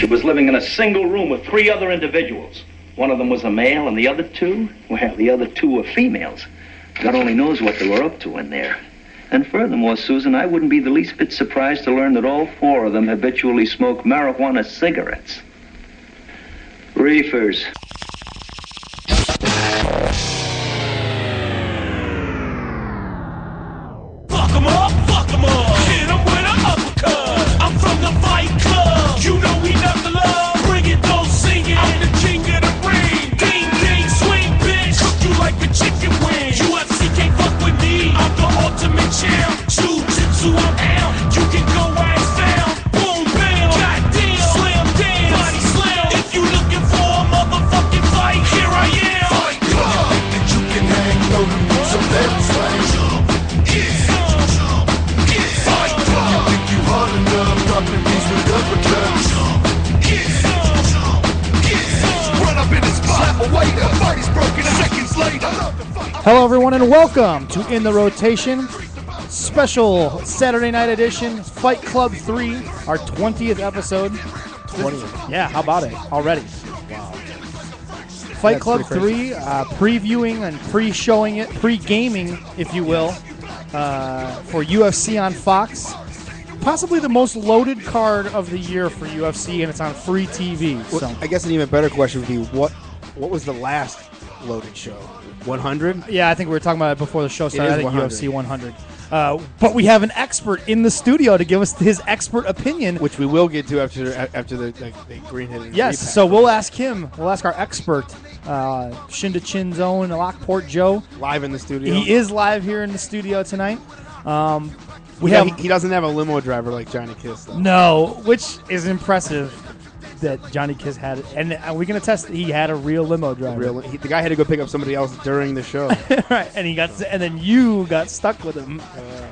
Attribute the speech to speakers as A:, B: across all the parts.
A: She was living in a single room with 3 other individuals. One of them was a male, and the other 2, well, the other 2 were females. God only knows what they were up to in there. And furthermore, Susan, I wouldn't be the least bit surprised to learn that all 4 of them habitually smoked marijuana cigarettes. Reefers.
B: Fuck 'em up, hit 'em with an uppercut. I'm from the Fight Club, you know we never love. Bring it, don't sing it, I'm the king of the ring. Ding, ding, swing, bitch, cook you like a chicken wing. UFC can't fuck with me, I'm the ultimate champ. Jiu-jitsu, I'm out, you can go ass down. Boom, bam, goddamn, slam, dance, body slam. If you looking for a motherfucking fight, here I am. Fight Club, think that you can hang low, so let it slang.
C: Hello, everyone, and welcome to In the Rotation, special Saturday night edition, Fight Club 3, our 20th episode.
D: 20th.
C: Yeah, how about it? Already.
D: Wow.
C: Fight
D: That's
C: Club
D: pretty
C: 3, previewing and pre-showing it, pre-gaming, if you will, for UFC on Fox. Possibly the most loaded card of the year for UFC, and it's on free TV. So.
D: Well, I guess an even better question would be, what was the last loaded show? 100?
C: Yeah, I think we were talking about it before the show started. I think
D: 100.
C: UFC 100. But we have an expert in the studio to give us his expert opinion.
D: Which we will get to after the green-headed.
C: Yes, so we'll ask him. We'll ask our expert, Shin to Chin's own Lockport Joe.
D: Live in the studio.
C: He is live here in the studio tonight.
D: He doesn't have a limo driver like Johnny Kiss, though.
C: No, which is impressive that Johnny Kiss had it. And we can attest that he had a real limo driver.
D: The guy had to go pick up somebody else during the show.
C: Right, and then you got stuck with him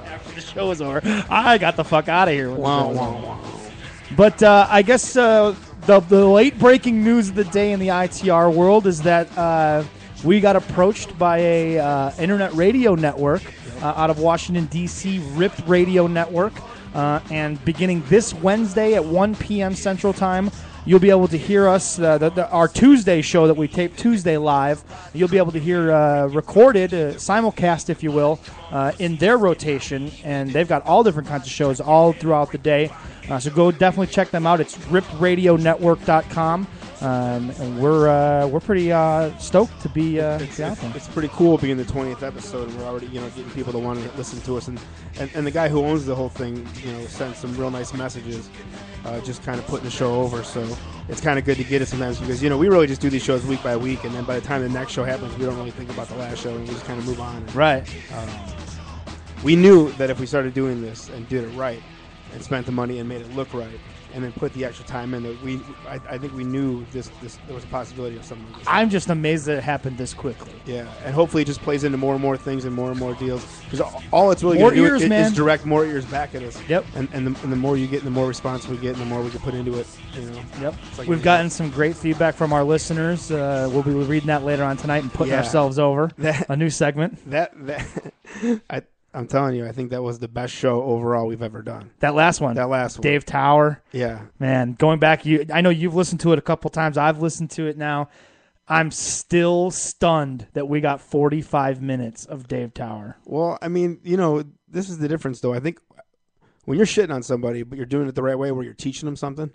C: after the show was over. I got the fuck out of here.
D: Wow.
C: But I guess the late breaking news of the day in the ITR world is that we got approached by a internet radio network out of Washington, D.C., RIP Radio Network. And beginning this Wednesday at 1 p.m. Central Time, you'll be able to hear us, our Tuesday show that we tape Tuesday live. You'll be able to hear recorded, simulcast, if you will, in their rotation. And they've got all different kinds of shows all throughout the day. So go definitely check them out. It's ripradionetwork.com. And we're pretty stoked to be out there.
D: It's pretty cool being the 20th episode, and we're already getting people to want to listen to us. And the guy who owns the whole thing sent some real nice messages, just kind of putting the show over. So it's kind of good to get it sometimes because we really just do these shows week by week, and then by the time the next show happens, we don't really think about the last show, and we just kind of move on.
C: Right.
D: We knew that if we started doing this and did it right, and spent the money and made it look right, and then put the extra time in, that I think we knew this there was a possibility of something like this.
C: I'm just amazed that it happened this quickly.
D: Yeah, and hopefully it just plays into more and more things and more deals. Because all it's really going to do is direct more ears back at us.
C: Yep.
D: And the more you get, and the more response we get, and the more we can put into it.
C: Yep.
D: Like
C: We've gotten some great feedback from our listeners. We'll be reading that later on tonight and putting ourselves over. A new segment. I'm
D: telling you, I think that was the best show overall we've ever done.
C: That last one. Dave Tower.
D: Yeah.
C: Man, going back, I know you've listened to it a couple times. I've listened to it now. I'm still stunned that we got 45 minutes of Dave Tower.
D: Well, I mean, this is the difference, though. I think when you're shitting on somebody, but you're doing it the right way where you're teaching them something,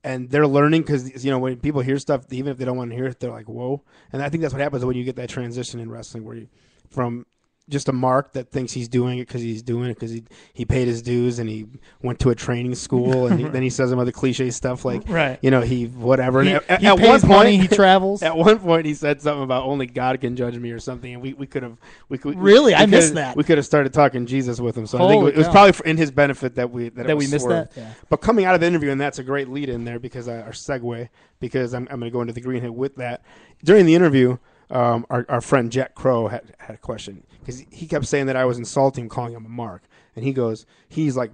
D: and they're learning because, when people hear stuff, even if they don't want to hear it, they're like, whoa. And I think that's what happens when you get that transition in wrestling where from just a mark that thinks he's doing it because he's doing it because he paid his dues and he went to a training school and then he says some other cliche stuff like, he whatever.
C: He
D: at
C: pays
D: one point,
C: money, he travels.
D: At one point, he said something about only God can judge me or something, and we could have
C: I missed that.
D: We could have started talking Jesus with him. So I think it was probably in his benefit that we
C: missed that. Yeah.
D: But coming out of the interview, and that's a great lead in there because our segue, because I'm going to go into the green hit with that. During the interview, our friend Jack Crow had a question because he kept saying that I was insulting him, calling him a mark, and he's like,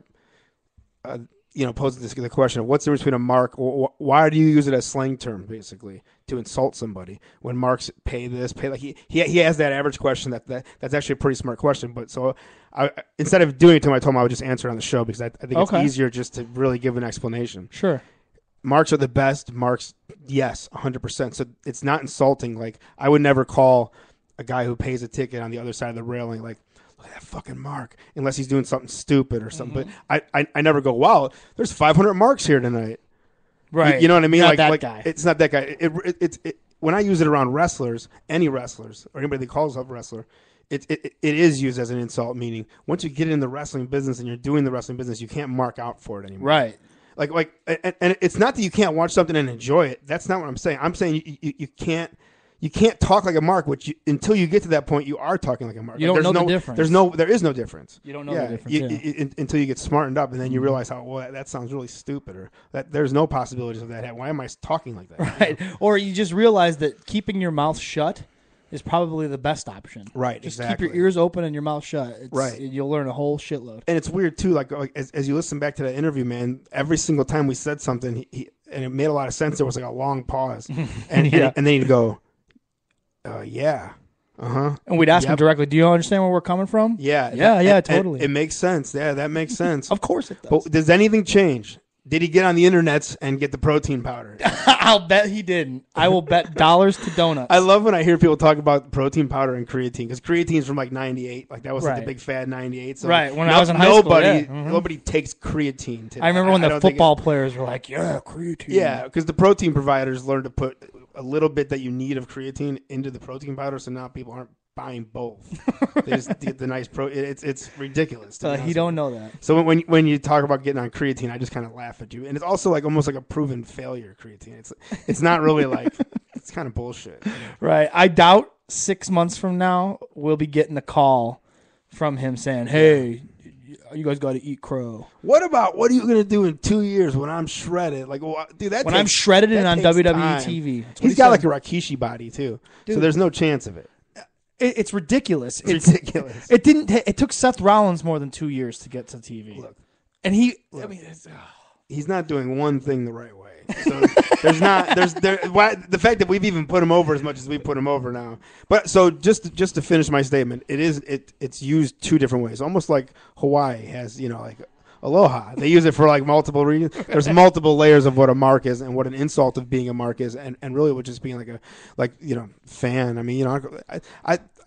D: poses the question of what's the difference between a mark? Why do you use it as slang term, basically, to insult somebody when marks pay this, pay like he has that average question that's actually a pretty smart question. But so instead of doing it to him, I told him I would just answer it on the show because I think it's easier just to really give an explanation.
C: Sure.
D: marks are the best. Marks, yes, 100%. So it's not insulting. Like, I would never call a guy who pays a ticket on the other side of the railing, like, look at that fucking mark, unless he's doing something stupid or something. But I never go, wow, there's 500 marks here tonight.
C: Right.
D: You know what I mean?
C: Not
D: like
C: that
D: like
C: guy.
D: It's not that guy. It when I use it around wrestlers, any wrestlers or anybody that calls themselves a wrestler, it is used as an insult. Meaning, once you get in the wrestling business and you're doing the wrestling business, you can't mark out for it anymore.
C: Right.
D: And it's not that you can't watch something and enjoy it. That's not what I'm saying. I'm saying you can't talk like a mark, until you get to that point, you are talking like a mark.
C: You don't know the difference.
D: There is no difference.
C: You don't know the difference.
D: Until you get smartened up, and then you realize that sounds really stupid, or that there's no possibilities of that. Why am I talking like that?
C: Right. You know? Or you just realize that keeping your mouth shut is probably the best option.
D: Right.
C: Just
D: exactly.
C: keep your ears open and your mouth shut.
D: Right.
C: You'll learn a whole shitload.
D: And it's weird too. Like as you listen back to that interview, man, every single time we said something, and it made a lot of sense. There was like a long pause, and then he'd go, yeah. Uh-huh.
C: And we'd ask him directly, do you understand where we're coming from?
D: Yeah.
C: Totally.
D: It makes sense. Yeah, that makes sense.
C: Of course it does.
D: But does anything change? Did he get on the internets and get the protein powder?
C: I'll bet he didn't. I will bet dollars to donuts.
D: I love when I hear people talk about protein powder and creatine, because creatine's from like 98. Like that was like the big fad 98. So
C: right. When I was in high school,
D: nobody takes creatine today.
C: I remember when the football players were like, yeah, creatine.
D: Yeah, because the protein providers learned to put a little bit that you need of creatine into the protein powder, so now people aren't buying both. They just get the nice it's ridiculous.
C: He don't know that.
D: So when you talk about getting on creatine, I just kind of laugh at you, and it's also like almost like a proven failure. Creatine, it's not really like it's kind of bullshit. You know?
C: Right. I doubt 6 months from now we'll be getting a call from him saying, "Hey, you guys got to eat crow."
D: What are you going to do in 2 years when I'm shredded? Like, dude,
C: I'm shredded and on WWE
D: time.
C: TV.
D: He's got like a Rikishi body too, so there's no chance of it.
C: It's ridiculous.
D: It's ridiculous.
C: It didn't. It took Seth Rollins more than 2 years to get to TV.
D: Look,
C: and
D: he's not doing one thing the right way. So the fact that we've even put him over as much as we put him over now. But so just to finish my statement, it's used two different ways, almost like Hawaii has, like aloha. They use it for like multiple reasons. There's multiple layers of what a mark is and what an insult of being a mark is, and really what just being like a fan. I mean,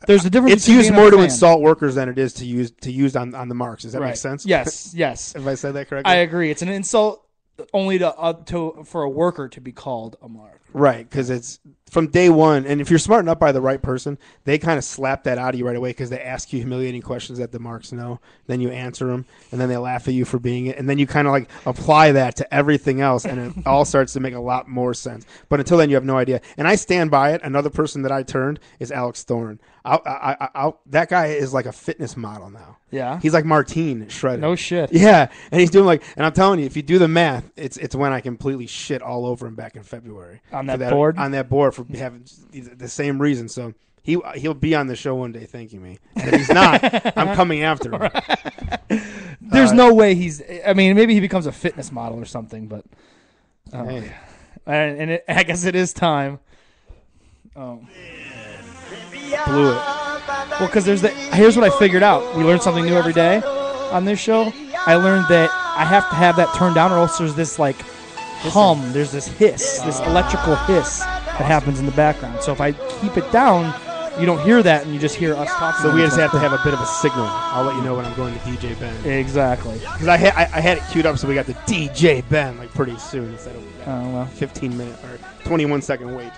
C: there's a difference.
D: It's used more to insult workers than it is to use on the marks. Does that make sense?
C: Yes.
D: Have I said that correctly?
C: I agree. It's an insult only for a worker to be called a mark.
D: Right, because it's from day one, and if you're smart enough by the right person, they kind of slap that out of you right away because they ask you humiliating questions that the marks know. Then you answer them, and then they laugh at you for being it, and then you kind of like apply that to everything else, and it all starts to make a lot more sense. But until then, you have no idea. And I stand by it. Another person that I turned is Alex Thorne. That guy is like a fitness model now.
C: Yeah,
D: he's like Martine shredded.
C: No shit.
D: Yeah, and he's doing and I'm telling you, if you do the math, it's when I completely shit all over him back in February
C: on that board.
D: On that board for having the same reason. So he'll be on the show one day thanking me. And if he's not, I'm coming after him.
C: There's no way he's. I mean, maybe he becomes a fitness model or something. But
D: hey.
C: I guess it is time. Oh.
D: Blew it.
C: Well, because here's what I figured out. We learn something new every day on this show. I learned that I have to have that turned down, or else there's this hum. There's this hiss, this electrical hiss that happens in the background. So if I keep it down, you don't hear that, and you just hear us talking.
D: So we just have to have a bit of a signal. I'll let you know when I'm going to DJ Ben.
C: Exactly.
D: Because I had it queued up, so we got the DJ Ben pretty soon instead of 15 minute or 21 second wait.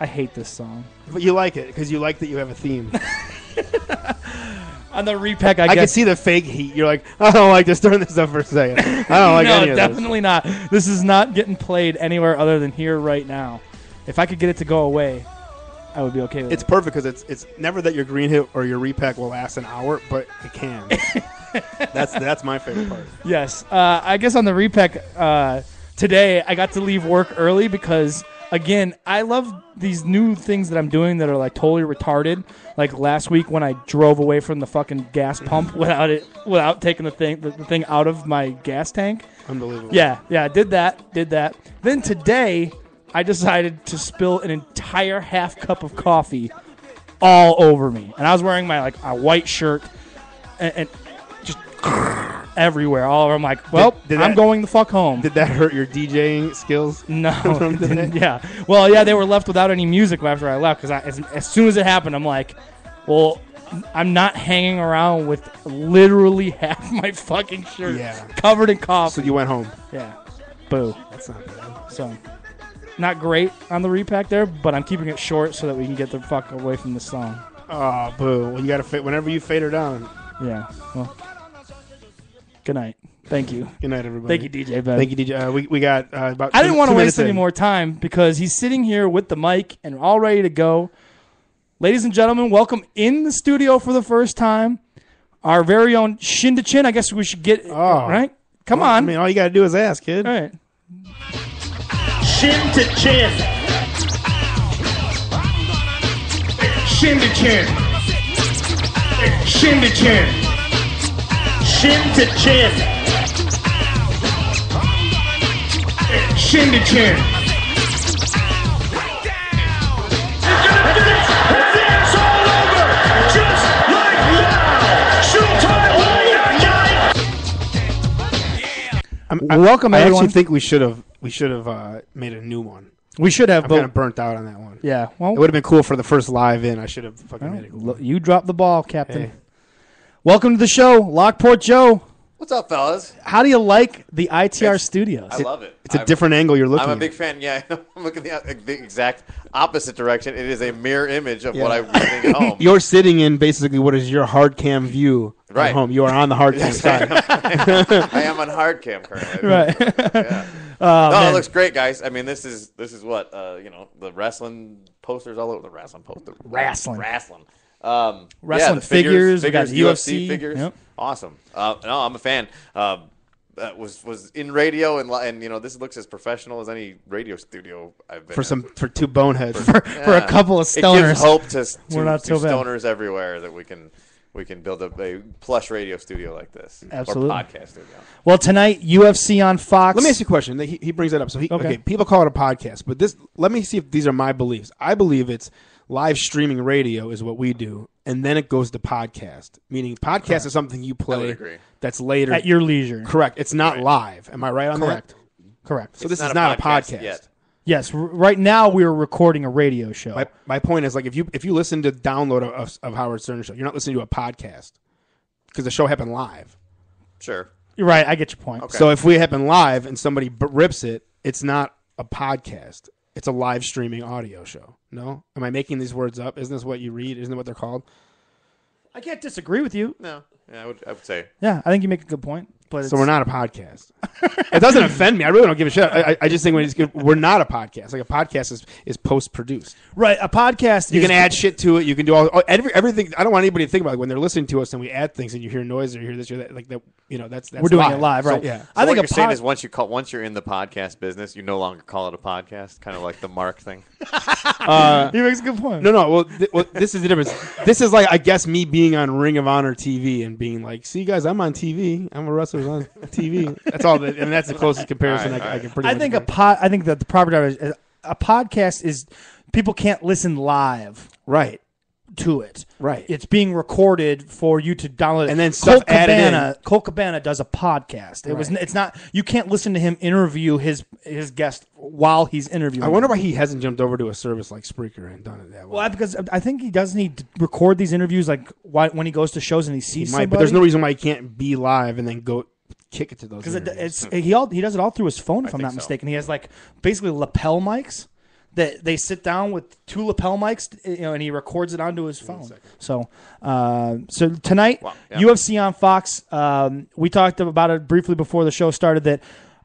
C: I hate this song.
D: But you like it because you like that you have a theme.
C: On the repack, I
D: guess. I can see the fake heat. You're like, I don't like this. Turn this up for a second. I don't like any of this.
C: No, definitely not. This is not getting played anywhere other than here right now. If I could get it to go away, I would be okay with it.
D: It's perfect because it's never that your green hit or your repack will last an hour, but it can. That's my favorite part.
C: Yes. I guess on the repack today, I got to leave work early because, again, I love these new things that I'm doing that are like totally retarded. Like last week when I drove away from the fucking gas pump without taking the thing out of my gas tank.
D: Unbelievable.
C: Yeah, I did that. Then today I decided to spill an entire half cup of coffee all over me. And I was wearing my a white shirt and everywhere. All over. I'm like, well,
D: Did
C: I'm
D: that-
C: going the fuck home.
D: Did that hurt your DJing skills?
C: No,
D: from
C: it didn't.
D: today?
C: Yeah. Well, yeah, they were left without any music after I left because as soon as it happened, I'm like, well, I'm not hanging around with literally half my fucking shirt covered in coffee.
D: So you went home.
C: Yeah. Boo.
D: That's not bad.
C: So, not great on the repack there, but I'm keeping it short so that we can get the fuck away from the song.
D: Oh, boo. Well, you got to fit whenever you fade her down.
C: Yeah. Well, good night. Thank you.
D: Good night, everybody.
C: Thank you, DJ Ben.
D: Thank you, DJ. We got about
C: I didn't want to
D: 2
C: waste
D: minutes
C: any
D: in.
C: more time because he's sitting here with the mic and all ready to go. Ladies and gentlemen, welcome in the studio for the first time. Our very own Shin to Chin. I guess we should get right. Come on.
D: I mean, all you got to do is ask, kid.
C: All right.
B: Shin to chin. Shin to chin. Shin to chin. Shin to chin. Shin to chin. It's all over, just like now. Showtime,
C: Welcome,
D: I
C: everyone.
D: actually think we should have made a new one.
C: We should have.
D: I'm
C: But
D: kind of burnt out on that one.
C: yeah. Well,
D: It would have been cool for the first live in. I should have fucking made it cool.
C: you dropped the ball, Captain.
D: Hey.
C: Welcome to the show, Lockport Joe.
E: What's up, fellas?
C: How do you like the ITR studios?
E: I love it.
D: It's a different angle you're looking
E: I'm a
D: at.
E: big fan. Yeah, I'm looking the exact opposite direction. It is a mirror image of what I'm using at home.
D: You're sitting in basically what is your hard cam view
E: Right.
D: at home. You are on the hard cam side.
E: I am on hard cam currently.
C: Right.
E: Yeah.
C: Oh,
E: No,
C: man.
E: it looks great, guys. I mean, this is what the wrestling posters all over the wrestling poster.
C: Wrestling.
E: Wrestling.
C: Wrestling
E: the
C: figures, we got
E: figures,
C: the UFC.
E: UFC figures.
C: Yep.
E: Awesome. No, I'm a fan. Was in radio and this looks as professional as any radio studio I've been in.
D: for two boneheads.
C: for a couple of
E: It
C: stoners.
E: gives hope to
C: We're not so bad.
E: stoners everywhere that we can build a plush radio studio like this.
C: Absolutely.
E: Or podcast studio.
C: Well, tonight UFC on Fox.
D: Let me ask you a question. He brings that up. So
C: Okay.
D: people call it a podcast, but let me see if these are my beliefs. I believe it's live streaming radio is what we do, and then it goes to podcast. Meaning podcast is something you play
E: agree.
D: that's later.
C: at your leisure.
D: Correct. It's not live. Am I right on
C: Correct.
D: that?
C: Correct.
D: So this
E: It's
D: is not a podcast.
E: yet.
C: Yes. Right now we're recording a radio show.
D: My point is, like, if you listen to download of Howard Stern show, you're not listening to a podcast because the show happened live.
E: Sure.
C: You're right. I get your point.
E: Okay.
D: So if we happen live and somebody rips it, it's not a podcast. It's a live streaming audio show. No? Am I making these words up? Isn't this what you read? Isn't it what they're called?
C: I can't disagree with you.
E: No. Yeah, I would say.
C: Yeah, I think you make a good point. But
D: So we're not a podcast. It doesn't offend me. I really don't give a shit. I just think we're not a podcast. Like, a podcast is post produced.
C: right. A podcast.
D: You
C: is,
D: can add shit to it. You can do everything. I don't want anybody to think about it when they're listening to us and we add things and you hear noise or you hear this or that. Like that. That's
C: We're doing it live, right?
D: Yeah.
C: I think
E: what
C: a
E: you're saying is once you're in the podcast business, you no longer call it a podcast, kind of like the Mark thing.
C: He makes a good point.
D: No. Well, this is the difference. This is like, I guess, me being on Ring of Honor TV and being like, "See, guys, I'm on TV. I'm a wrestler on TV." That's all. And that's the closest comparison I can pretty
C: I
D: much
C: think
D: make.
C: I think that the proper term is a podcast is people can't listen live
D: Right.
C: to it.
D: Right.
C: It's being recorded for you to download it.
D: And then stuff added
C: Colt Cabana does a podcast. It's not you can't listen to him interview his guest while he's interviewing.
D: I wonder why he hasn't jumped over to a service like Spreaker and done it that way.
C: Well, because I think he doesn't need to record these interviews like when he goes to shows and he
D: He
C: sees
D: might, but
C: somebody.
D: there's no reason why he can't be live and then go kick it to those.
C: Because
D: interviews.
C: he does it all through his phone, if I'm
E: think
C: not
E: so.
C: mistaken. He has like basically lapel mics that they sit down with two lapel mics, and he records it onto his phone. So tonight,
E: Wow, yeah.
C: UFC on Fox. We talked about it briefly before the show started. That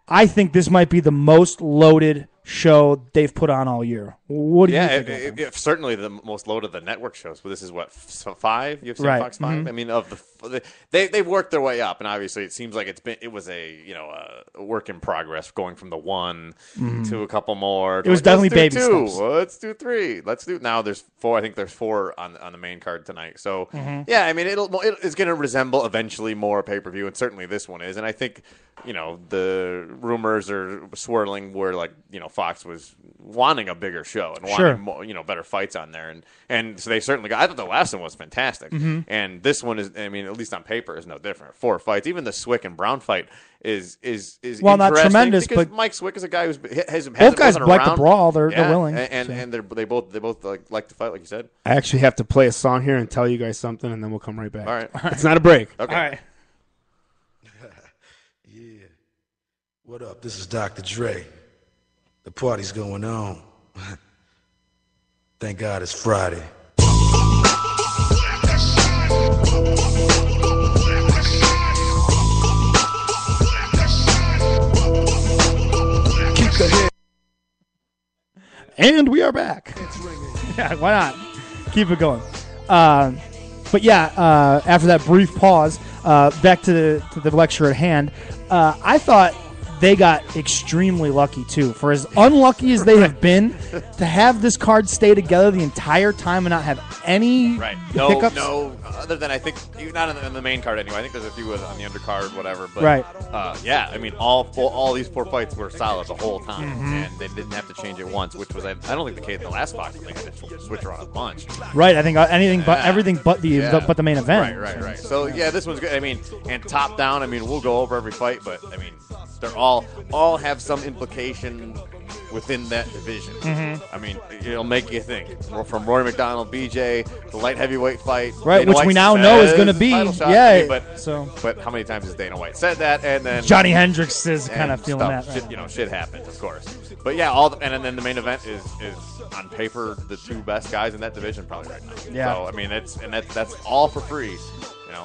C: I think this might be the most loaded show they've put on all year. What do you
E: Yeah,
C: think?
E: certainly the most loaded of the network shows. But this is what 5 UFC
C: Right.
E: Fox 5. I mean, they've worked their way up, and obviously it seems like it was a work in progress, going from the 1 to a couple more.
C: It was definitely
E: let's do
C: baby
E: 2.
C: steps.
E: Let's do 3. Let's do now. There's 4. I think there's 4 on the main card tonight. So yeah, I mean it's going to resemble eventually more pay per view, and certainly this one is. And I think the rumors are swirling where Fox was wanting a bigger show and wanting more, better fights on there, and so they certainly got. I thought the last one was fantastic, and this one is. I mean, at least on paper, is no different. 4 fights, even the Swick and Brown fight is
C: well, not tremendous,
E: because
C: but
E: Mike Swick is a guy who's
C: both guys like to brawl. They're willing,
E: and they both like to fight, like you said.
D: I actually have to play a song here and tell you guys something, and then we'll come right back.
E: All right.
D: It's not a break.
E: Okay.
C: All right.
F: Yeah. What up? This is Dr. Dre. The party's going on. Thank God it's Friday. Keep the head.
C: And we are back. Yeah, why not? Keep it going. But yeah, after that brief pause, back to the lecture at hand, I thought they got extremely lucky, too. For as unlucky as they have been, to have this card stay together the entire time and not have any hiccups.
E: No, other than I think, not on the main card anyway. I think there's a few on the undercard, whatever. But,
C: right.
E: Yeah, I mean, all these 4 fights were solid the whole time, and they didn't have to change it once, which was, I don't think the case in the last box. I think they had to switch around a bunch.
C: Right, I think everything but the main event.
E: Right. So, yeah, this one's good. I mean, and top down, I mean, we'll go over every fight, but, I mean, they're all have some implication within that division. I mean, it'll make you think. From Rory McDonald, BJ, the light heavyweight fight,
C: right?
E: Dana
C: Which
E: White
C: we now know is going to be,
E: but how many times has Dana White said that? And then
C: Johnny Hendricks is kind of feeling that.
E: Right? Shit happens, of course. But yeah, and then the main event is on paper the 2 best guys in that division probably right now.
C: Yeah.
E: So I mean, that's all for free.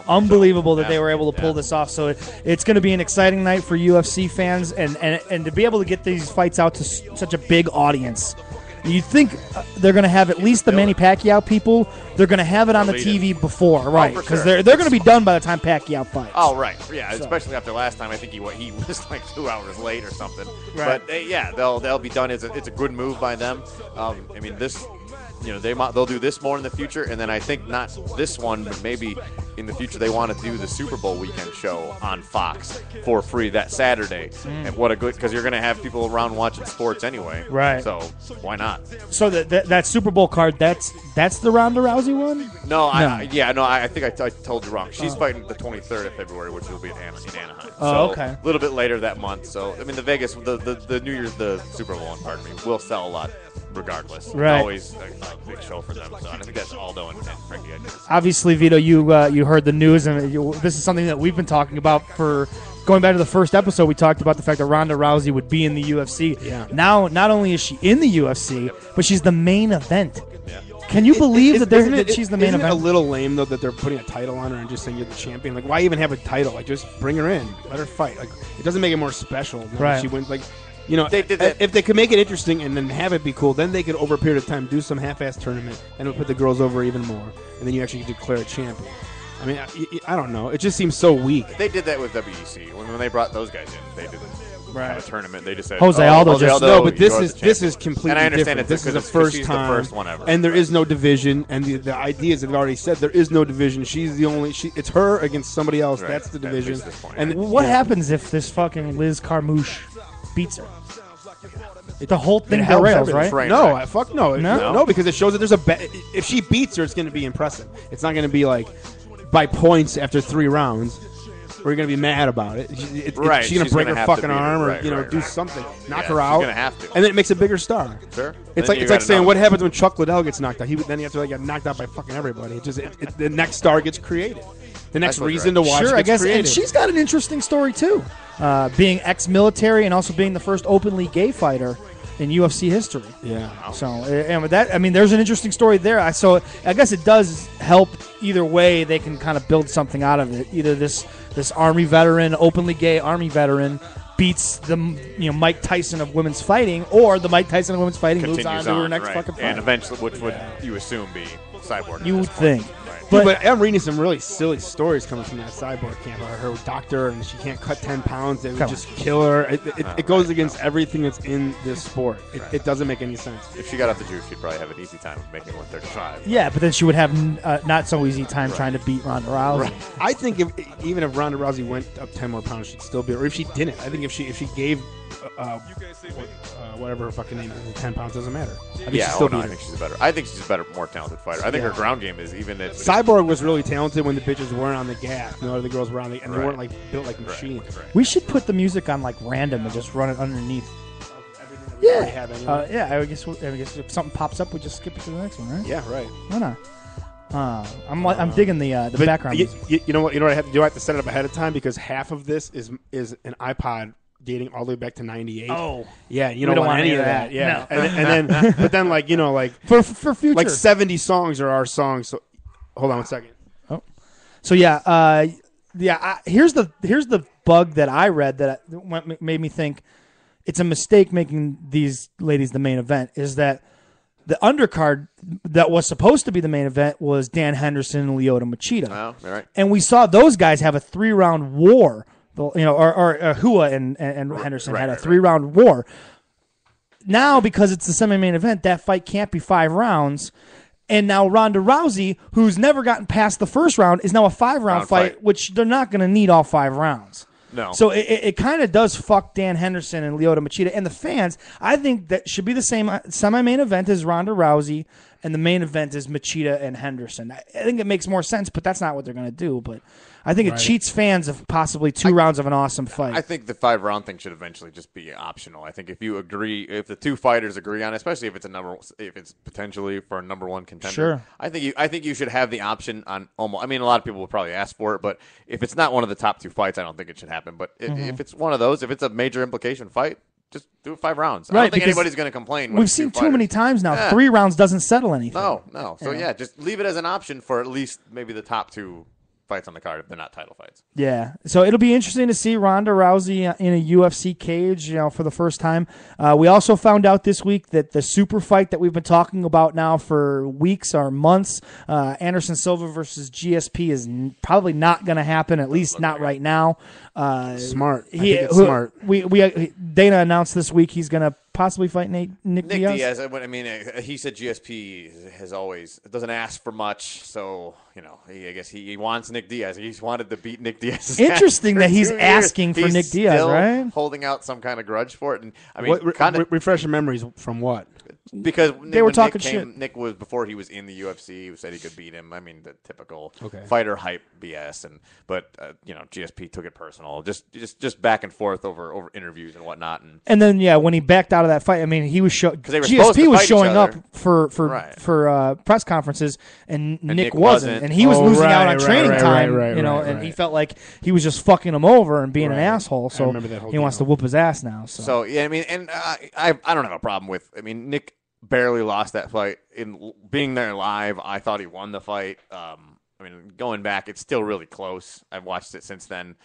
C: Unbelievable that they were able to pull this off. So it's going to be an exciting night for UFC fans, and to be able to get these fights out to such a big audience. You'd think they're going to have at least the Manny Pacquiao people. They're going to have it on the TV before, right? Because they're going to be done by the time Pacquiao fights.
E: Oh, right. Yeah, especially after last time. I think he was like 2 hours late or something.
C: Right.
E: But they'll be done. It's a good move by them. I mean, this. They'll do this more in the future, and then I think not this one, but maybe in the future they want to do the Super Bowl weekend show on Fox for free that Saturday. And what a good, because you're going to have people around watching sports anyway,
C: right?
E: So why not?
C: So that Super Bowl card, that's the Ronda Rousey one?
E: No. I think I told you wrong. She's fighting the 23rd of February, which will be in Anaheim.
C: Oh, okay.
E: A little bit later that month. So I mean, the Vegas, the New Year's, the Super Bowl, pardon me, will sell a lot. Regardless,
C: right.
E: Always a big show for them. So I think that's Aldo and Frankie.
C: Obviously, Vito, you heard the news, and this is something that we've been talking about for going back to the first episode. We talked about the fact that Ronda Rousey would be in the UFC.
D: Yeah.
C: Now, not only is she in the UFC, but she's the main event. Yeah. Can you believe that she's the main event?
D: Isn't it a little lame though that they're putting a title on her and just saying you're the champion? Like, why even have a title? Like, just bring her in, let her fight. Like, it doesn't make it more special.
C: Right.
D: She wins. Like. They did that. If they could make it interesting and then have it be cool, then they could, over a period of time, do some half-ass tournament and it would put the girls over even more. And then you actually declare a champion. I mean, I don't know. It just seems so weak.
E: They did that with WEC. When they brought those guys in, they didn't have a tournament. They just said,
C: Jose Aldo just...
D: No, but this is completely
E: different. And I understand
D: different.
E: This
D: is the first time.
E: The first one ever.
D: And there is no division. And the idea is, they've already said, there is no division. She's the only... It's her against somebody else. Right. That's the division.
C: And what happens if this fucking Liz Carmouche beats her? The whole thing derails, right?
D: No, fuck no. No, because it shows that there's if she beats her, it's going to be impressive. It's not going to be like by points after 3 rounds. Or you're going to be mad about it. She's going to break her fucking arm or do something, knock her out.
E: She's going to have to.
D: And then it makes a bigger star.
E: Sure.
D: It's like saying what happens when Chuck Liddell gets knocked out. Then he has to get knocked out by fucking everybody. The next star gets created. The next reason to watch.
C: Sure, I guess.
D: Created.
C: And she's got an interesting story too, being ex-military and also being the first openly gay fighter in UFC history.
D: Yeah.
C: So, and with that, I mean, there's an interesting story there. So, I guess it does help either way. They can kind of build something out of it. Either this Army veteran, openly gay Army veteran, beats the Mike Tyson of women's fighting, or the Mike Tyson of women's fighting moves on to her next fucking fight.
E: And eventually, which would you assume be Cyborg?
C: You would think.
D: But I'm reading some really silly stories coming from that Cyborg camp. Her doctor, and she can't cut 10 pounds. They would just kill her. It goes against everything that's in this sport. It doesn't make any sense.
E: If she got off the juice, she'd probably have an easy time making 135.
C: Yeah, but then she would have not so easy time trying to beat Ronda Rousey.
D: Right. I think even if Ronda Rousey went up 10 more pounds, she'd still be. Or if she didn't, I think if she gave whatever her fucking name is, 10 pounds doesn't matter. I think
E: Yeah,
D: she'd still beat
E: I
D: her.
E: think she's better. I think she's a better, more talented fighter. I think her ground game is even if
D: Cyborg was really talented when the bitches weren't on the gas. No, the girls were on the, and they
E: Right.
D: weren't like built like machines.
C: We should put the music on like random and just run it underneath.
D: We already have anyway.
C: Yeah, I guess if something pops up, we just skip it to the next one, right?
D: Yeah, right.
C: Why not? I'm digging the
D: But
C: background music.
D: you know what? You know what I have to do? I have to set it up ahead of time because half of this is an iPod dating all the way back to '98.
C: Oh,
D: yeah, you
C: we
D: don't
C: don't
D: want
C: want
D: any
C: any
D: of
C: of
D: that.
C: that.
D: Yeah,
C: No.
D: and then but then like
C: for future.
D: like 70 songs are our songs. So hold on one second.
C: So here's the bug that I read that made me think it's a mistake making these ladies the main event. Is that the undercard that was supposed to be the main event was Dan Henderson and Lyoto Machida,
E: Oh, you're right.
C: and we saw those guys have a 3-round war. Or Hua and Henderson had a 3-round war. Now, because it's the semi-main event, that fight can't be 5 rounds. And now Ronda Rousey, who's never gotten past the first round, is now a 5-round fight, which they're not going to need all 5 rounds.
E: No.
C: So it kind of does fuck Dan Henderson and Lyoto Machida. And the fans, I think that should be the same semi-main event as Ronda Rousey, and the main event is Machida and Henderson. I think it makes more sense, but that's not what they're going to do. But I think it cheats fans of possibly 2 rounds of an awesome fight.
E: I think the 5-round thing should eventually just be optional. I think if the two fighters agree on it, especially if it's potentially for a number 1 contender,
C: Sure.
E: I think you should have the option on almost. I mean, a lot of people will probably ask for it, but if it's not one of the top 2 fights, I don't think it should happen. But if it's one of those, if it's a major implication fight, just do it 5 rounds. I don't think
C: because
E: anybody's going to complain. when
C: We've
E: it's 2
C: seen too many
E: fighters.
C: times now.
E: Yeah.
C: 3 rounds doesn't settle anything.
E: No. So just leave it as an option for at least maybe the top 2 fights on the card if they're not title fights.
C: Yeah, so it'll be interesting to see Ronda Rousey in a UFC cage, for the first time. We also found out this week that the super fight that we've been talking about now for weeks or months, Anderson Silva versus GSP, is probably not going to happen, at least not right now.
D: Smart. I think it's smart.
C: Dana announced this week he's going to possibly fight Nick Diaz.
E: I mean, he said GSP has always doesn't ask for much, so I guess he wants Nick Diaz. He's wanted to beat Nick Diaz.
C: Interesting that he's asking for
E: He's
C: Nick Diaz,
E: still
C: right?
E: Holding out some kind of grudge for it, and I mean,
D: Refresh your memories from what?
E: because
C: They were
E: when
C: talking
E: Nick
C: shit.
E: Nick was before he was in the UFC. He said he could beat him. I mean, the typical
D: Okay.
E: fighter hype BS. But GSP took it personal, just back and forth over interviews and whatnot.
C: And then when he backed out of that fight, I mean, he was
E: they were supposed
C: GSP
E: to
C: was
E: fight each
C: showing up
E: other.
C: for press conferences, and Nick
E: Nick
C: wasn't,
E: wasn't.
C: and he was
D: Oh,
C: losing
D: right,
C: out on
D: right,
C: training
D: right,
C: time,
D: right,
C: and
D: right.
C: he felt like he was just fucking him over and being an
D: Right.
C: asshole.
D: I
C: So
D: remember that whole
C: he wants to
D: deal.
C: whoop his ass now.
E: So yeah, I mean, and I don't have a problem with. I mean, Nick barely lost that fight. In being there live, I thought he won the fight. I mean, going back, it's still really close. I've watched it since then.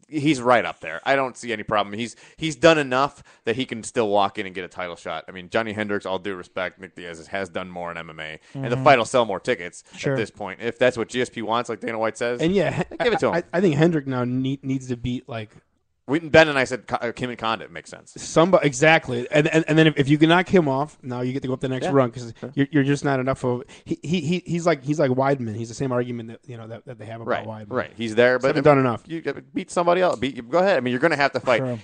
E: He's right up there. I don't see any problem. He's done enough that he can still walk in and get a title shot. I mean, Johnny Hendricks, all due respect, Nick Diaz has done more in MMA, and the fight will sell more tickets
C: Sure.
E: at this point. If that's what GSP wants, like Dana White says,
D: And yeah,
E: give it to him.
D: I think Hendrick now needs to beat like
E: Ben and I said Kim and Condit makes sense.
D: somebody exactly, and then if you can knock him off, now you get to go up the next
E: Yeah.
D: run because you're just not enough of. He's like Weidman. He's the same argument that they have about Weidman.
E: Right. He's there, but
D: Haven't done enough.
E: You gotta beat somebody else. Go ahead. I mean, you're going to have to fight.
C: Sure.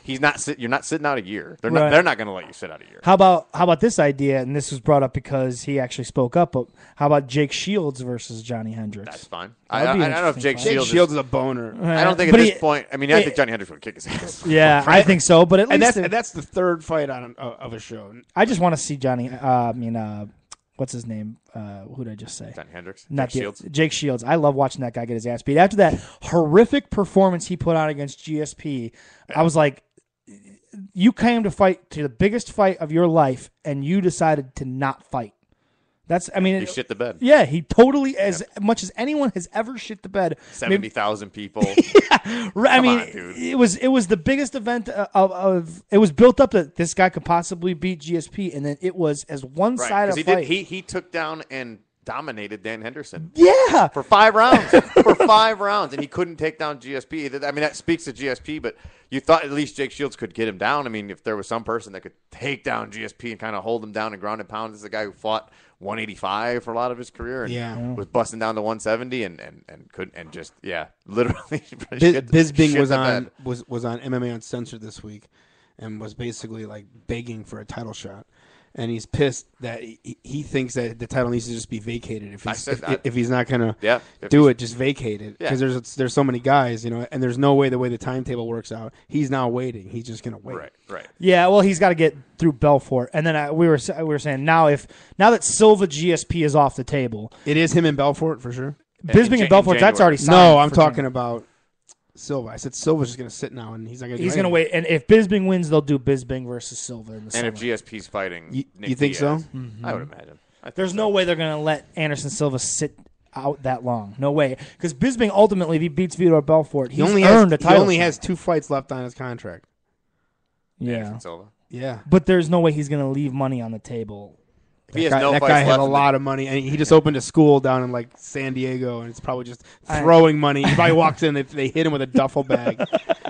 E: You're not sitting out a year. They're
C: Right.
E: not. They're not going to let you sit out a year.
C: How about this idea? And this was brought up because he actually spoke up. But how about Jake Shields versus Johnny Hendricks?
E: That's fine.
C: That would
E: I
C: be
E: don't know if
C: interesting
E: Jake
C: fight.
D: Jake
E: Shields.
D: Shields is a boner,
E: I don't think at
C: But
E: this point. I mean, I think Johnny Hendricks would kick his ass.
C: Yeah, I think so. But at
D: and
C: least
D: that's the third fight of a show.
C: I just want to see Johnny. What's his name? Who did I just say?
E: Johnny Hendricks.
C: Not
E: Jake Shields.
C: Jake Shields. I love watching that guy get his ass beat. After that horrific performance he put on against GSP, I was like, you came to fight to the biggest fight of your life, and you decided to not fight.
E: He shit the bed.
C: Yeah, he totally, as much as anyone has ever shit the bed.
E: 70,000 people.
C: I mean,
E: on, dude.
C: it was the biggest event of. It was built up that this guy could possibly beat GSP, and then it was as one
E: Right.
C: side
E: 'Cause
C: of
E: he
C: fight.
E: he took down and dominated Dan Henderson.
C: Yeah,
E: For 5 rounds. For 5 rounds. And he couldn't take down GSP. I mean, that speaks to GSP, but you thought at least Jake Shields could get him down. I mean, if there was some person that could take down GSP and kind of hold him down and ground and pound, this is a guy who fought 185 for a lot of his career, and
D: Yeah.
E: was busting down to 170, and just literally.
D: Bisping
E: shit
D: was
E: the
D: on
E: bed.
D: was on MMA Uncensored this week, and was basically like begging for a title shot. And he's pissed that he thinks that the title needs to just be vacated. If he's not gonna do it, just vacate it. Because there's so many guys, and there's no way the way the timetable works out. He's now waiting. He's just gonna wait.
E: Right.
C: Yeah, well, he's got to get through Belfort, and then we were saying now that Silva GSP is off the table,
D: It is him and Belfort for sure.
C: Bisping and Belfort, that's already signed.
D: No, I'm
C: for
D: talking
C: January.
D: about Silva. I said Silva's just gonna sit now, and he's not gonna.
C: He's going to wait, and if Bisping wins, they'll do Bisping versus Silva in the summer.
E: And if GSP's fighting, Nick
D: you think
E: Diaz,
D: so?
E: I would imagine.
C: There's no way they're going to let Anderson Silva sit out that long. No way. Because Bisping ultimately, if he beats Vitor Belfort, he's earned a title.
D: He only
C: shot.
D: has 2 fights left on his contract.
C: Yeah.
E: Anderson Silva.
D: Yeah.
C: But there's no way he's going to leave money on the table.
E: If he has no
D: that
E: fights
D: guy had
E: left
D: a
E: in
D: lot of money, and he just opened a school down in like San Diego, and it's probably just throwing money. He probably walks in, they hit him with a duffel bag,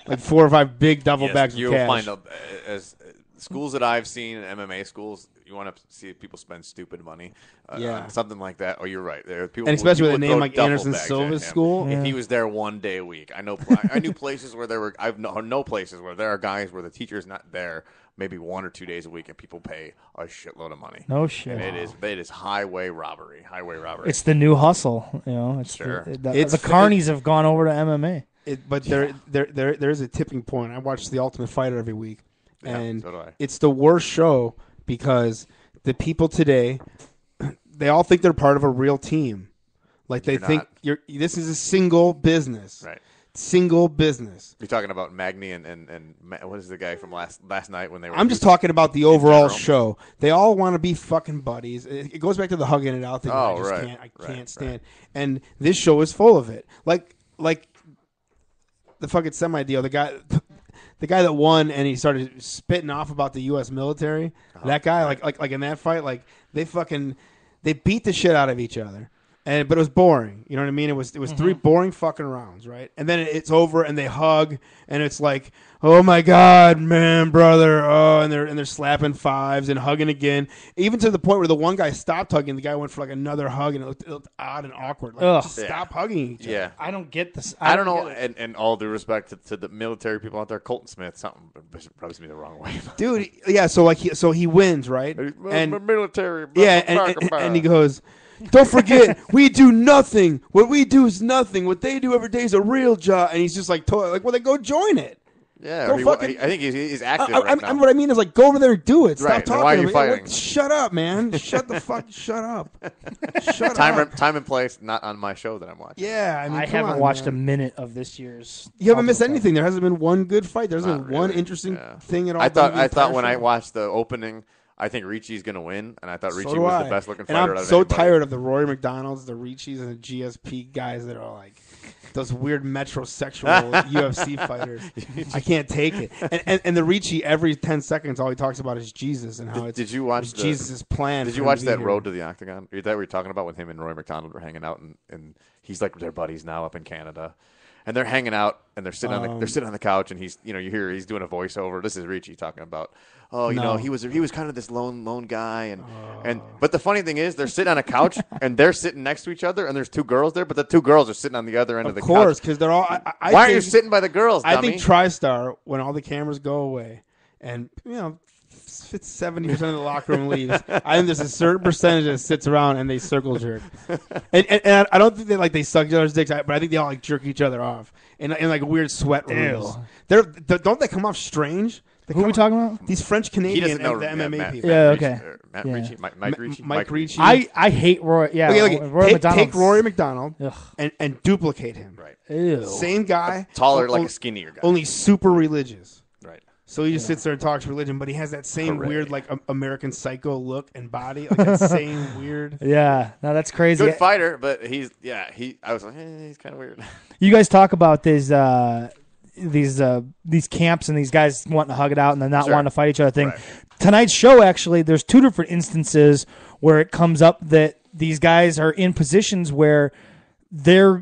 D: like 4 or 5 big duffel bags of
E: you'll
D: cash.
E: find as schools that I've seen, MMA schools, you want to see if people spend stupid money, on something like that. Oh, you're right. There are people,
D: And especially with a
E: people
D: name
E: throw
D: like
E: duffel
D: Anderson
E: bags at
D: Silva's
E: him.
D: school.
E: If he was there one day a week, I knew places where there were. I've no places where there are guys where the teacher is not there. Maybe 1 or 2 days a week, and people pay a shitload of money.
C: No shit.
E: And it is highway robbery.
C: It's the new hustle. It's
E: Sure.
C: the carnies have gone over to MMA.
D: But there is a tipping point. I watch The Ultimate Fighter every week, and
E: so do I.
D: it's the worst show because the people today, they all think they're part of a real team. Like they think this is a single business.
E: Right.
D: Single business.
E: You're talking about Magny and what is the guy from last night when they were?
D: I'm just talking about the overall show. They all want to be fucking buddies. It goes back to the hugging it out thing. I can't stand.
E: Right.
D: And this show is full of it. Like the fucking semi deal. The guy that won and he started spitting off about the U.S. military. That guy, like in that fight, like they beat the shit out of each other. But it was boring. You know what I mean? It was 3 boring fucking rounds, right? And then it's over, and they hug, and it's like, oh my god, man, brother, oh, and they're slapping 5s and hugging again, even to the point where the one guy stopped hugging, the guy went for like another hug, and it looked odd and awkward. Like, just stop hugging each other.
E: Yeah.
C: I don't get this.
E: I don't know, and all due respect to the military people out there, Colton Smith, something rubs me the wrong way.
D: Dude, yeah. So he wins, right?
E: And military,
D: and he goes, don't forget, we do nothing. What we do is nothing. What they do every day is a real job. And he's just like, well, then go join it.
E: Yeah, I think he's active right now.
D: What I mean is, like, go over there and do it. Stop
E: Right,
D: talking.
E: why are you
D: to me.
E: fighting?
D: Shut up, man. Shut up. Shut
E: Time
D: up.
E: and place, not on my show that I'm watching.
D: Yeah, I mean,
C: I
D: come
C: haven't
D: on,
C: watched
D: man.
C: a minute of this year's.
D: You haven't missed
C: Ultimate
D: anything. There hasn't been one good fight. There hasn't been one
E: really.
D: interesting thing at all.
E: I thought when I watched the opening, I think Ricci's going to win, and I thought Ricci was the best looking fighter.
D: And
E: out
D: I'm
E: of
D: so
E: anybody.
D: tired of the Rory McDonalds, the Ricci's, and the GSP guys that are like those weird metrosexual UFC fighters. I can't take it. And the Ricci, every 10 seconds, all he talks about is Jesus and how it's
E: Did you watch
D: Jesus' plan.
E: Did you watch that Road to the Octagon? Is that what you're talking about when him and Roy McDonald were hanging out, and he's like their buddies now up in Canada. And they're hanging out, and they're sitting on the couch, and he's you hear he's doing a voiceover. This is Ricci talking about, he was kind of this lone guy, but the funny thing is they're sitting on a couch and they're sitting next to each other, and there's 2 girls there, but the 2 girls are sitting on the other end of the couch.
D: Of course, because they're all.
E: Why are you sitting by the girls?
D: I
E: Dummy?
D: think TriStar, when all the cameras go away, and 70% of the locker room leaves, I think there's a certain percentage that sits around and they circle jerk. And I don't think they suck each other's dicks, but I think they all like jerk each other off in like weird sweat rooms. Don't they come off strange?
C: Who are we talking about?
D: These French Canadian
E: know
D: the MMA people.
C: Yeah, okay.
E: Mike Ricci.
C: I hate Roy. Yeah, Roy McDonald.
D: Take Rory McDonald
C: Ugh.
D: and duplicate him.
E: Right.
C: Ew.
D: Same guy,
E: Taller, like a skinnier guy.
D: only super religious.
E: Right.
D: So he just sits there and talks religion, but he has that same weird, like, American Psycho look and body, like that same weird.
C: Yeah, no, that's crazy.
E: Good fighter, but I was like, he's kind of weird.
C: You guys talk about these camps and these guys wanting to hug it out and then not wanting to fight each other thing.
E: Right.
C: Tonight's show, actually, there's 2 different instances where it comes up that these guys are in positions where they're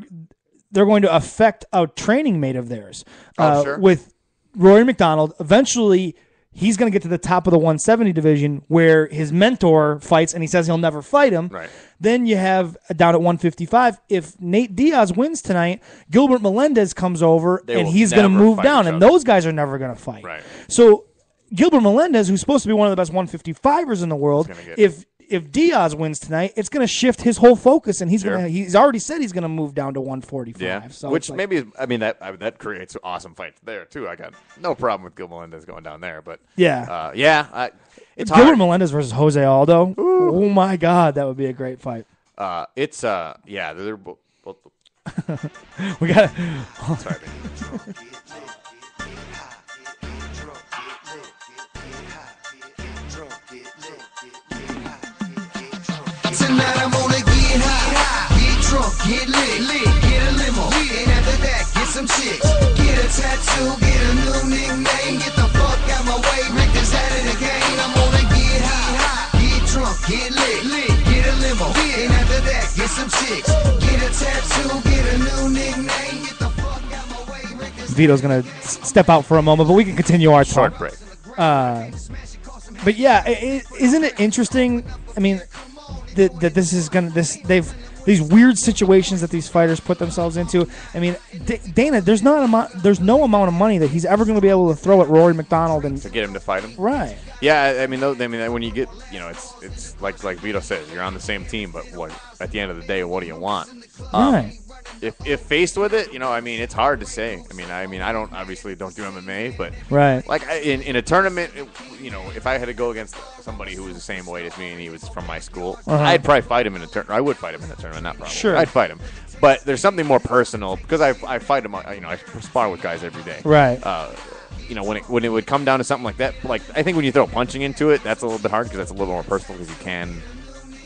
C: going to affect a training mate of theirs.
E: Sure.
C: With Rory McDonald, eventually he's going to get to the top of the 170 division where his mentor fights, and he says he'll never fight him.
E: Right.
C: Then you have down at 155. If Nate Diaz wins tonight, Gilbert Melendez comes over, and he's going to move down, and those guys are never going to fight.
E: Right.
C: So Gilbert Melendez, who's supposed to be one of the best 155ers in the world, if Diaz wins tonight, it's going to shift his whole focus, and he's already said he's going to move down to 145.
E: Yeah,
C: so
E: which maybe that creates awesome fights there too. I got no problem with Gil Melendez going down there, but it's
C: Gilbert
E: hard.
C: Melendez versus Jose Aldo. Ooh. Oh my God, that would be a great fight.
E: They're both.
C: We got.
E: Sorry,
B: Tonight I'm gonna get high, get drunk, get lit, get a limo, and after that get some chicks, get a tattoo, get a new nickname, get the fuck out my way, Rick is out of the game. I'm gonna get high, get drunk, get lit, get a limo, and after that get some chicks, get a tattoo, get a new nickname, get the fuck out my way, Rick is.
C: Vito's gonna step out for a moment, but we can continue our talk.
E: Short break.
C: But yeah, isn't it interesting? I mean, that this is gonna these weird situations that these fighters put themselves into. I mean, Dana, there's no amount of money that he's ever going to be able to throw at Rory McDonald and
E: to get him to fight him.
C: Right.
E: Yeah, I mean when you get, it's like Vito says, you're on the same team, but what at the end of the day, what do you want?
C: Right.
E: If faced with it, it's hard to say. I don't do MMA, but
C: right.
E: Like in a tournament, if I had to go against somebody who was the same weight as me and he was from my school, I'd probably fight him in a tournament. I would fight him in a tournament, not probably.
C: Sure.
E: I'd fight him. But there's something more personal because I fight him. I spar with guys every day.
C: Right.
E: When it would come down to something like that, like I think when you throw punching into it, that's a little bit hard because that's a little more personal because you can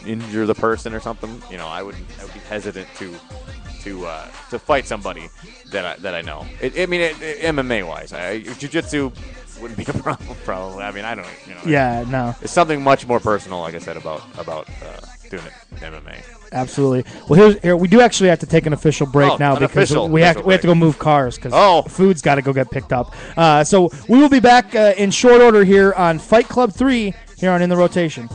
E: injure the person or something. I would be hesitant to fight somebody that I know. MMA wise, jiu-jitsu wouldn't be a problem. Probably. I don't.
C: Yeah. No.
E: It's something much more personal, like I said about doing it MMA.
C: Absolutely. Well, here we do actually have to take an official break now because we have to go move cars because food's got to go get picked up. So we will be back in short order here on Fight Club 3 here on In the Rotation.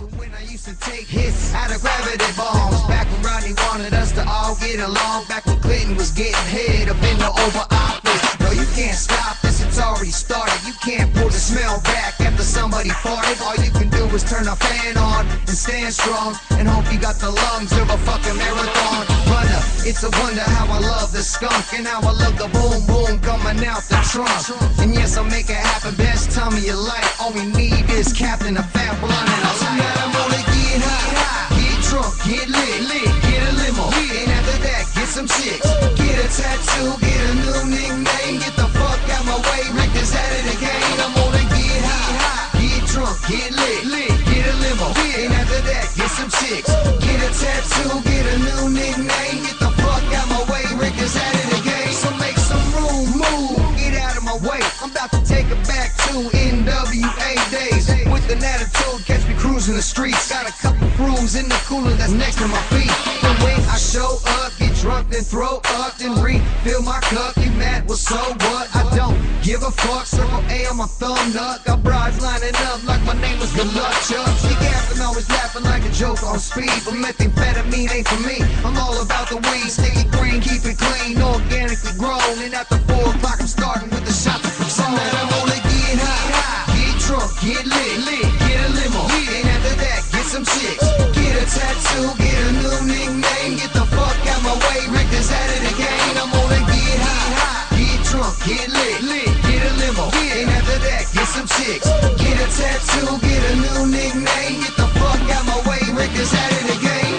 B: Take hits out of gravity bombs. Back when Rodney wanted us to all get along. Back when Clinton was getting head up in the Oval Office. No, you can't stop this, it's already started. You can't pull the smell back after somebody farted. All you can do is turn a fan on and stand strong and hope you got the lungs of a fucking marathon runner. It's a wonder how I love the skunk and how I love the boom boom coming out the trunk. And yes, I'll make it happen. Best time of your life. All we need is Captain, a fat blunt, and a light. I'm gonna get high, get drunk, get lit, get a limo, and after that get some chicks, get a tattoo, get a new nickname, get the fuck out my way, Rick is out of the game. I'm gonna get high, get drunk, get lit, get a limo, and after that get some chicks, get a tattoo, get a new nickname, get the fuck out my way, Rick is out of the game. So make some room, move, get out of my way. I'm about to take it back to NWA days. With an attitude, catch me cruising the streets. Got a couple brews in the cooler that's next to my feet. And when I show up, get drunk, then throw up, then refill my cup. You mad? Well, so what? I don't give a fuck. Circle A on my thumb nut. Got brides lining up like my name was Good Luck Chuck. She gapping, always laughing like a joke on speed. But methamphetamine ain't for me. I'm all about the weed. Stick it green, keep it clean, organically grown. And after 4 o'clock, I'm starting with the shots of Patron. I'm gonna get high, get drunk, get lit, get a limo, and after that get some chicks, get a tattoo, get a new nickname, get the fuck out my way, Rick is out of the game. I'm gonna get high, get drunk, get lit, get a limo, and after that get some chicks, get a tattoo, get a new nickname, get the fuck out my way, Rick is out of the game.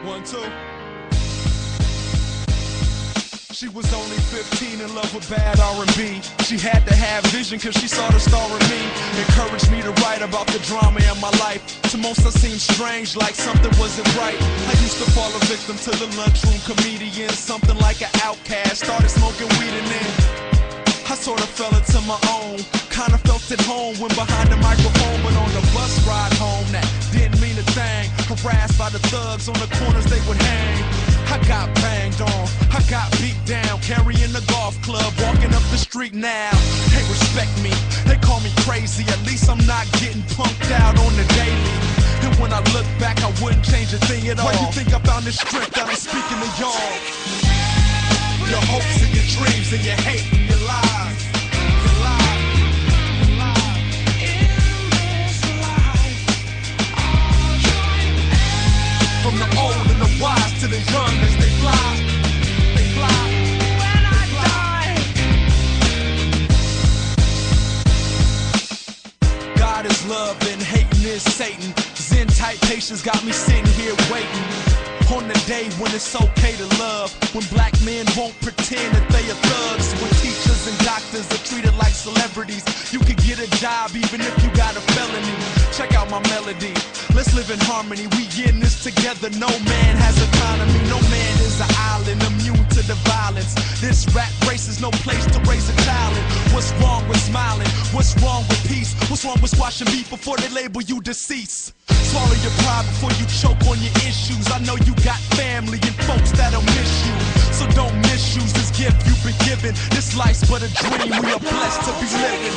G: 1, 2. She was only 15 in love with bad R&B. She had to have vision cause she saw the star in me. Encouraged me to write about the drama in my life. To most I seemed strange, like something wasn't right. I used to fall a victim to the lunchroom comedian. Something like an outcast, started smoking weed and then I sort of fell into my own. Kinda felt at home when behind the microphone. But on the bus ride home, that didn't mean a thing. Harassed by the thugs on the corners they would hang. I got banged on, I got beat down, carrying the golf club, walking up the street now. They respect me, they call me crazy. At least I'm not getting punked out on the daily. And when I look back, I wouldn't change a thing at all. Why you think I found the strength that I'm speaking to y'all? Your hopes and your dreams and your hate and your lies. Your lies. Your lies. From the old and the wise to the young as they fly. They fly. When I die. God is love and hating is Satan. Zen type patience got me sitting here waiting. On the day when it's okay to love, when black men won't pretend that they are thugs, when teachers and doctors are treated like celebrities, you can get a job even if you got a felony. Check out my melody, let's live in harmony, we in this together. No man has autonomy, no man is an island immune to the violence. This rap race is no place to raise a talent. What's wrong with smiling? What's wrong with peace? What's wrong with squashing beef before they label you deceased? Swallow your pride before you choke on your issues. I know you got family and folks that'll miss you, so don't misuse this gift you've been given. This life's but a dream, we are blessed to be living.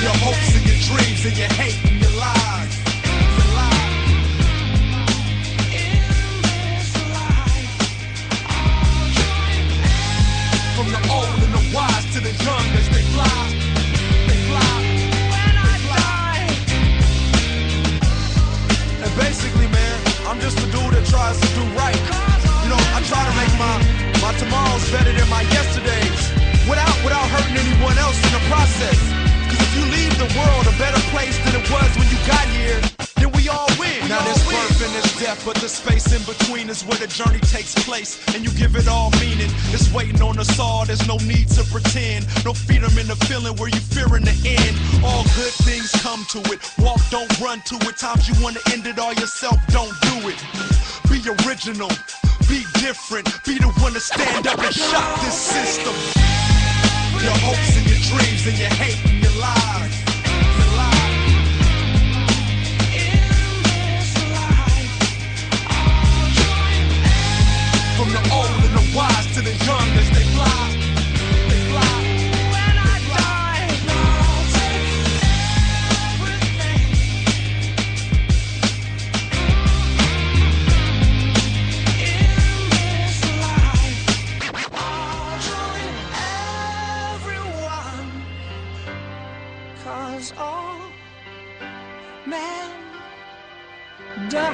G: Your hopes and your dreams and your hate and your lies. Your lies. From the old and the wise to the young as they fly. They fly. When I die. And basically, man, I'm just a dude that tries to do right. You know, I try to make my tomorrows better than my yesterdays without hurting anyone else in the process. Cause if you leave the world a better place than it was when you got here, then we all win. Now there's birth and there's death, but the space in between is where the journey takes place. And you give it all meaning. It's waiting on us all, there's no need to pretend. No freedom in the feeling where you fearing the end. All good things come to it. Walk, don't run to it. Times you wanna end it all yourself, don't do it. Be original, be different, be the one to stand up and shock this system. Your hopes and your dreams and your hate and your lies. Your lies. From the old and the wise to the young as they fly. They fly. When I die, I'll take everything. In this life, I'll join everyone. 'Cause all men die.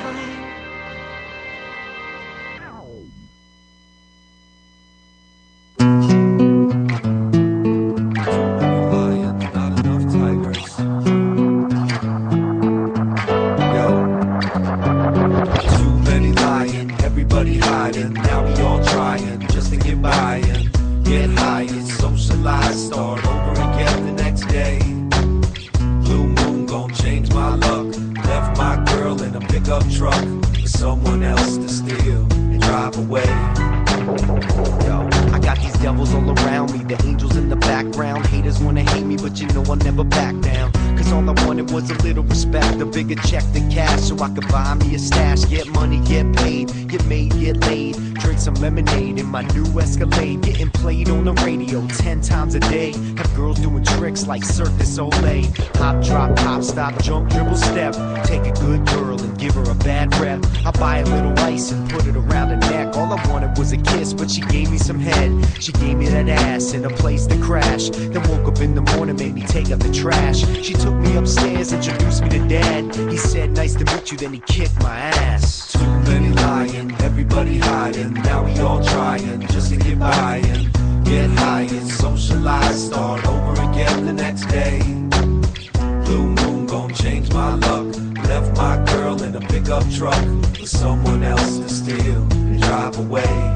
H: Everybody hiding, now we all trying just to get by and get high and socialize, start over again the next day. Blue moon gon' change my luck. Left my girl in a pickup truck for someone else to steal and drive away. Yo, I got these devils all around me, the angels in the background. Haters wanna hate me, but you know I'll never back down. Cause all I wanted was a little respect, a bigger check than cash, so I could buy me a stash. Get money, get paid, get made, get laid. Drink some lemonade in my new Escalade. Getting played on the radio 10 times a day. Have girls doing tricks like Cirque du Soleil. Hop, drop, hop, stop, jump, dribble, step. Take a good girl and give her a bad rep. I buy a little ice and put it around her neck. All I wanted was a kiss, but she gave me some head. She gave me that ass and a place to crash. Then woke up in the morning, made me take out the trash. She took me upstairs, introduced me to Dad. He said, nice to meet you, then he kicked my ass. Too many lying, everybody hiding. Now we all trying just to get by and get high and socialize, start over again the next day. Blue moon gon' change my luck. Left my girl in a pickup truck for someone else to steal and drive away.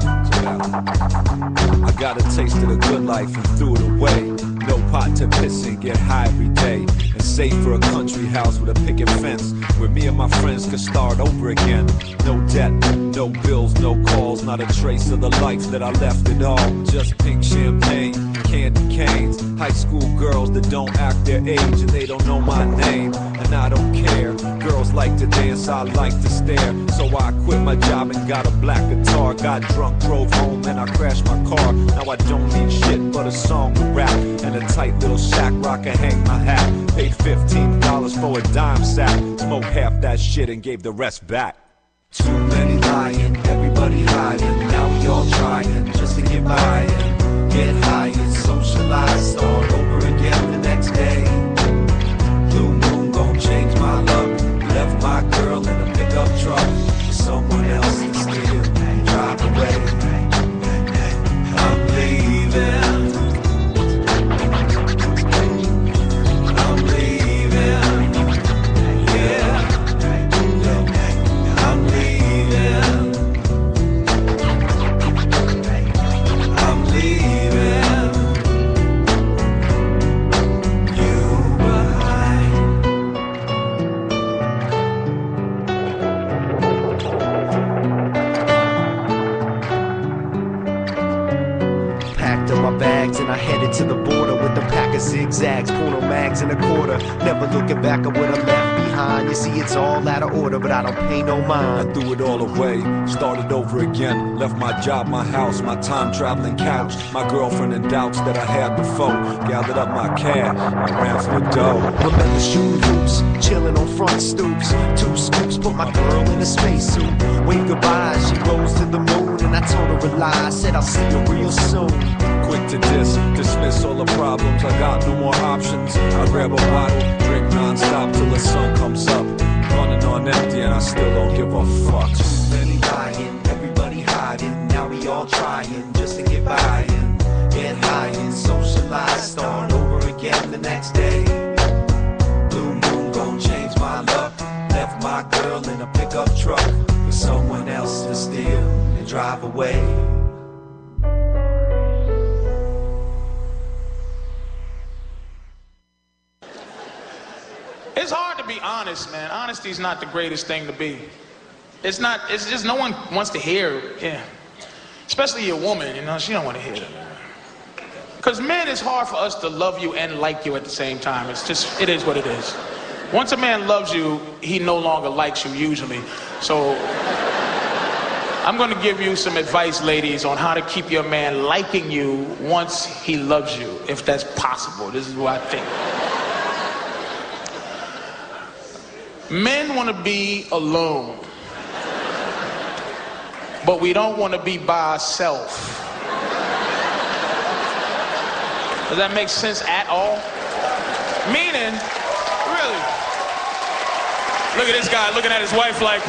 I: I got a taste of the good life and threw it away. No pot to piss in, get high every day. And save for a country house with a picket fence where me and my friends could start over again. No debt, no bills, no calls. Not a trace of the life that I left at all. Just pink champagne, candy canes, kids, high school girls that don't act their age and they don't know my name, and I don't care. Girls like to dance, I like to stare. So I quit my job and got a black guitar. Got drunk, drove home, and I crashed my car. Now I don't need shit but a song to rap and a tight little shack where I can hang my hat. Paid $15 for a dime sack. Smoked half that shit and gave the rest back.
H: Too many lying, everybody hiding. Now we all trying just to get by and get high and socialize. Start over again the next day. Blue moon gon' change my luck. Left my girl in a pickup truck for someone else to steal and drive away. I'm leaving. I'm leaving. Yeah. I'm leaving. I'm leaving. You behind. Packed up my bags and I headed to the border with a pack of zigzags, porno mags and a quarter. Never looking back at what I left behind. You see, it's all out of order, but I don't pay no
I: I
H: mind.
I: threw it all away, started over again. Left my job, my house, my time traveling couch, my girlfriend and doubts that I had before. Gathered up my cash, I ran for the dough.
H: Remember shooting hoops, chilling on front stoops. 2 scoops, put my girl in a spacesuit. Wave goodbye, she rose to the moon, and I told her a lie. I said I'll see you real soon.
I: Quick to dismiss all the problems. I got no more options. I grab a bottle, drink non-stop till the sun comes up. Running on empty and I still don't give a fuck.
H: Too many lying, everybody hiding. Now we all trying just to get by and get high and socialize. Start over again the next day. Blue moon gon' change my luck. Left my girl in a pickup truck for someone else to steal and drive away.
J: It's hard to be honest, man. Honesty's not the greatest thing to be. It's not, it's just no one wants to hear it. Yeah. Especially a woman, you know, she don't want to hear it. Because men, it's hard for us to love you and like you at the same time. It's just, it is what it is. Once a man loves you, he no longer likes you usually. So I'm going to give you some advice, ladies, on how to keep your man liking you once he loves you, if that's possible. This is what I think. Men want to be alone, but we don't want to be by ourselves. Does that make sense at all? Meaning, really, look at this guy looking at his wife like,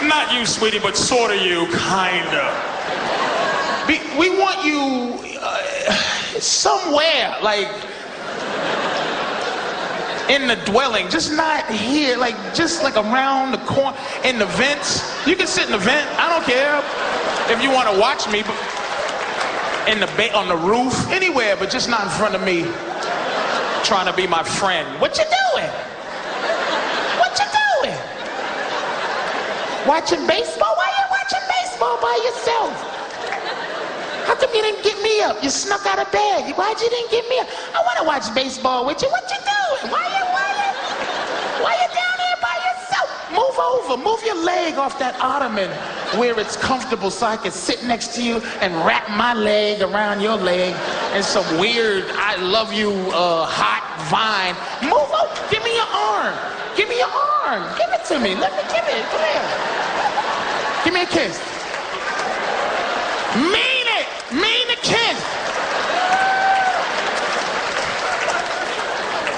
J: not you, sweetie, but sort of you, kinda. We want you somewhere, like, in the dwelling, just not here, like just like around the corner, in the vents. You can sit in the vent, I don't care if you want to watch me, but in the on the roof, anywhere, but just not in front of me, trying to be my friend. What you doing? What you doing? Watching baseball? Why you watching baseball by yourself? How come you didn't get me up? You snuck out of bed. Why'd you didn't get me up? I want to watch baseball with you. What you doing? Why you down here by yourself? Move over. Move your leg off that ottoman where it's comfortable so I can sit next to you and wrap my leg around your leg in some weird I love you hot vine. Move over. Give me your arm. Give me your arm. Give it to me. Let me give it. Come here. Give me a kiss. Mean it. Mean the kiss.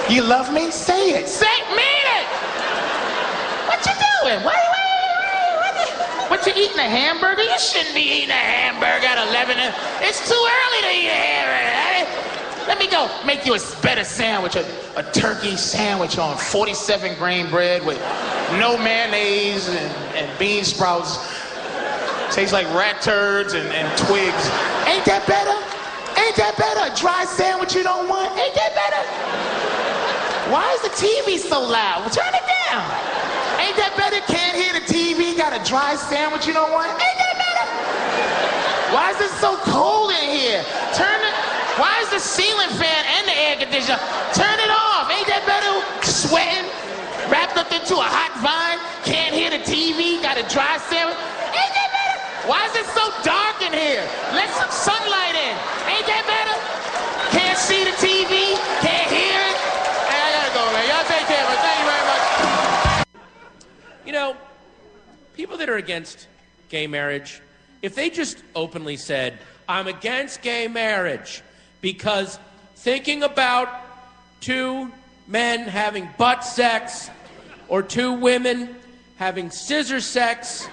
J: You love me? Say it. Say it. Mean it. What you doing? What you eating, a hamburger? You shouldn't be eating a hamburger at 11. It's too early to eat a hamburger. Let me go make you a better sandwich, a turkey sandwich on 47 grain bread with no mayonnaise and bean sprouts. Tastes like rat turds and twigs. Ain't that better? Ain't that better? A dry sandwich you don't want? Ain't that better? Why is the TV so loud? Well, turn it down. Ain't that better? Can't hear the TV, got a dry sandwich you don't want? Ain't that better? Why is it so cold in here? Turn it. Why is the ceiling fan and the air conditioner? Turn it off. Ain't that better? Sweating, wrapped up into a hot vine, can't hear the TV, got a dry sandwich. Ain't that better? Why is it so dark in here? Let some sunlight in. Ain't that better? Can't see the TV, can't hear it. Hey, I gotta go, man. Y'all take care of it. Thank you very much.
K: You know, people that are against gay marriage, if they just openly said, I'm against gay marriage because thinking about two men having butt sex or two women having scissor sex.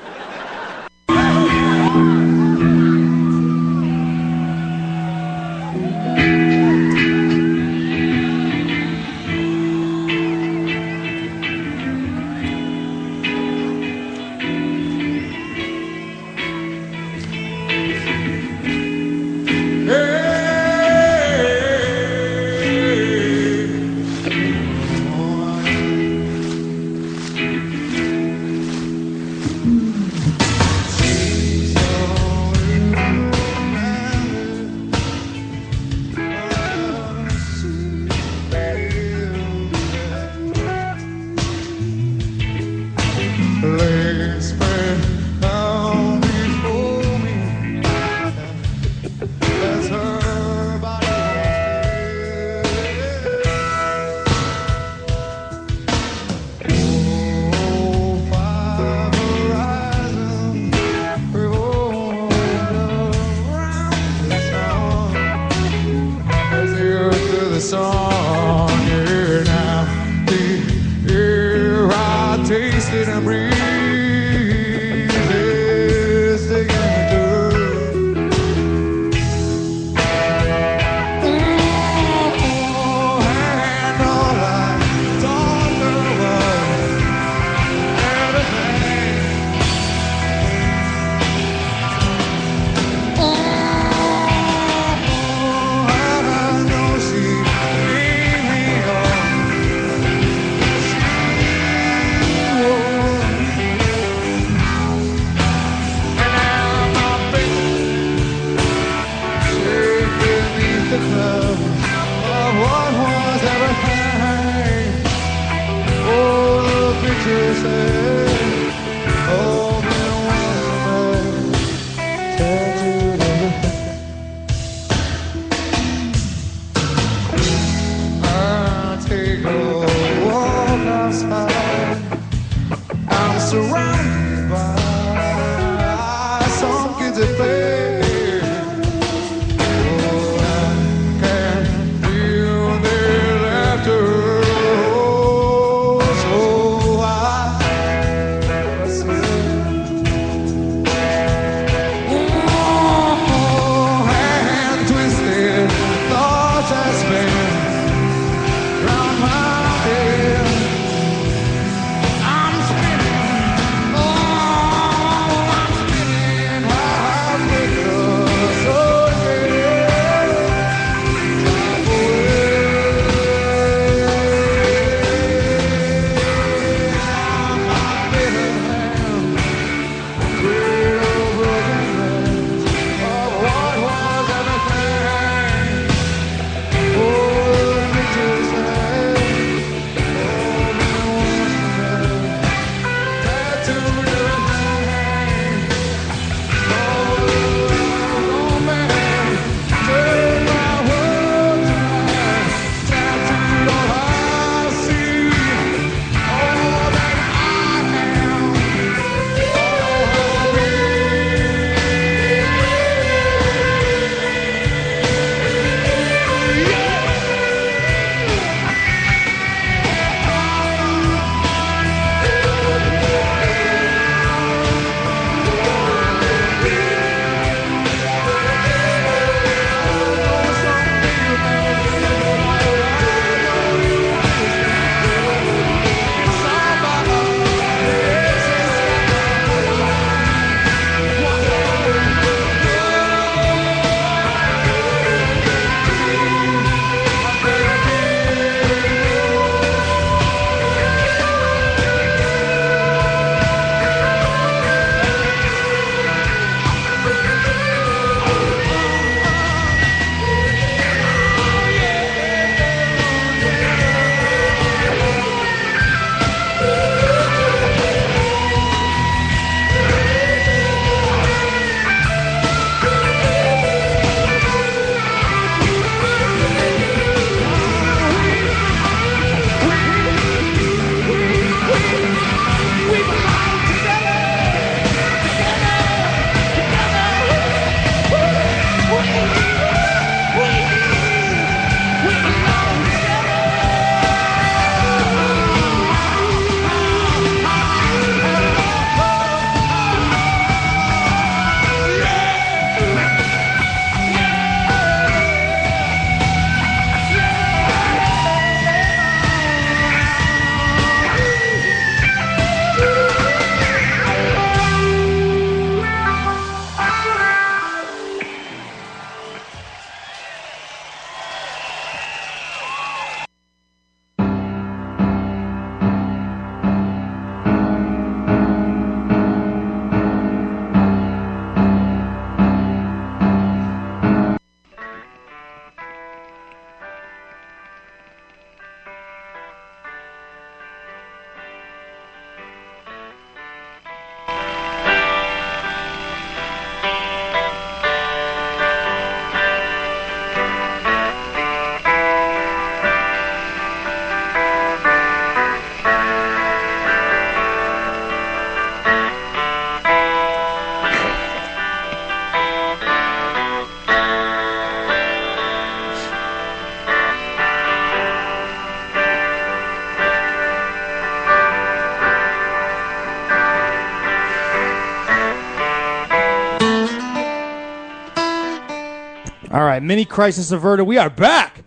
C: Mini crisis averted. We are back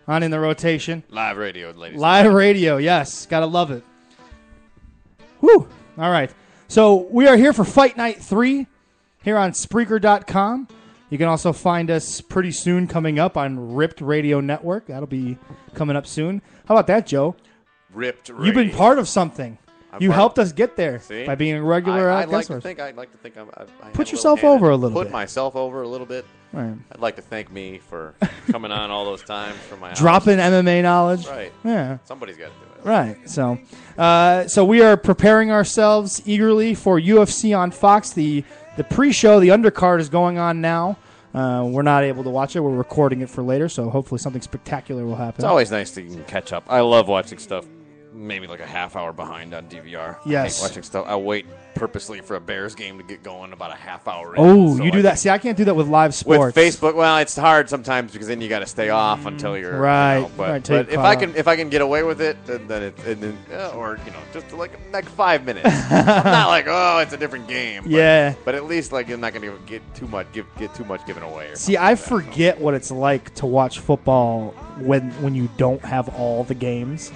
C: on In the Rotation.
E: Live radio, ladies.
C: Live radio, yes. Gotta love it. Whew. All right. So we are here for Fight Night 3 here on Spreaker.com. You can also find us pretty soon coming up on Ripped Radio Network. That'll be coming up soon. How about that, Joe?
E: Ripped Radio.
C: You've been part of something. You helped us get there by being a regular
E: I'd like
C: guest
E: to
C: host.
E: think. I'd like to think. I
C: Put yourself over a little bit.
E: Put myself over a little bit.
C: Right.
E: I'd like to thank me for coming on all those times for my
C: dropping MMA knowledge.
E: Right.
C: Yeah.
E: Somebody's got to do it.
C: Right. So we are preparing ourselves eagerly for UFC on Fox. The pre-show, the undercard is going on now. We're not able to watch it. We're recording it for later, so hopefully something spectacular will happen.
E: It's always nice to catch up. I love watching stuff maybe like a half hour behind on DVR.
C: Yes.
E: I hate watching stuff. I wait purposely for a Bears game to get going about a half hour in.
C: Oh,
E: so
C: you do that? See, I can't do that with live sports.
E: With Facebook, well, it's hard sometimes because then you got to stay off until you're
C: right.
E: You know, but
C: right,
E: but if I can get away with it, then or just like 5 minutes. I'm not like it's a different game. But,
C: yeah.
E: But at least like you're not going to get too much given away.
C: See, I forget what it's like to watch football when you don't have all the games.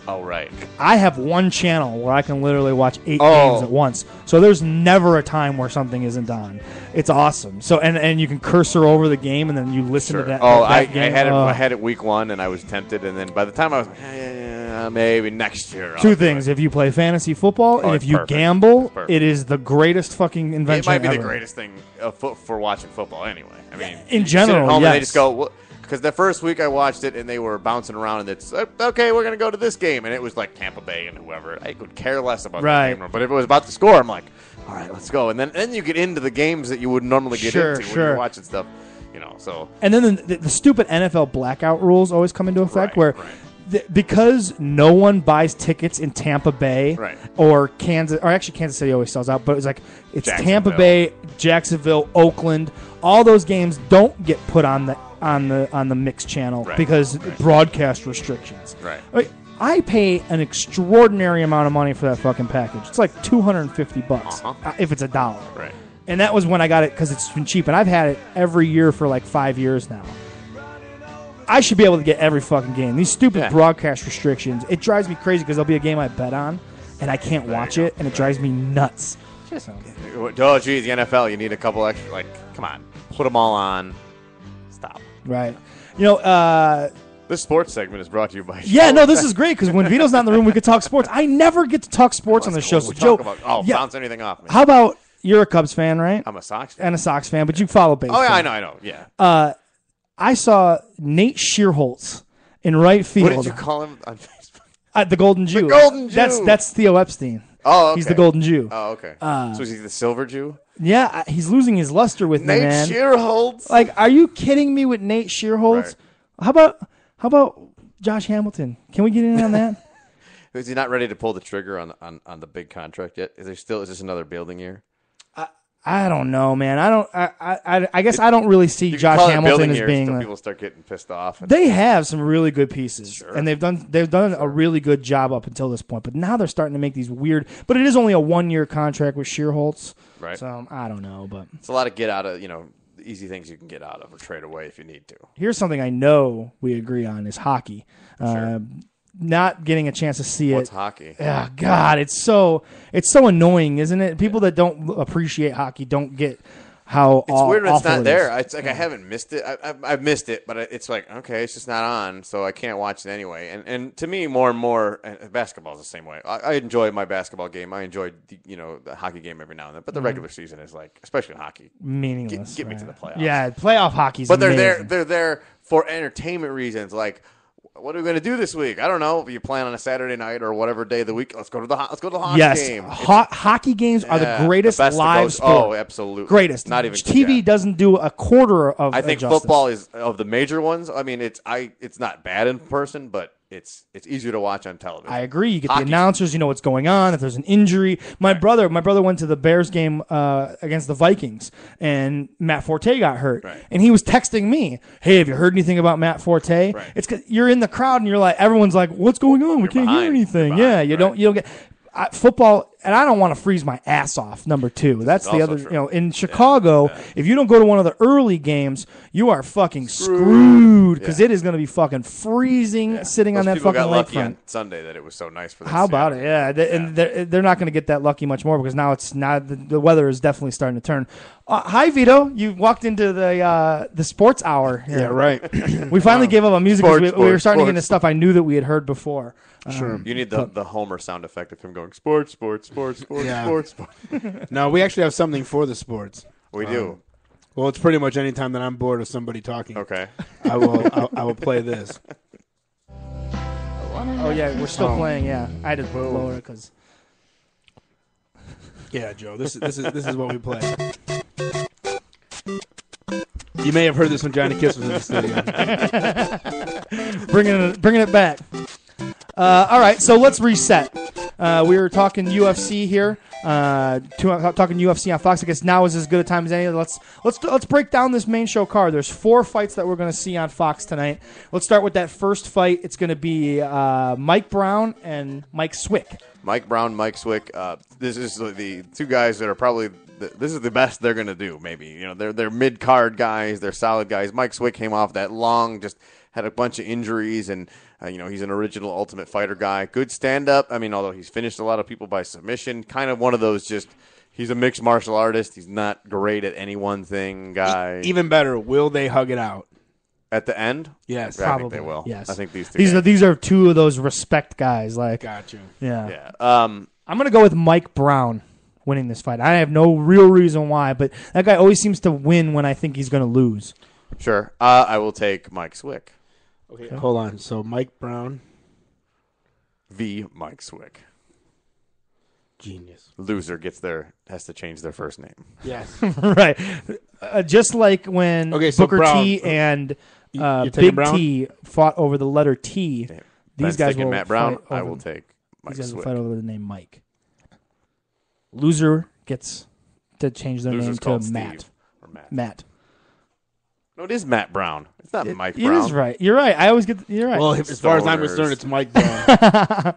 E: Oh, right.
C: I have one channel where I can literally watch 8 games at once. So there's never a time where something isn't on. It's awesome. So and you can cursor over the game and then you listen to that.
E: I
C: game.
E: had it week 1 and I was tempted, and then by the time I was maybe next year.
C: Two things: if you play fantasy football and if you gamble, it is the greatest fucking invention.
E: It might be
C: ever.
E: the greatest thing for watching football. Anyway, I mean,
C: in general,
E: sit at home
C: yes.
E: and they just go. Because the first week I watched it and they were bouncing around and it's okay, we're going to go to this game, and it was like Tampa Bay and whoever. I could care less about the game, but if it was about the score, I'm like, all right, let's go. And then you get into the games that you would normally get into when you're watching stuff, So
C: and then the stupid NFL blackout rules always come into effect because no one buys tickets in Tampa Bay or Kansas, or actually Kansas City always sells out, but it's Tampa Bay, Jacksonville, Oakland. All those games don't get put on the mixed channel because broadcast restrictions.
E: Right.
C: I pay an extraordinary amount of money for that fucking package. It's like $250 if it's $1.
E: Right.
C: And that was when I got it because it's been cheap, and I've had it every year for like 5 years now. I should be able to get every fucking game. These stupid broadcast restrictions, it drives me crazy because there'll be a game I bet on, and I can't watch it, and it drives me nuts.
E: Oh, geez, the NFL, you need a couple extra. Like, come on, put them all on. Stop.
C: Right.
E: This sports segment is brought to you by.
C: Yeah, no, this is great because when Vito's not in the room, we could talk sports. I never get to talk sports on the show. So, Joe,
E: bounce anything off me.
C: How about you're a Cubs fan, right?
E: I'm a Sox fan.
C: And a Sox fan, but you follow baseball.
E: Oh, yeah, I know. Yeah.
C: I saw Nate Shearholtz in right field.
E: What did you call him on Facebook?
C: The Golden Jew.
E: The Golden Jew.
C: That's Theo Epstein.
E: Oh, okay.
C: He's the Golden Jew.
E: Oh, okay. So is he the Silver Jew?
C: Yeah, he's losing his luster with me, man.
E: Nate Shearholtz.
C: Like, are you kidding me with Nate Shearholtz?
E: Right.
C: How about Josh Hamilton? Can we get in on that?
E: Is he not ready to pull the trigger on the big contract yet? Is this another building year?
C: I don't know, man. I guess I don't really see Josh Hamilton as being.
E: Until people start getting pissed off.
C: They have some really good pieces, and they've done a really good job up until this point. But now they're starting to make these weird. But it is only a 1-year contract with Shearholtz,
E: right?
C: So I don't know, but
E: it's a lot of get out of easy things you can get out of or trade away if you need to.
C: Here's something I know we agree on is hockey. Not getting a chance to see
E: What's hockey?
C: Oh, God, it's so annoying, isn't it? People that don't appreciate hockey don't get how
E: it's weird when it's not there.
C: Is.
E: It's like I haven't missed it. I've missed it, but it's like okay, it's just not on, so I can't watch it anyway. And to me, more and more, basketball is the same way. I enjoy my basketball game. I enjoy the hockey game every now and then, but the regular season is like, especially in hockey,
C: meaningless.
E: Get me to the playoffs.
C: Yeah, playoff hockey's
E: but
C: amazing.
E: They're there for entertainment reasons, like. What are we going to do this week? I don't know. If you plan on a Saturday night or whatever day of the week, let's go to the hockey game.
C: Hockey games are the greatest live sport.
E: Oh, absolutely.
C: Greatest.
E: Not even
C: TV doesn't do a quarter of.
E: I think
C: justice.
E: football is of the major ones. I mean, it's not bad in person, but it's easier to watch on television.
C: I agree. You get the announcers. You know what's going on. If there's an injury, my brother went to the Bears game against the Vikings, and Matt Forte got hurt, and he was texting me, "Hey, have you heard anything about Matt Forte?"
E: Right.
C: It's 'cause you're in the crowd, and you're like, everyone's like, "What's going on? We can't hear anything." Yeah, you don't get. Football, and I don't want to freeze my ass off. Number two, that's the
E: also
C: other.
E: true.
C: In Chicago, if you don't go to one of the early games, you are fucking screwed because it is going to be fucking freezing sitting on
E: Those
C: that
E: people
C: fucking
E: got lucky
C: lakefront.
E: on Sunday that it was so nice for them.
C: How about it? Yeah, and they're not going to get that lucky much more because now it's not. The weather is definitely starting to turn. Hi, Vito. You walked into the sports hour here.
D: Yeah, right.
C: We finally gave up on music because we were starting to get into
E: sports.
C: stuff I knew that we had heard before.
D: Sure.
E: You need the Homer sound effect of him going sports, sports, sports, sports,
D: Yeah.
E: sports, sports.
D: No, we actually have something for the sports.
E: We do.
D: Well, it's pretty much any time that I'm bored of somebody talking.
E: Okay.
D: I will play this.
C: Oh yeah, we're still playing. Yeah, I had to lower it because.
D: Yeah, Joe. This is what we play. You may have heard this when Johnny Kiss was in the studio.
C: bringing it back. All right, so let's reset. We were talking UFC here. Talking UFC on Fox. I guess now is as good a time as any. Let's break down this main show card. There's 4 fights that we're going to see on Fox tonight. Let's start with that first fight. It's going to be Mike Brown and Mike Swick.
E: Mike Brown, Mike Swick. This is the two guys that are probably this is the best they're going to do. Maybe they're mid card guys. They're solid guys. Mike Swick came off that long, just had a bunch of injuries, and he's an original Ultimate Fighter guy. Good stand up. I mean, although he's finished a lot of people by submission, kind of one of those just. He's a mixed martial artist. He's not great at any one thing guy.
D: Even better, will they hug it out?
E: At the end?
D: Yes.
E: I
C: Probably.
E: think they will.
C: Yes.
E: I think these two guys.
C: These are 2 of those respect guys. Like,
D: Got you.
C: yeah.
E: Yeah.
C: I'm going to go with Mike Brown winning this fight. I have no real reason why, but that guy always seems to win when I think he's going to lose.
E: Sure. I will take Mike Swick.
D: Okay, hold on. So Mike Brown,
E: V. Mike Swick.
D: genius.
E: Loser has to change their first name.
D: Yes.
C: Right. Just like when
D: so
C: Booker
D: Brown,
C: T and
D: you're taking
C: Big
D: Brown?
C: T fought over the letter T.
E: These
C: These guys will
E: Matt Brown.
C: fight
E: I
C: over-
E: will take Mike
C: These guys will
E: Swick.
C: fight over the name Mike. Loser gets to change their
E: Loser's
C: name to
E: called
C: Matt.
E: Steve or Matt.
C: Matt.
E: No, it is Matt Brown. It's not Mike
C: It
E: Brown.
C: is right. You're right. I always get. You're right.
D: Well, as far as I'm
E: Stoners.
D: concerned, it's Mike Brown.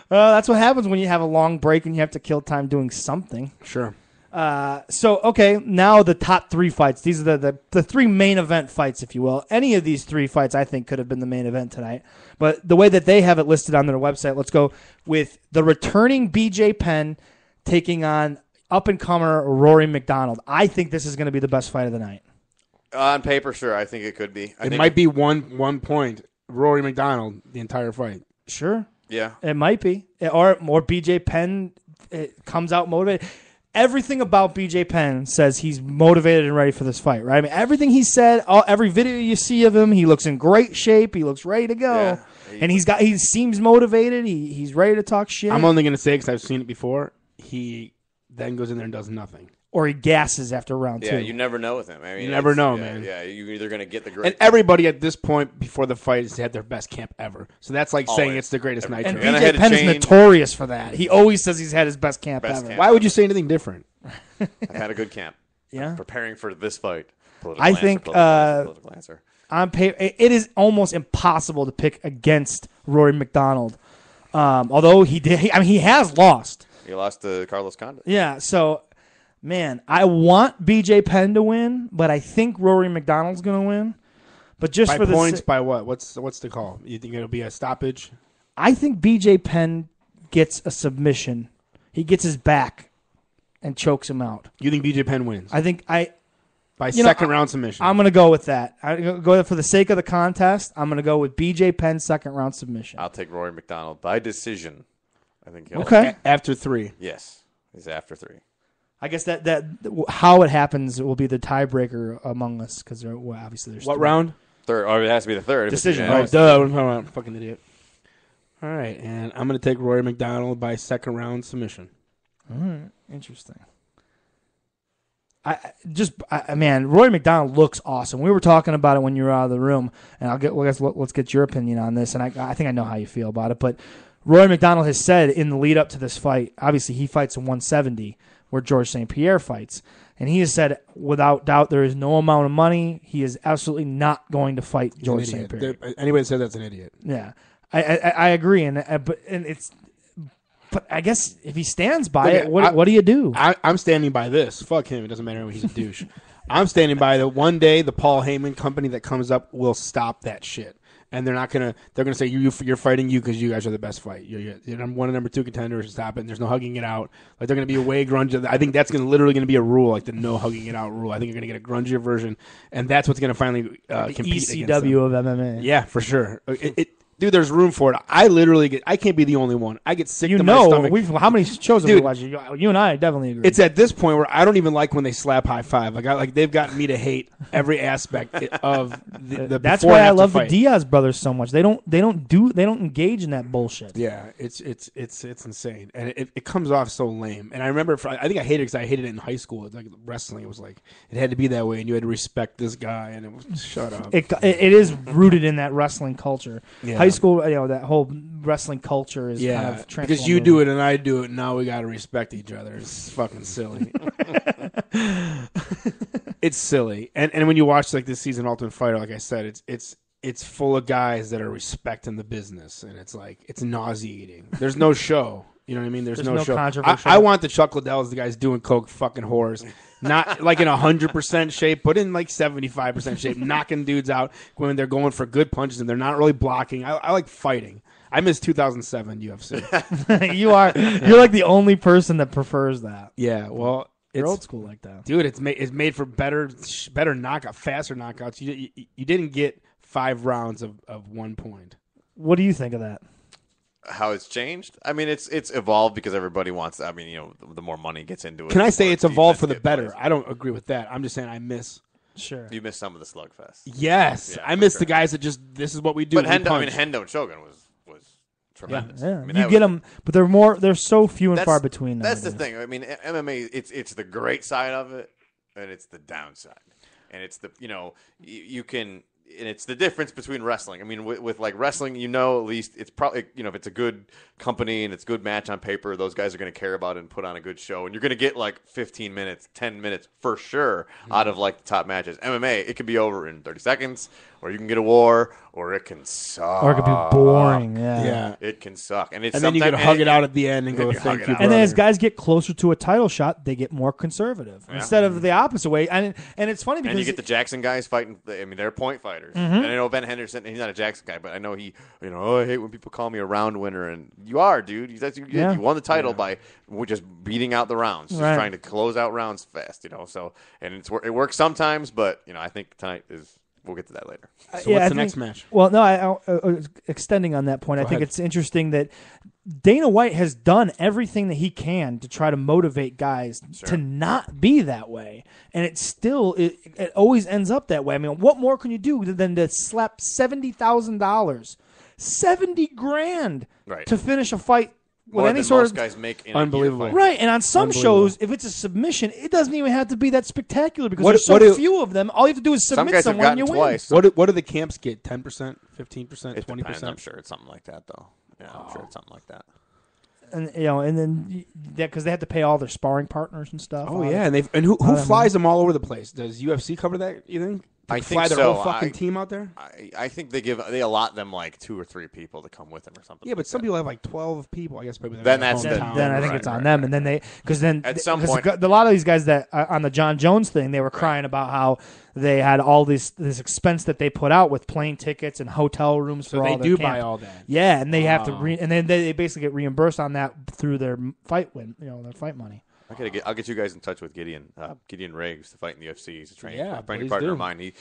C: That's what happens when you have a long break and you have to kill time doing something.
D: Sure.
C: Okay, now the top 3 fights. These are the 3 main event fights, if you will. Any of these 3 fights, I think, could have been the main event tonight. But the way that they have it listed on their website, let's go with the returning BJ Penn taking on up-and-comer Rory McDonald. I think this is going to be the best fight of the night.
E: On paper, sure. I think it could be.
D: It might be one point. Rory McDonald the entire fight.
C: Sure.
E: Yeah.
C: It might be. Or BJ Penn comes out motivated. Everything about BJ Penn says he's motivated and ready for this fight, right? I mean, everything he said, every video you see of him, he looks in great shape. He looks ready to go.
E: Yeah.
C: And he seems motivated. He's ready to talk shit.
D: I'm only going to say because I've seen it before. He then goes in there and does nothing.
C: Or he gasses after round 2.
E: Yeah, you never know with him. I mean,
D: You never know,
E: yeah,
D: man.
E: Yeah, you're either going to get the great.
D: And everybody at this point before the fight has had their best camp ever. So that's like saying
E: Always.
D: it's the greatest night.
C: And
E: And I
C: BJ
E: had to
C: Penn is
E: change-
C: notorious for that. He always says he's had his best camp
E: Best
C: ever.
E: camp.
D: Why would you say anything different?
E: I've had a good camp.
C: Yeah.
E: Preparing for this fight. Political
C: I
E: answer,
C: think,
E: political answer.
C: On paper, it is almost impossible to pick against Rory McDonald. Although he has lost.
E: He lost to Carlos Condit.
C: Yeah, so, man, I want BJ Penn to win, but I think Rory McDonald's going to win. But just
D: By
C: for
D: points, by what? What's the call? You think it'll be a stoppage?
C: I think BJ Penn gets a submission. He gets his back and chokes him out.
D: You think BJ Penn wins?
C: I think
D: By second round submission.
C: I'm going to go with that. I'm going to go for the sake of the contest. I'm going to go with BJ Penn second round submission.
E: I'll take Rory McDonald by decision. I think he'll.
C: Okay.
D: After 3.
E: Yes. He's after 3.
C: I guess that how it happens will be the tiebreaker among us because obviously there's
D: What
C: 3.
D: round?
E: Third. Oh, it has to be the third. If it's
C: Decision,
E: unanimous.
D: Oh, duh. I'm a fucking idiot. All right, and I'm going to take Rory McDonald by second round submission.
C: All right. Interesting. Man, Rory McDonald looks awesome. We were talking about it when you were out of the room, and let's get your opinion on this. And I think I know how you feel about it. But Rory McDonald has said in the lead up to this fight, obviously he fights in 170 where George St. Pierre fights, and he has said without doubt there is no amount of money he is absolutely not going to fight George St. Pierre.
D: Anybody that says that's an idiot.
C: Yeah, I agree, and it's But I guess if he stands by
D: Look,
C: it, what do you do?
D: I'm standing by this. Fuck him. It doesn't matter when he's a douche. I'm standing by that. One day, the Paul Heyman company that comes up will stop that shit, and they're not gonna. They're gonna say you're fighting you because you guys are the best fight. You're one and number 2 contenders. Stop it. And there's no hugging it out. Like they're gonna be a way grunge. I think that's literally gonna be a rule, like the no hugging it out rule. I think you're gonna get a grungier version, and that's what's gonna finally compete
C: ECW
D: against them.
C: of MMA.
D: Yeah, for sure. Dude, there's room for it. I can't be the only one. I get sick to my stomach.
C: How many shows have we watched? You and I definitely agree.
D: It's at this point where I don't even like when they slap high five. Like they've gotten me to hate every aspect of the.
C: That's
D: before
C: why
D: and
C: I
D: after
C: love
D: fight.
C: the Diaz brothers so much. They don't engage in that bullshit.
D: Yeah, it's insane, and it comes off so lame. And I remember, I think I hated it because I hated it in high school. It's like wrestling. It was like it had to be that way, and you had to respect this guy. And it was shut up.
C: It is rooted in that wrestling culture.
D: Yeah.
C: High school, that whole wrestling culture is kind of transformed.
D: because you do it and I do it, and now we got to respect each other. It's fucking silly. It's silly, and when you watch like this season Ultimate Fighter, like I said, it's full of guys that are respecting the business, and it's like it's nauseating. There's no show. You know what I mean? There's no show.
C: controversial.
D: I want the Chuck Liddells, the guys doing coke, fucking whores, not like in 100% shape, but in like 75% shape, knocking dudes out when they're going for good punches and they're not really blocking. I like fighting. I miss 2007 UFC.
C: You're like the only person that prefers that.
D: Yeah, well,
C: You're
D: it's
C: old school like that,
D: dude. It's made for better knockout, faster knockouts. You didn't get 5 rounds of 1 point.
C: What do you think of that?
E: How it's changed? I mean, it's evolved because everybody wants. I mean, the more money gets into it.
D: Can I
E: the
D: say
E: more
D: it's evolved for the
E: defense
D: better?
E: gets.
D: I don't agree with that. I'm just saying I miss.
C: Sure.
E: You miss some of the slugfest.
D: Yes,
E: Yeah,
D: I
E: for
D: miss
E: sure.
D: the guys that just this is what we do.
E: But
D: we
E: Hendo
D: punch.
E: and Shogun was tremendous.
C: Yeah.
E: I mean,
C: You get them, but they're so few and far between.
E: That's the
C: nowadays.
E: thing. I mean, MMA, it's the great side of it, and it's the downside, and it's the you can. And it's the difference between wrestling. I mean, with like wrestling, at least it's probably, if it's a good company and it's a good match on paper, those guys are going to care about it and put on a good show. And you're going to get like 15 minutes, 10 minutes for sure out of like the top matches. MMA, it can be over in 30 seconds, or you can get a war, or it can suck.
C: Or it could be boring. Yeah.
E: It can suck. And
D: then you can hug it out at the end and go, thank you,
C: And then as
D: brother."
C: guys get closer to a title shot, they get more conservative instead of the opposite way. And it's funny because
E: And you get the Jackson guys fighting. I mean, they're point fighters.
C: Mm-hmm.
E: And I know Ben Henderson. He's not a Jackson guy, but I know he. I hate when people call me a round winner, and you are, dude. That's what you did.
C: Yeah.
E: You won the title by just beating out the rounds, just
C: Right.
E: trying to close out rounds fast. So, and it works sometimes, but I think tonight is. We'll get to that later.
D: So what's the next match?
C: Well, no, I extending on that point, I think
D: ahead.
C: it's interesting that Dana White has done everything that he can to try to motivate guys to not be that way, and it always ends up that way. I mean, what more can you do than to slap $70,000, $70,000
E: Right.
C: to finish a fight?
E: More
C: with any
E: than
C: sort
E: most
C: of
E: guys make in
D: Unbelievable.
E: A year fight.
C: right, and on some
D: Unbelievable.
C: shows, if it's a submission, it doesn't even have to be that spectacular because
D: What-
C: there's so
D: what do-
C: few of them. All you have to do is
E: Some
C: submit
E: guys have
C: someone and
E: gotten
C: you win.
E: twice.
D: What do the camps get? 10%, 15%,
E: It depends.
D: 20%.
E: I'm sure it's something like that, though. Yeah, I'm sure it's something like that.
C: And and then because they have to pay all their sparring partners and stuff.
D: Oh yeah, and who flies them all over the place? Does UFC cover that? You think?
E: I
D: They
E: think
D: fly their
E: so.
D: whole fucking team out there.
E: I think they allot them like 2 or 3 people to come with them or something.
D: Yeah, but some people have like 12 people. I guess maybe they're
E: Then
D: their
E: that's
D: hometown.
C: Then I think
E: Right,
C: it's on
E: right,
C: them,
E: right,
C: and then then
E: At some
C: 'cause
E: point-
C: a lot of these guys that on the John Jones thing, they were crying about how they had all this expense that they put out with plane tickets and hotel rooms
D: So
C: for
D: they
C: all their
D: do
C: camp.
D: buy all that.
C: Yeah, and they have to,
D: Wow.
C: and then they basically get reimbursed on that through their fight their fight money.
E: I'll get you guys in touch with Gideon. Gideon Ray used to fight in the UFC. He's a training
D: please
E: partner
D: do.
E: of mine. He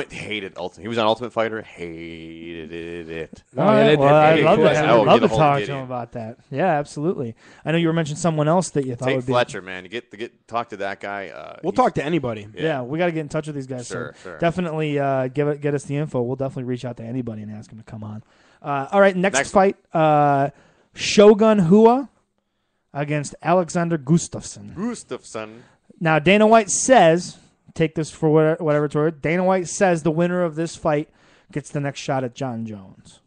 E: hated Ultimate. He was on Ultimate Fighter. Hated it.
C: Oh, yeah. Well, I'd love to,
E: I will
C: love
E: get
C: to
E: a hold of
C: talk to
E: Gideon.
C: him about that. Yeah, absolutely. I know you were mentioning someone else that you thought
E: Take
C: would be.
E: Fletcher, man. You get talk to that guy.
D: We'll talk to anybody.
C: Yeah, we got to get in touch with these guys.
E: Sure,
C: so
E: sure.
C: Definitely get us the info. We'll definitely reach out to anybody and ask them to come on. All right, next fight, Shogun Hua against Alexander Gustafsson. Now, Dana White says, take this for whatever it's worth, Dana White says the winner of this fight gets the next shot at John Jones.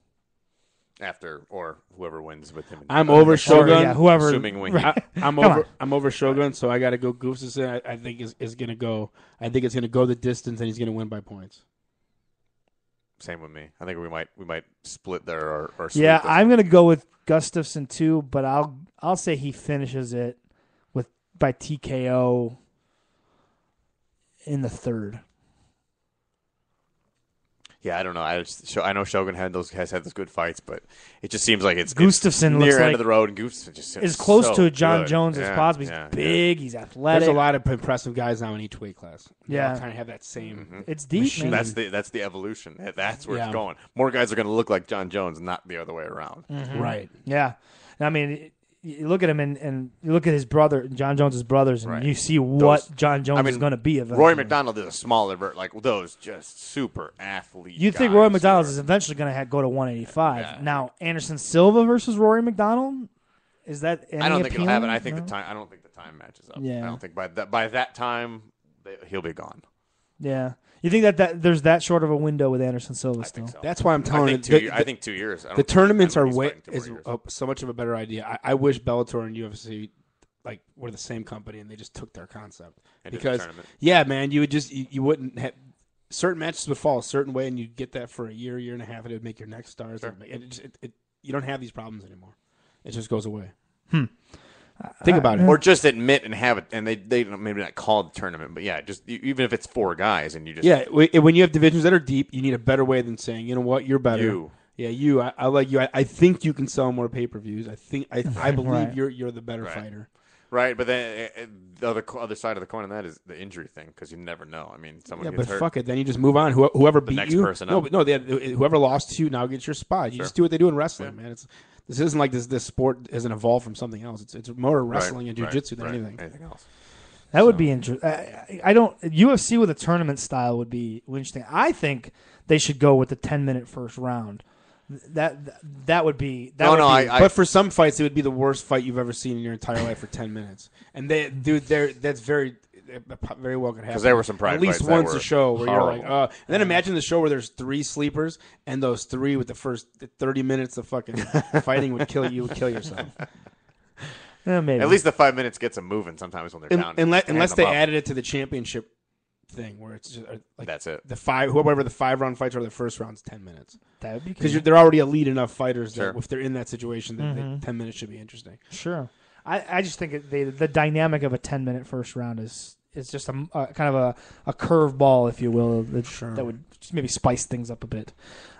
E: After or whoever wins with him.
D: I'm over Shogun.
C: Yeah, whoever.
E: Assuming we.
D: I'm over. I'm over Shogun, so I got to go Gustafsson. I think is going to go. I think it's going to go the distance, and he's going to win by points.
E: Same with me. I think we might split there or
C: Yeah,
E: sweep this
C: I'm going to go with Gustafsson too, but I'll say he finishes it by TKO in the third.
E: Yeah, I don't know. I know Shogun has had those good fights, but it just seems like it's
C: Gustafsson
E: near
C: looks
E: end
C: like
E: of the road, and Gustafsson just
C: is close
E: so
C: to John
E: good.
C: Jones as possible. He's big. He's athletic.
D: There's a lot of impressive guys now in each weight class.
C: Yeah,
D: kind of have that same.
C: It's deep.
D: machine.
C: Man.
E: That's the evolution. That's where it's going. More guys are going to look like John Jones, not the other way around.
D: Right.
C: Yeah. I mean, you look at him and you look at his brother, John Jones's brothers, and you see what John Jones is going to be eventually.
E: Roy McDonald is a smaller like those just super athletes.
C: You think Roy McDonald is eventually going to go to 185. Yeah. Now, Anderson Silva versus Rory McDonald, is that any
E: I don't think
C: appealing?
E: it'll happen. I don't think the time matches up.
C: Yeah.
E: I don't think by that time he'll be gone.
C: Yeah. You think that there's that short of a window with Anderson Silva still?
E: I think so.
D: That's why I'm telling you.
E: I think 2 years.
D: The tournaments are so much of a better idea. I wish Bellator and UFC were the same company and they just took their concept. Because man, you would you wouldn't have certain matches would fall a certain way and you'd get that for a year and a half and it would make your next stars. Sure. You don't have these problems anymore. It just goes away. Think about it,
E: or just admit and have it, and they maybe not call it a tournament, but yeah, just even if it's 4 guys and you just
D: when you have divisions that are deep, you need a better way than saying, you know what, you're better. I like you. I think you can sell more pay-per-views. I believe you're the better fighter.
E: Right, but then the other side of the coin on that is the injury thing because you never know. I mean, someone gets hurt.
D: Fuck it, then you just move on. Whoever beat
E: next
D: you,
E: person up.
D: whoever lost to you now gets your spot. You just do what they do in wrestling, man. This isn't like this sport hasn't evolved from something else. It's more wrestling and jiu-jitsu than anything
E: else.
C: That would be interesting. I don't UFC with a tournament style would be interesting. I think they should go with the 10-minute first round. That would be.
D: But for some fights, it would be the worst fight you've ever seen in your entire life for 10 minutes. And that's very well could happen.
E: Because there were some pride
D: at least
E: fights
D: once
E: that
D: a show where
E: horrible.
D: you're like, and then imagine the show where there's 3 sleepers, and those 3 with the first 30 minutes of fucking fighting would kill you. You would kill yourself.
C: Maybe.
E: At least the 5 minutes gets them moving. Sometimes when they're down,
D: unless they added it to the championship thing where it's just
E: that's it.
D: Whoever the 5-round fights are, the first round's 10 minutes.
C: That would be
D: because they're already elite enough fighters that if they're in that situation, then 10 minutes should be interesting.
C: Sure, I just think the dynamic of a 10-minute first round is just a kind of a curveball, if you will, that would just maybe spice things up a bit.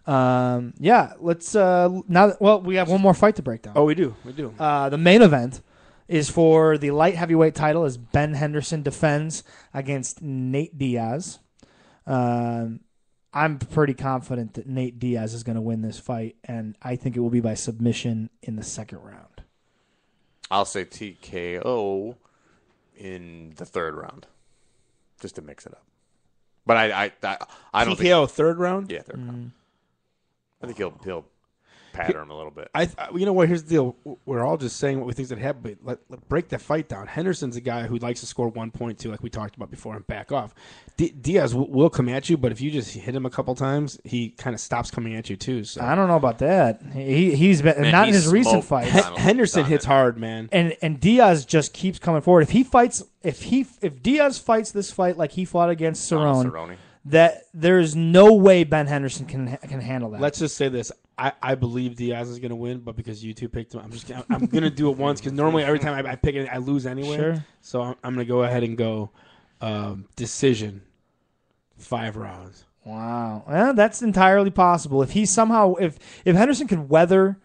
C: Let's we have one more fight to break down.
D: Oh, we do.
C: The main event is for the light heavyweight title as Ben Henderson defends against Nate Diaz. I'm pretty confident that Nate Diaz is going to win this fight, and I think it will be by submission in the second round.
E: I'll say TKO in the third round, just to mix it up. But I don't think
D: TKO third round.
E: Yeah, third round. I think he'll patter him a little bit.
D: You know what? Here's the deal. We're all just saying what we think that happened, but let break the fight down. Henderson's a guy who likes to score 1.2, like we talked about before, and back off. Diaz will come at you, but if you just hit him a couple times, he kind of stops coming at you too. So
C: I don't know about that. He's been not in his recent fights.
D: Henderson hits hard, man,
C: and Diaz just keeps coming forward. If Diaz fights this fight like he fought against Cerrone, that there's no way Ben Henderson can handle that.
D: Let's just say this. I believe Diaz is going to win, but because you two picked him, I'm going to do it once because normally every time I pick it, I lose anyway.
C: Sure.
D: So I'm going to go ahead and go decision, 5 rounds.
C: Wow. Well, that's entirely possible. If if Henderson can weather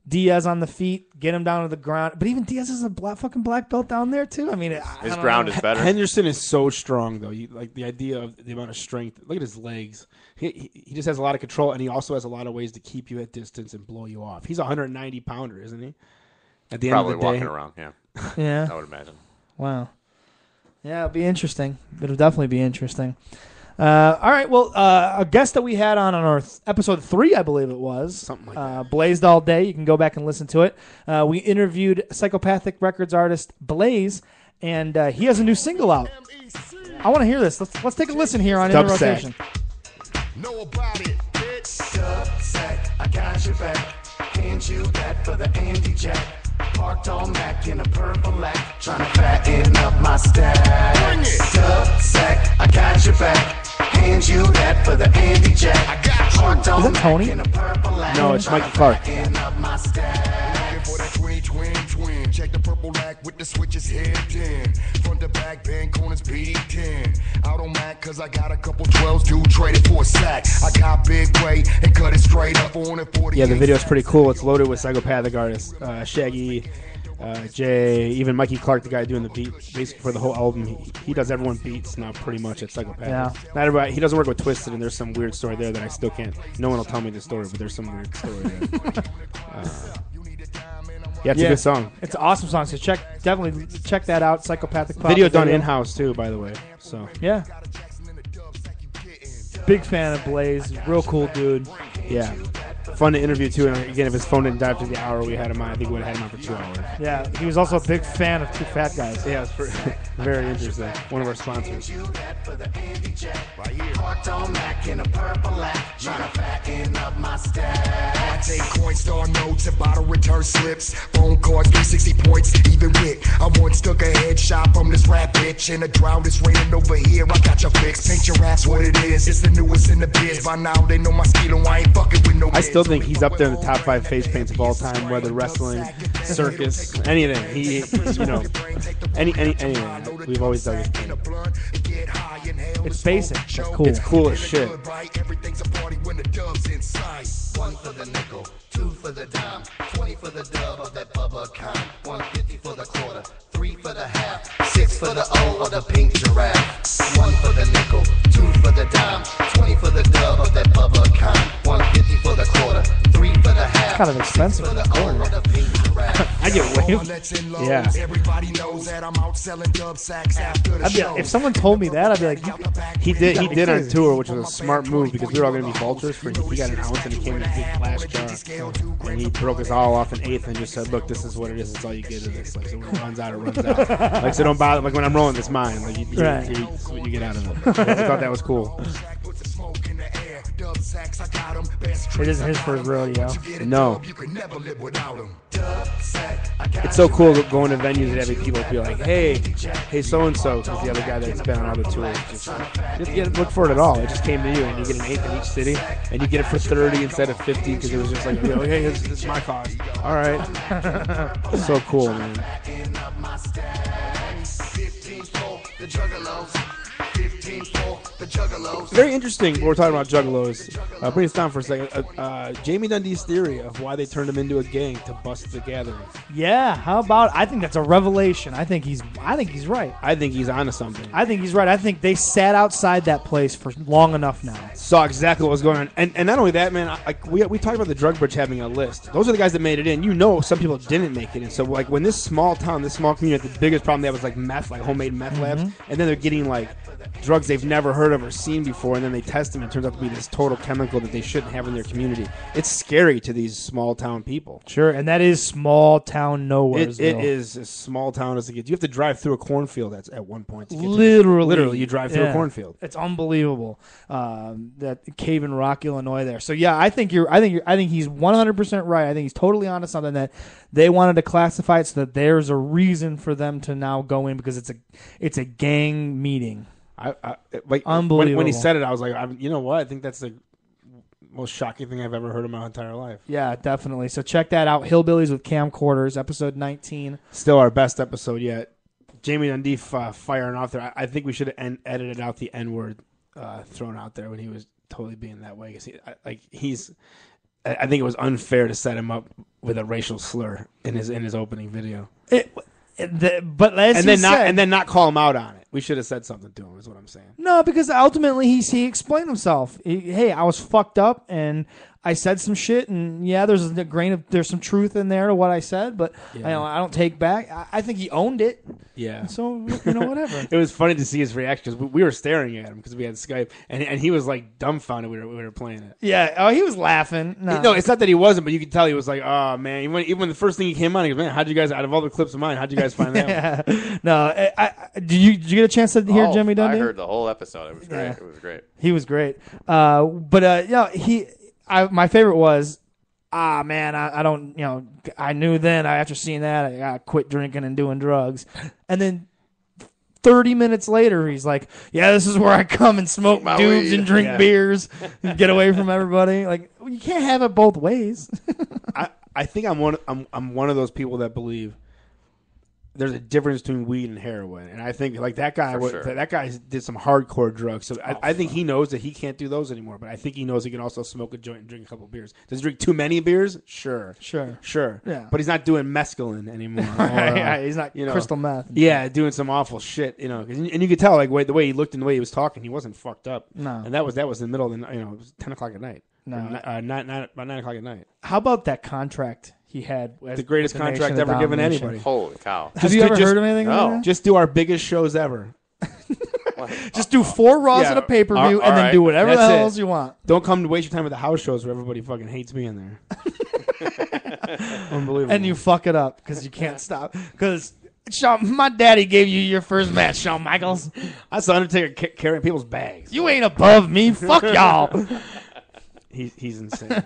C: Diaz on the feet, get him down to the ground, but even Diaz is a fucking black belt down there too. I mean,
E: his ground is better.
D: Henderson is so strong though. Like the idea of the amount of strength. Look at his legs. He just has a lot of control, and he also has a lot of ways to keep you at distance and blow you off. He's a 190-pounder, isn't he? At the
E: Probably
D: end of the day,
E: walking around. Yeah.
C: Yeah.
E: I would imagine.
C: Wow. Yeah, it'll be interesting. It'll definitely be interesting. All right. Well, a guest that we had on our episode 3, I believe it was,
D: something like that.
C: Blazed All Day. You can go back and listen to it. We interviewed Psychopathic Records artist Blaze, and he has a new single out. I want to hear this. Let's take a listen here on In the Rotation.
B: Know about it, bitch. Dubsack, I got your back. Hand you that for the Andy Jack. Parked on Mac in a purple lack. Trying to fatten up my stack. Bring it. Dubsack, I got your back. Hand you that for the Andy Jack. I got you. Parked on
C: Mac in
D: a purple lack. No, it's Mike Clark.
B: Looking for that twin. Check
L: check the purple lack with the switches hidden. Front to back, bend corners beating. Out on Mac, cause I got a couple 12s, dude, traded for a sack. I got big weight and cut it straight up on it 40.
D: Yeah, the video's pretty cool. It's loaded with psychopathic artists. Shaggy, Jay, even Mikey Clark, the guy doing the beat, basically for the whole album. He does everyone beats now pretty much at Psychopathic.
C: Yeah.
D: Not everybody, he doesn't work with Twisted, and there's some weird story there that I still can't. No one will tell me the story, but there's some weird story there. Yeah, it's a good song.
C: It's an awesome song. So definitely check that out. Psychopathic Pop
D: Video done in-house too, by the way. So
C: yeah, big fan of Blaze. Real cool dude.
D: Yeah, fun to interview too. And again, if his phone didn't die after the hour we had him on, I think we would have had him on for 2 hours.
C: Yeah, he was also a big fan of Two Fat Guys.
D: Yeah, it's very interesting. One of our sponsors.
L: I take Coinstar notes and bottle return slips. Phone cards, 360 points, even with. I once took a headshot from this rap bitch. In a drought, it's raining over here. I got your fix. Paint your ass what it is. It's the newest in the biz. By now, they know my skill. I ain't fucking with no.
D: I still think he's up there in the top 5 face paints of all time, whether wrestling, circus, anything. He you know, anything. We've always done it.
C: It's basic. It's cool.
D: It's cool as shit.
L: Everything's a party when the dove's inside.
H: 1 for the nickel, 2 for the dime, 20 for the dub of that Bubba kind, 150 for the quarter, 3 for the half, 6 for the O of the pink giraffe. 1 for the nickel, 2 for the dime, 20 for the dub of that Bubba kind, 150 for the quarter, 3 for the half.
C: It's kind of expensive.
H: For the O of the pink giraffe.
D: I get waved. Yeah.
L: Everybody knows that I'm out selling dub sacks after the show.
C: If someone told me that, I'd be like,
D: he did on tour, which was a smart move because we were all going to be vultures. He got an ounce and he came in a big flash jar, and he broke us all off an eighth and just said, "Look, this is what it is. It's all you get of this. Like, so when it runs out, it runs out. Like, so don't bother. Like when I'm rolling, it's mine. Like,
C: Right.
D: That's what you get out of it." I thought that was cool.
C: it isn't his first rodeo.
D: No. It's so cool going to venues and having people be like, hey, so-and-so, because the other guy that's been on all the tours. Just you didn't look for it at all. It just came to you, and you get an eighth in each city, and you get it for 30 instead of 50, because it was just like, hey, this is my cause. All right. So cool, man. Very interesting. We're talking about juggalos. Bring us down for a second. Jamie Dundee's theory of why they turned him into a gang to bust the gathering.
C: Yeah, how about? I think that's a revelation. I think he's right.
D: I think he's onto something.
C: I think he's right. I think they sat outside that place for long enough now.
D: Saw exactly what was going on, and not only that, man. We talked about the drug bridge having a list. Those are the guys that made it in. You know, some people didn't make it in. So like when this small town, this small community, the biggest problem they have was like meth, like homemade meth labs, and then they're getting like drugs they've never heard of or seen before, and then they test them and it turns out to be this total chemical that they shouldn't have in their community. It's scary to these small town people.
C: Sure, and that is small town nowhere.
D: It is as small town as it gets. You have to drive through a cornfield at one point to get
C: literally
D: you drive through a cornfield.
C: It's unbelievable. That cave in Rock, Illinois there. So yeah, I think he's 100% right. I think he's totally onto something, that they wanted to classify it so that there's a reason for them to now go in, because it's a gang meeting.
D: Like
C: unbelievable.
D: When he said it, I was like, you know what? I think that's the most shocking thing I've ever heard in my entire life.
C: Yeah, definitely. So check that out. Hillbillies with Camcorders, episode 19.
D: Still our best episode yet. Jamie Dundee firing off there. I think we should have edited out the N-word thrown out there when he was totally being that way. I think it was unfair to set him up with a racial slur in his opening video.
C: And then
D: not call him out on it. We should have said something to him, is what I'm saying.
C: No, because ultimately he explained himself. Hey, I was fucked up and I said some shit, and yeah, there's some truth in there to what I said, but I don't take back. I think he owned it.
D: Yeah.
C: So whatever.
D: It was funny to see his reaction because we were staring at him because we had Skype, and he was like dumbfounded we were playing it.
C: Yeah. Oh, he was laughing.
D: No, it's not that he wasn't, but you could tell he was like, oh man. Even when the first thing he came on, he goes, man, how'd you guys, out of all the clips of mine, how'd you guys find that one?
C: No. Did you get a chance to hear Jimmy Dundee?
E: I heard the whole episode. It was great. It was great.
C: He was great. My favorite was, man, I don't, I knew then after seeing that, I got to quit drinking and doing drugs. And then 30 minutes later, he's like, yeah, this is where I come and smoke dubs and drink beers and get away from everybody. Like, you can't have it both ways.
D: I think I'm one of those people that believe there's a difference between weed and heroin, and I think like that guy,
E: sure.
D: that guy did some hardcore drugs. So I think he knows that he can't do those anymore. But I think he knows he can also smoke a joint and drink a couple beers. Does he drink too many beers? Sure.
C: Yeah.
D: But he's not doing mescaline anymore.
C: Yeah, he's not crystal meth.
D: Yeah, doing some awful shit. And you could tell like the way he looked and the way he was talking, he wasn't fucked up.
C: No.
D: And that was in the middle of the it was 10 o'clock at night.
C: No.
D: About 9 o'clock at night.
C: How about that contract he had?
D: The greatest contract ever given anybody.
E: Holy cow!
C: Have you ever heard of anything?
E: No.
C: Like that?
D: Just do our biggest shows ever.
C: Just do 4 Raws and a pay-per-view, and then do whatever the hell else you want.
D: Don't come to waste your time at the house shows where everybody fucking hates me in there. Unbelievable.
C: And you fuck it up because you can't stop. Because Shawn, my daddy gave you your first match, Shawn Michaels.
D: I saw Undertaker carrying people's bags.
C: You ain't above me. Fuck y'all.
D: He's insane.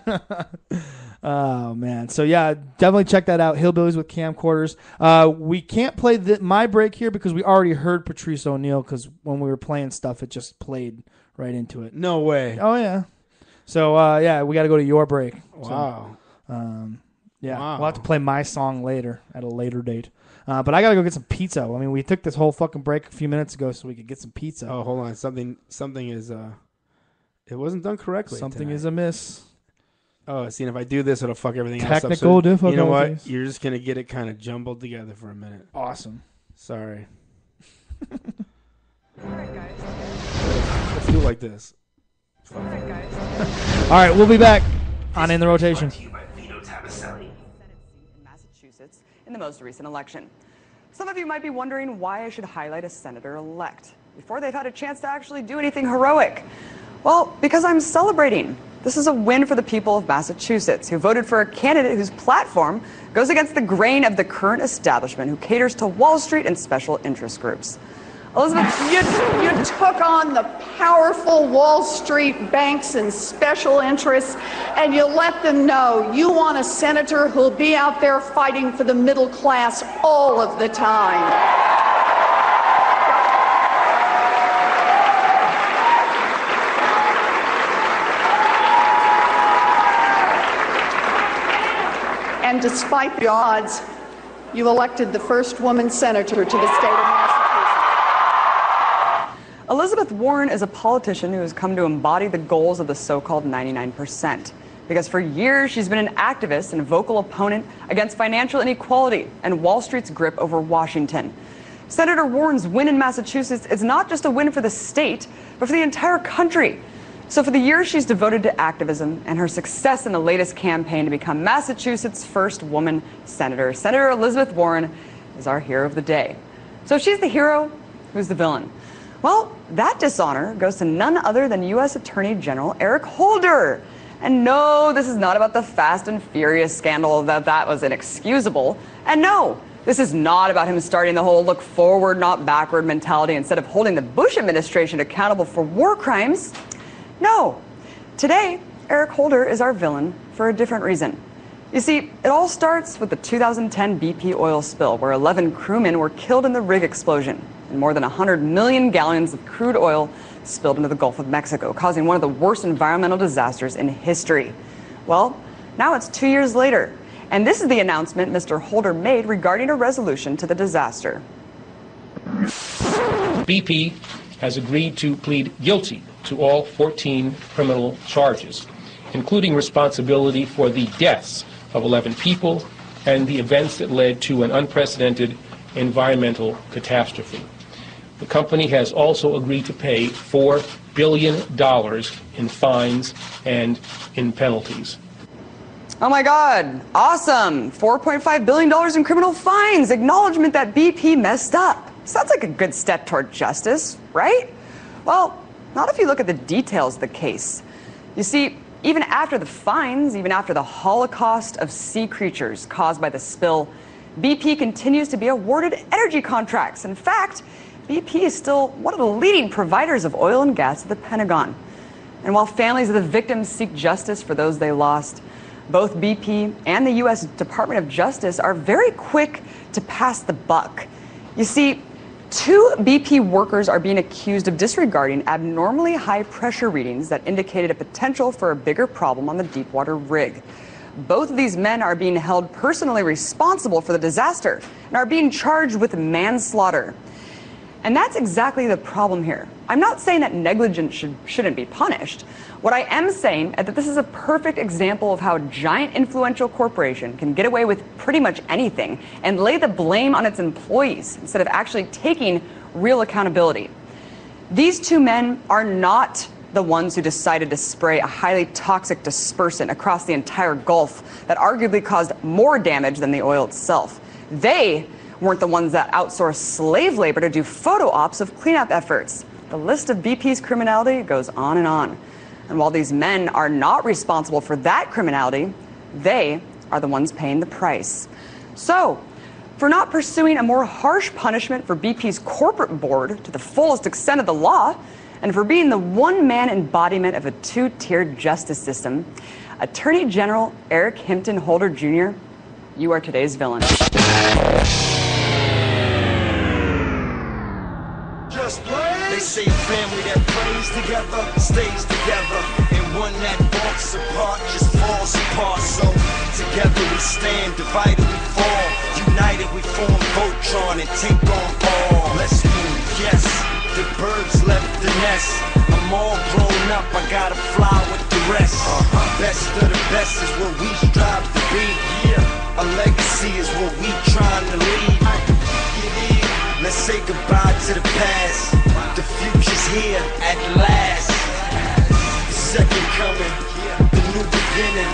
C: Oh, man. So, yeah, definitely check that out. Hillbillies with Camcorders. We can't play my break here because we already heard Patrice O'Neal because when we were playing stuff, it just played right into it.
D: No way.
C: Oh, yeah. So, yeah, we got to go to your break.
D: Wow.
C: So, yeah,
D: Wow.
C: we'll have to play my song later at a later date. But I got to go get some pizza. I mean, we took this whole fucking break a few minutes ago so we could get some pizza.
D: Oh, hold on. Something is, it wasn't done correctly.
C: Something
D: tonight.
C: is amiss.
D: Oh, see, and if I do this, it'll fuck everything else up.
C: Technical difficulties.
D: You know what? You're just going to get it kind of jumbled together for a minute.
C: Awesome.
D: Sorry. Let's do it like this.
C: All right, we'll be back on In the Rotation.
M: Massachusetts in the most recent election. Some of you might be wondering why I should highlight a senator-elect before they've had a chance to actually do anything heroic. Well, because I'm celebrating. This is a win for the people of Massachusetts who voted for a candidate whose platform goes against the grain of the current establishment who caters to Wall Street and special interest groups. Elizabeth,
N: you took on the powerful Wall Street banks and special interests, and you let them know you want a senator who'll be out there fighting for the middle class all of the time. And despite the odds, you elected the first woman senator to the state of Massachusetts.
M: Elizabeth Warren is a politician who has come to embody the goals of the so-called 99%. Because for years, she's been an activist and vocal opponent against financial inequality and Wall Street's grip over Washington. Senator Warren's win in Massachusetts is not just a win for the state, but for the entire country. So for the years she's devoted to activism and her success in the latest campaign to become Massachusetts' first woman senator, Senator Elizabeth Warren is our hero of the day. So if she's the hero, who's the villain? Well, that dishonor goes to none other than U.S. Attorney General Eric Holder. And no, this is not about the Fast and Furious scandal that was inexcusable. And no, this is not about him starting the whole look forward, not backward mentality instead of holding the Bush administration accountable for war crimes. No. Today, Eric Holder is our villain for a different reason. You see, it all starts with the 2010 BP oil spill where 11 crewmen were killed in the rig explosion and more than 100 million gallons of crude oil spilled into the Gulf of Mexico, causing one of the worst environmental disasters in history. Well, now it's 2 years later, and this is the announcement Mr. Holder made regarding a resolution to the disaster.
O: BP has agreed to plead guilty to all 14 criminal charges, including responsibility for the deaths of 11 people and the events that led to an unprecedented environmental catastrophe. The company has also agreed to pay $4 billion in fines and in penalties.
M: Oh my God, awesome. $4.5 billion in criminal fines, acknowledgement that BP messed up. Sounds like a good step toward justice, right? Well, not if you look at the details of the case. You see, even after the fines, even after the holocaust of sea creatures caused by the spill, BP continues to be awarded energy contracts. In fact, BP is still one of the leading providers of oil and gas to the Pentagon. And while families of the victims seek justice for those they lost, both BP and the U.S. Department of Justice are very quick to pass the buck. You see, 2 BP workers are being accused of disregarding abnormally high pressure readings that indicated a potential for a bigger problem on the Deepwater rig. Both of these men are being held personally responsible for the disaster and are being charged with manslaughter. And that's exactly the problem here. I'm not saying that negligence shouldn't be punished. What I am saying is that this is a perfect example of how a giant influential corporation can get away with pretty much anything and lay the blame on its employees instead of actually taking real accountability. These two men are not the ones who decided to spray a highly toxic dispersant across the entire Gulf that arguably caused more damage than the oil itself. They weren't the ones that outsourced slave labor to do photo ops of cleanup efforts. The list of BP's criminality goes on. And while these men are not responsible for that criminality, they are the ones paying the price. So, for not pursuing a more harsh punishment for BP's corporate board to the fullest extent of the law, and for being the one-man embodiment of a two-tiered justice system, Attorney General Eric Himpton Holder Jr., you are today's villain.
H: Just play. They say a family that plays together stays together, and one that walks apart just falls apart. So together we stand, divided we fall, united we form Voltron and take on all. Let's move, yes. The birds left the nest. I'm all grown up, I gotta fly with the rest. Best of the best is what we strive to be. Yeah, a legacy is what we trying to leave. Let's say goodbye to the past. The future's here at last. The second coming, the new beginning.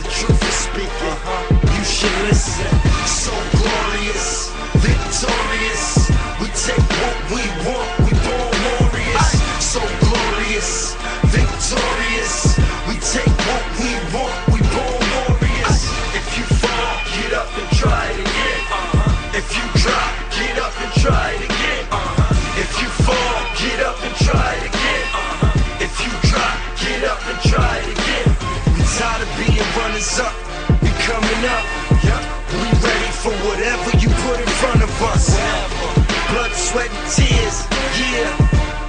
H: The truth is speaking. You should listen. So glorious, victorious. We take what we want. We born warriors. So glorious, victorious. We take what we want. We born warriors. If you fall, get up and try it again. If you drop, get up and try it again. If you fall, get up and try it again. If you drop, get up and try it again. We tired of being runners up. We coming up. We ready for whatever you put in front of us. Blood, sweat, and tears. Yeah.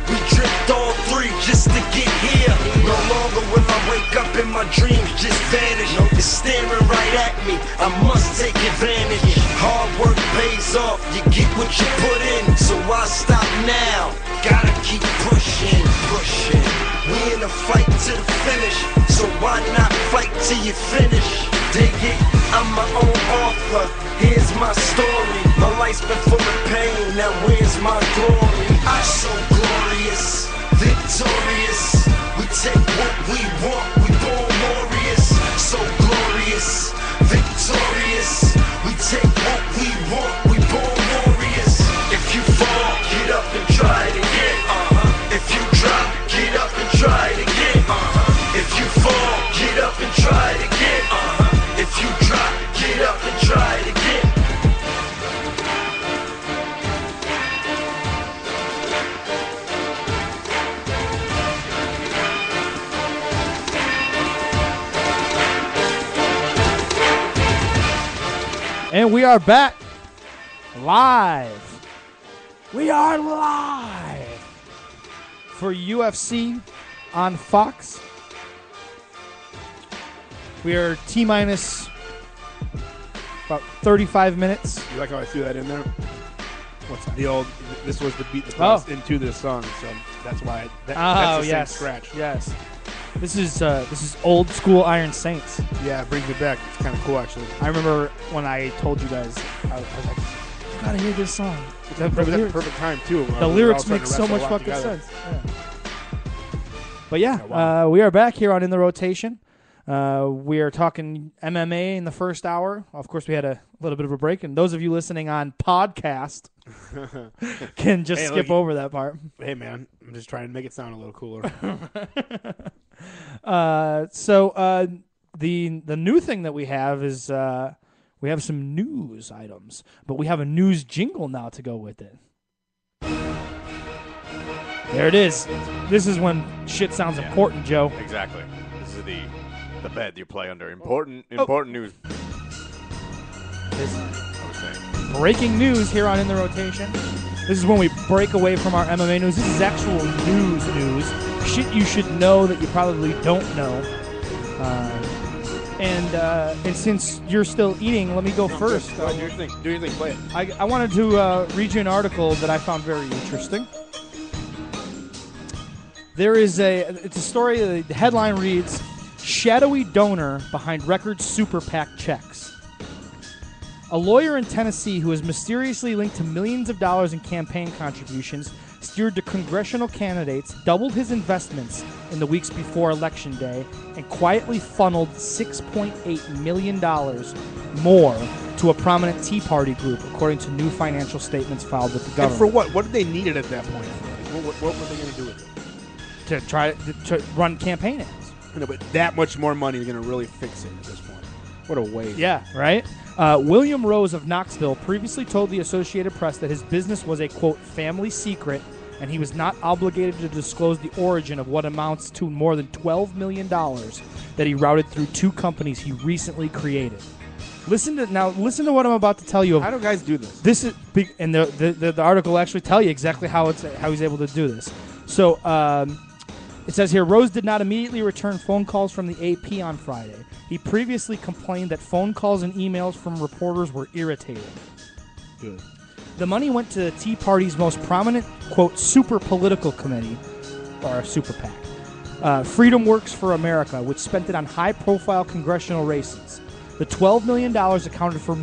H: We dripped all three just to get here. No longer will I wake up and my dreams just vanish. It's staring right at me. I must take advantage. Hard work pays off. You get what you put in. So why stop now? Gotta keep pushing, pushing. We in a fight to the finish. So why not fight till you finish? Dig it? I'm my own author. Here's my story. My life's been full of pain. Now where's my glory? I'm so glorious, victorious. We take what we want. We born warriors. So glorious, victorious. We take what we want. We born warriors. If you fall, get up and try it again. If you drop, get up and try it again. If you fall, get up and try it again. If you drop, get up and try it again.
C: And we are back live. We are live for UFC on Fox. We are T-minus about 35 minutes.
D: You like how I threw that in there?
C: What's that?
D: The old, this was the beat that brought us into this song, so that's why. That's the same scratch.
C: Yes. This is old school Iron Saints.
D: Yeah, it brings me back. It's kind of cool, actually.
C: I remember when I told you guys, I was like, you gotta hear this song.
D: It's the perfect time, too.
C: The lyrics make so much fucking sense. Yeah. But yeah, we are back here on In the Rotation. We are talking MMA in the first hour. Of course, we had a little bit of a break, and those of you listening on podcast can just skip over that part.
D: Hey, man, I'm just trying to make it sound a little cooler.
C: The new thing that we have is we have some news items, but we have a news jingle now to go with it. There it is. This is when shit sounds important, Joe.
E: Exactly. This is the bed you play under. Important news.
C: Breaking news here on In the Rotation. This is when we break away from our MMA news. This is actual news. Shit you should know that you probably don't know. And and since you're still eating, let me go first.
D: Go ahead, do your thing. Do your thing. Play it.
C: I wanted to read you an article that I found very interesting. It's a story. The headline reads, "Shadowy donor behind record super PAC checks." A lawyer in Tennessee who is mysteriously linked to millions of dollars in campaign contributions steered to congressional candidates, doubled his investments in the weeks before Election Day, and quietly funneled $6.8 million more to a prominent Tea Party group, according to new financial statements filed with the government.
D: And for what? What did they need it at that point? What were they going to do with it?
C: To try to run campaign ads.
D: No, but that much more money is going to really fix it at this point. What a waste.
C: Yeah, right? William Rose of Knoxville previously told the Associated Press that his business was a, quote, family secret, and he was not obligated to disclose the origin of what amounts to more than $12 million that he routed through two companies he recently created. Listen to what I'm about to tell you.
D: How do guys do this?
C: This is big, and the article will actually tell you exactly how he's able to do this. So it says here, Rose did not immediately return phone calls from the AP on Friday. He previously complained that phone calls and emails from reporters were irritating.
D: Good.
C: The money went to the Tea Party's most prominent, quote, super political committee, or a super PAC, Freedom Works for America, which spent it on high-profile congressional races. The $12 million accounted for The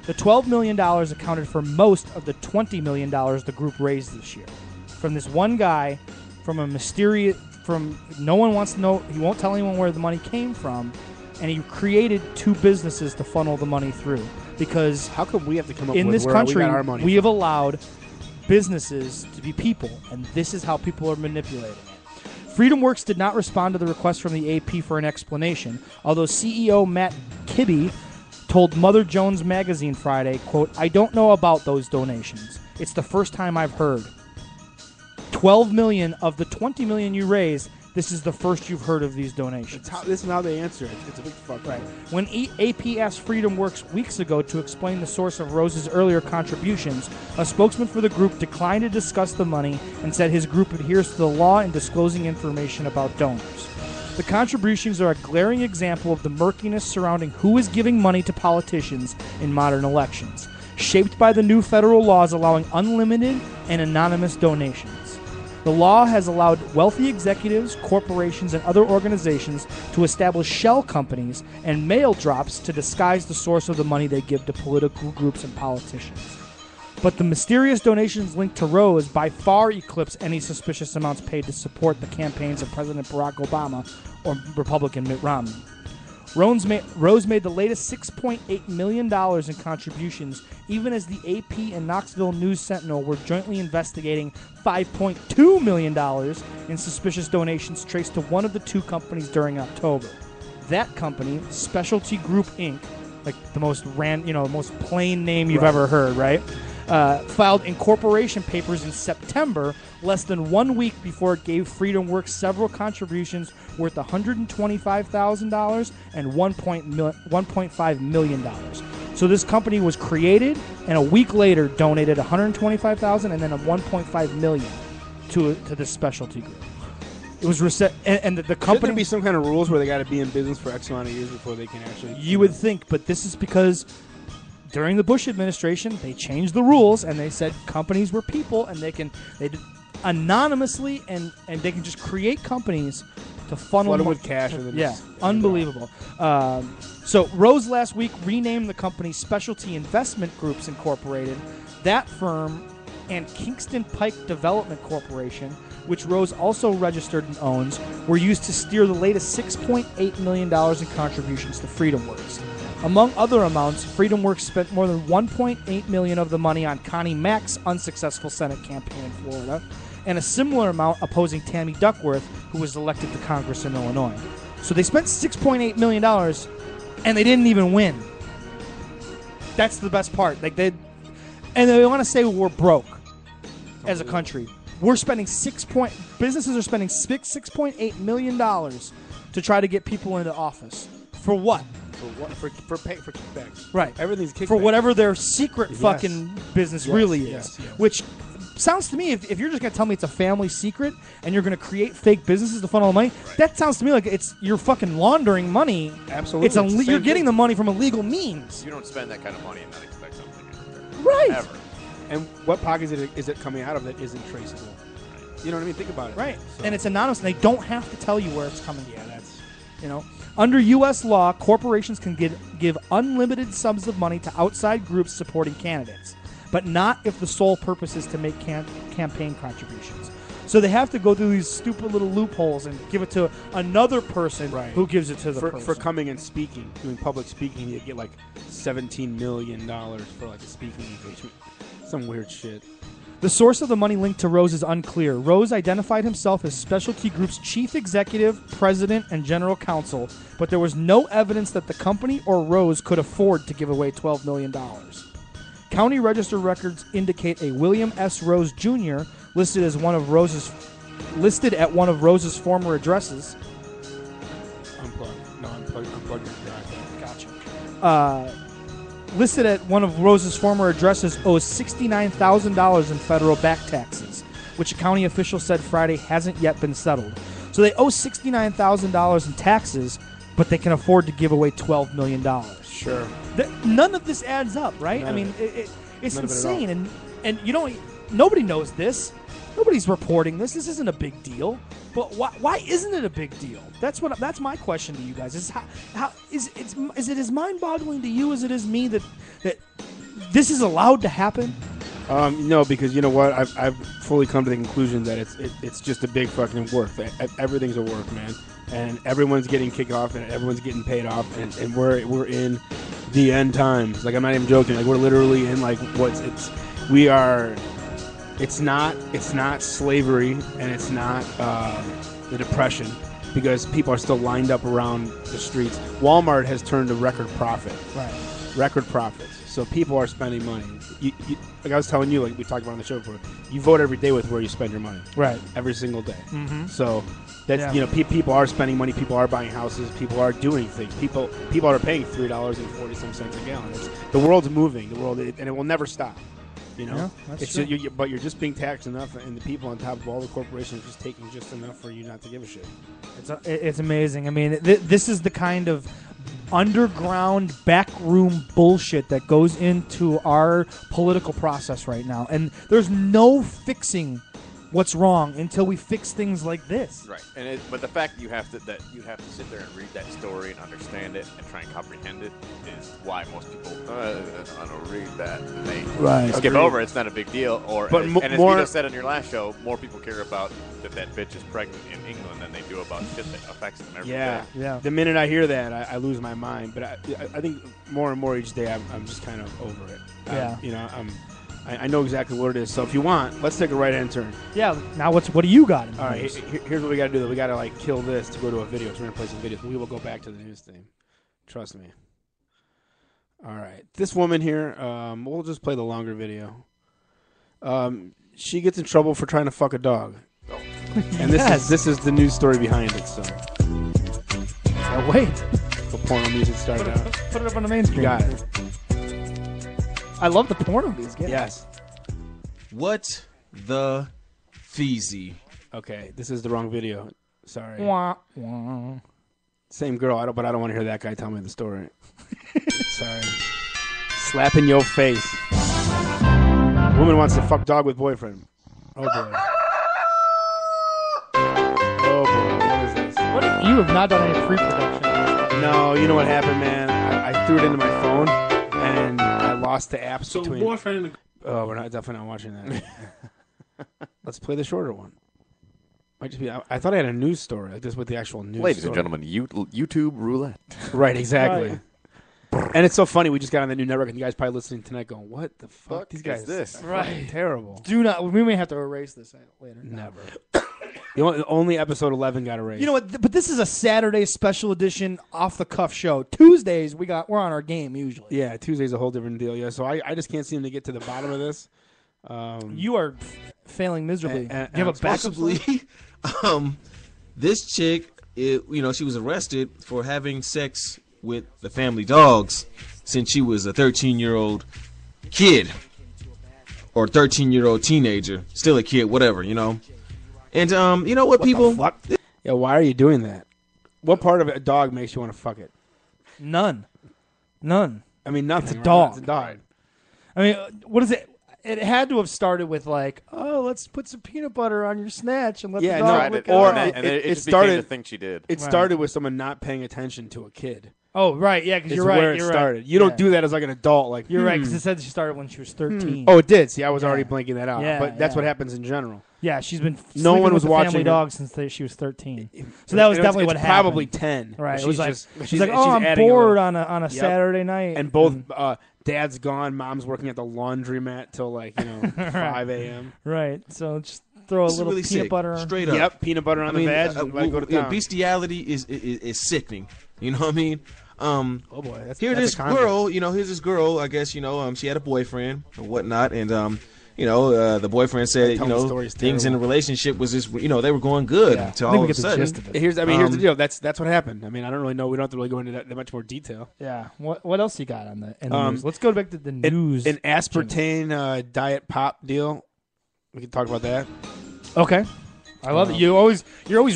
C: $12 million accounted for most of the $20 million the group raised this year. From this one guy, no one wants to know, he won't tell anyone where the money came from, and he created two businesses to funnel the money through. Because
D: how come we have to come up
C: in
D: with
C: this
D: where
C: country,
D: we got our money
C: we have allowed businesses to be people, and this is how people are manipulating it. Freedom Works did not respond to the request from the AP for an explanation, although CEO Matt Kibbe told Mother Jones Magazine Friday, quote, "I don't know about those donations. It's the first time I've heard. 12 million of the 20 million you raised, this is the first you've heard of these donations."
D: This is how they answer it. It's a big fuck.
C: Right. When AP asked Freedom Works weeks ago to explain the source of Rose's earlier contributions, a spokesman for the group declined to discuss the money and said his group adheres to the law in disclosing information about donors. The contributions are a glaring example of the murkiness surrounding who is giving money to politicians in modern elections, shaped by the new federal laws allowing unlimited and anonymous donations. The law has allowed wealthy executives, corporations, and other organizations to establish shell companies and mail drops to disguise the source of the money they give to political groups and politicians. But the mysterious donations linked to Rose by far eclipse any suspicious amounts paid to support the campaigns of President Barack Obama or Republican Mitt Romney. Rose made the latest $6.8 million in contributions, even as the AP and Knoxville News-Sentinel were jointly investigating $5.2 million in suspicious donations traced to one of the two companies during October. That company, Specialty Group Inc., like the most most plain name you've ever heard, right? Filed incorporation papers in September, less than 1 week before it gave Freedom Works several contributions worth $125,000 and $1.5 million. So this company was created, and a week later donated $125,000 and then $1.5 million to this specialty group. It was and the company.
D: Should there be some kind of rules where they got to be in business for X amount of years before they can actually?
C: You would think, but this is because during the Bush administration, they changed the rules and they said companies were people, and they did anonymously and they can just create companies to funnel
D: them with cash.
C: Unbelievable. So Rose last week renamed the company Specialty Investment Groups Incorporated. That firm and Kingston Pike Development Corporation, which Rose also registered and owns, were used to steer the latest $6.8 million in contributions to Freedom Works. Among other amounts, Freedom Works spent more than $1.8 million of the money on Connie Mack's unsuccessful Senate campaign in Florida, and a similar amount opposing Tammy Duckworth, who was elected to Congress in Illinois. So they spent $6.8 million, and they didn't even win. That's the best part. And they want to say we're broke as a country. We're spending businesses are spending $6.8 million to try to get people into office. For what?
D: For kickbacks.
C: Right.
D: Everything's kickbacks.
C: For whatever their secret fucking business really is.
D: Yes.
C: Which sounds to me, if you're just going to tell me it's a family secret and you're going to create fake businesses to funnel the money, that sounds to me like you're fucking laundering money.
D: Absolutely.
C: You're getting the money from illegal means.
E: You don't spend that kind of money and not expect something in return.
C: Right.
E: Ever.
D: And what pocket is it coming out of that isn't traceable? You know what I mean? Think about it.
C: Right.
D: So.
C: And it's anonymous, and they don't have to tell you where it's coming from. Yeah, that's, Under U.S. law, corporations can give unlimited sums of money to outside groups supporting candidates, but not if the sole purpose is to make campaign contributions. So they have to go through these stupid little loopholes and give it to another person who gives it to the person.
D: For coming and speaking, doing public speaking, you get like $17 million for like a speaking engagement. Some weird shit.
C: The source of the money linked to Rose is unclear. Rose identified himself as Specialty Group's chief executive, president, and general counsel, but there was no evidence that the company or Rose could afford to give away $12 million. County Register records indicate a William S. Rose Jr. listed at one of Rose's former addresses.
D: Unplugged.
C: Gotcha. Listed at one of Rose's former addresses owes $69,000 in federal back taxes, which a county official said Friday hasn't yet been settled. So they owe $69,000 in taxes, but they can afford to give away $12 million.
D: Sure.
C: None of this adds up, right? I mean, it's insane. And nobody knows this. Nobody's reporting this. This isn't a big deal. But why isn't it a big deal? That's my question to you guys. Is it as mind-boggling to you as it is me that this is allowed to happen?
D: No, because you know what? I've fully come to the conclusion that it's just a big fucking work. Everything's a work, man, and everyone's getting kicked off and everyone's getting paid off, and we're in the end times. Like, I'm not even joking. Like, we're literally in like It's not slavery, and it's not the Depression, because people are still lined up around the streets. Walmart has turned a record profit.
C: Right.
D: Record profits. So people are spending money. Like I was telling you, like we talked about on the show before, you vote every day with where you spend your money.
C: Right.
D: Every single day.
C: Mm-hmm.
D: So that's people are spending money. People are buying houses. People are doing things. People are paying $3.40 a gallon. The world's moving. And it will never stop.
C: Yeah, that's
D: it's
C: true.
D: but you're just being taxed enough, and the people on top of all the corporations are just taking just enough for you not to give a shit.
C: It's amazing. I mean, this is the kind of underground backroom bullshit that goes into our political process right now, and there's no fixing what's wrong until we fix things like this.
E: Right, but the fact that you have to sit there and read that story and understand it and try and comprehend it is why most people I don't read that. And they skip over. It's not a big deal. And as Vito said on your last show, more people care about that bitch is pregnant in England than they do about shit that affects them every day.
C: Yeah.
D: The minute I hear that, I lose my mind. But I think more and more each day, I'm just kind of over it.
C: Yeah.
D: I know exactly what it is. So if you want, let's take a right-hand turn.
C: Yeah. Now what do you got?
D: All right. Here's what we got to do. We got to kill this to go to a video. So we're gonna play some videos. We will go back to the news theme. Trust me. All right. This woman here. We'll just play the longer video. She gets in trouble for trying to fuck a dog. And this is the news story behind it. So.
C: Wait.
D: The porno music started out.
C: Put it up on the main screen.
D: You got it.
C: I love the porno these guys.
D: Yes.
P: What the feezy?
D: Okay, this is the wrong video. Sorry.
C: Wah, wah.
D: Same girl, but I don't want to hear that guy tell me the story. Sorry. Slap in your face. Woman wants to fuck dog with boyfriend. Oh boy. Oh boy. What is this?
C: You have not done any pre-production.
D: No, you know what happened, man? I threw it into my phone and I lost the apps
P: So
D: between.
P: boyfriend.
D: Oh, we're definitely not watching that. Let's play the shorter one. Might just be. I thought I had a news story like this with the actual news.
E: Ladies
D: story.
E: and gentlemen, YouTube roulette.
D: Right, exactly. Right. And it's so funny. We just got on the new network, and you guys probably listening tonight, going, "What the fuck? These guys,
E: this
C: right?
D: Terrible."
C: Do not. We may have to erase this later.
D: Never. The only episode 11 got erased.
C: You know what? But this is a Saturday special edition off the cuff show. Tuesdays we're on our game usually.
D: Yeah, Tuesday's a whole different deal. Yeah, so I just can't seem to get to the bottom of this.
C: You are failing miserably. Do you have a backup?
P: Possibly. This chick, she was arrested for having sex with the family dogs since she was a 13-year-old kid. or 13-year-old teenager, still a kid, whatever, you know. And you know what people?
D: Yeah, why are you doing that? What part of a dog makes you want to fuck it?
C: None.
D: I mean, nothing.
C: It's a
D: right?
C: dog.
D: It's a dog.
C: I mean, what is it? It had to have started with like, oh, let's put some peanut butter on your snatch and let the dog lick it
E: or
C: off.
E: it
D: started
E: became the thing she did.
D: It started with someone not paying attention to a kid.
C: Oh, right, yeah, because
D: It's
C: you're right.
D: where it
C: you're
D: started.
C: Right.
D: You don't do that as like an adult. Like
C: You're right, because it said she started when she was 13.
D: Oh, it did. See, I was already blinking that out.
C: Yeah,
D: but that's
C: yeah.
D: what happens in general.
C: Yeah, she's been
D: No
C: sleeping
D: one
C: with
D: was
C: the
D: watching
C: family
D: her.
C: dog since she was 13. So that was definitely what
D: it's
C: happened.
D: Probably 10.
C: Right.
D: She's
C: It was like,
D: just-
C: she's
D: she's-
C: like,
D: she's
C: oh, I'm
D: adding a
C: bored
D: little-
C: on a
D: Yep.
C: Saturday night.
D: And both dad's gone, mom's working at the laundromat till like 5 a.m.
C: Right. So just throw a
P: This is
C: little
P: really
C: peanut
P: sick.
C: butter.
P: Straight up.
D: Yep, peanut butter on the veg and go to town.
P: Bestiality is sickening. You know what I mean?
D: Oh boy, that's
P: This
D: a concept.
P: girl, here's this girl. I guess she had a boyfriend or whatnot, and the boyfriend said
D: Tell the story's
P: things in the
D: terrible.
P: relationship was just they were going good until all of a sudden.
D: Here's the deal. That's what happened. I mean, I don't really know. We don't have to really go into that much more detail.
C: Yeah. What else you got on the news? Let's go back to the news.
D: An aspartame diet pop deal. We can talk about that.
C: Okay. I love it. You're always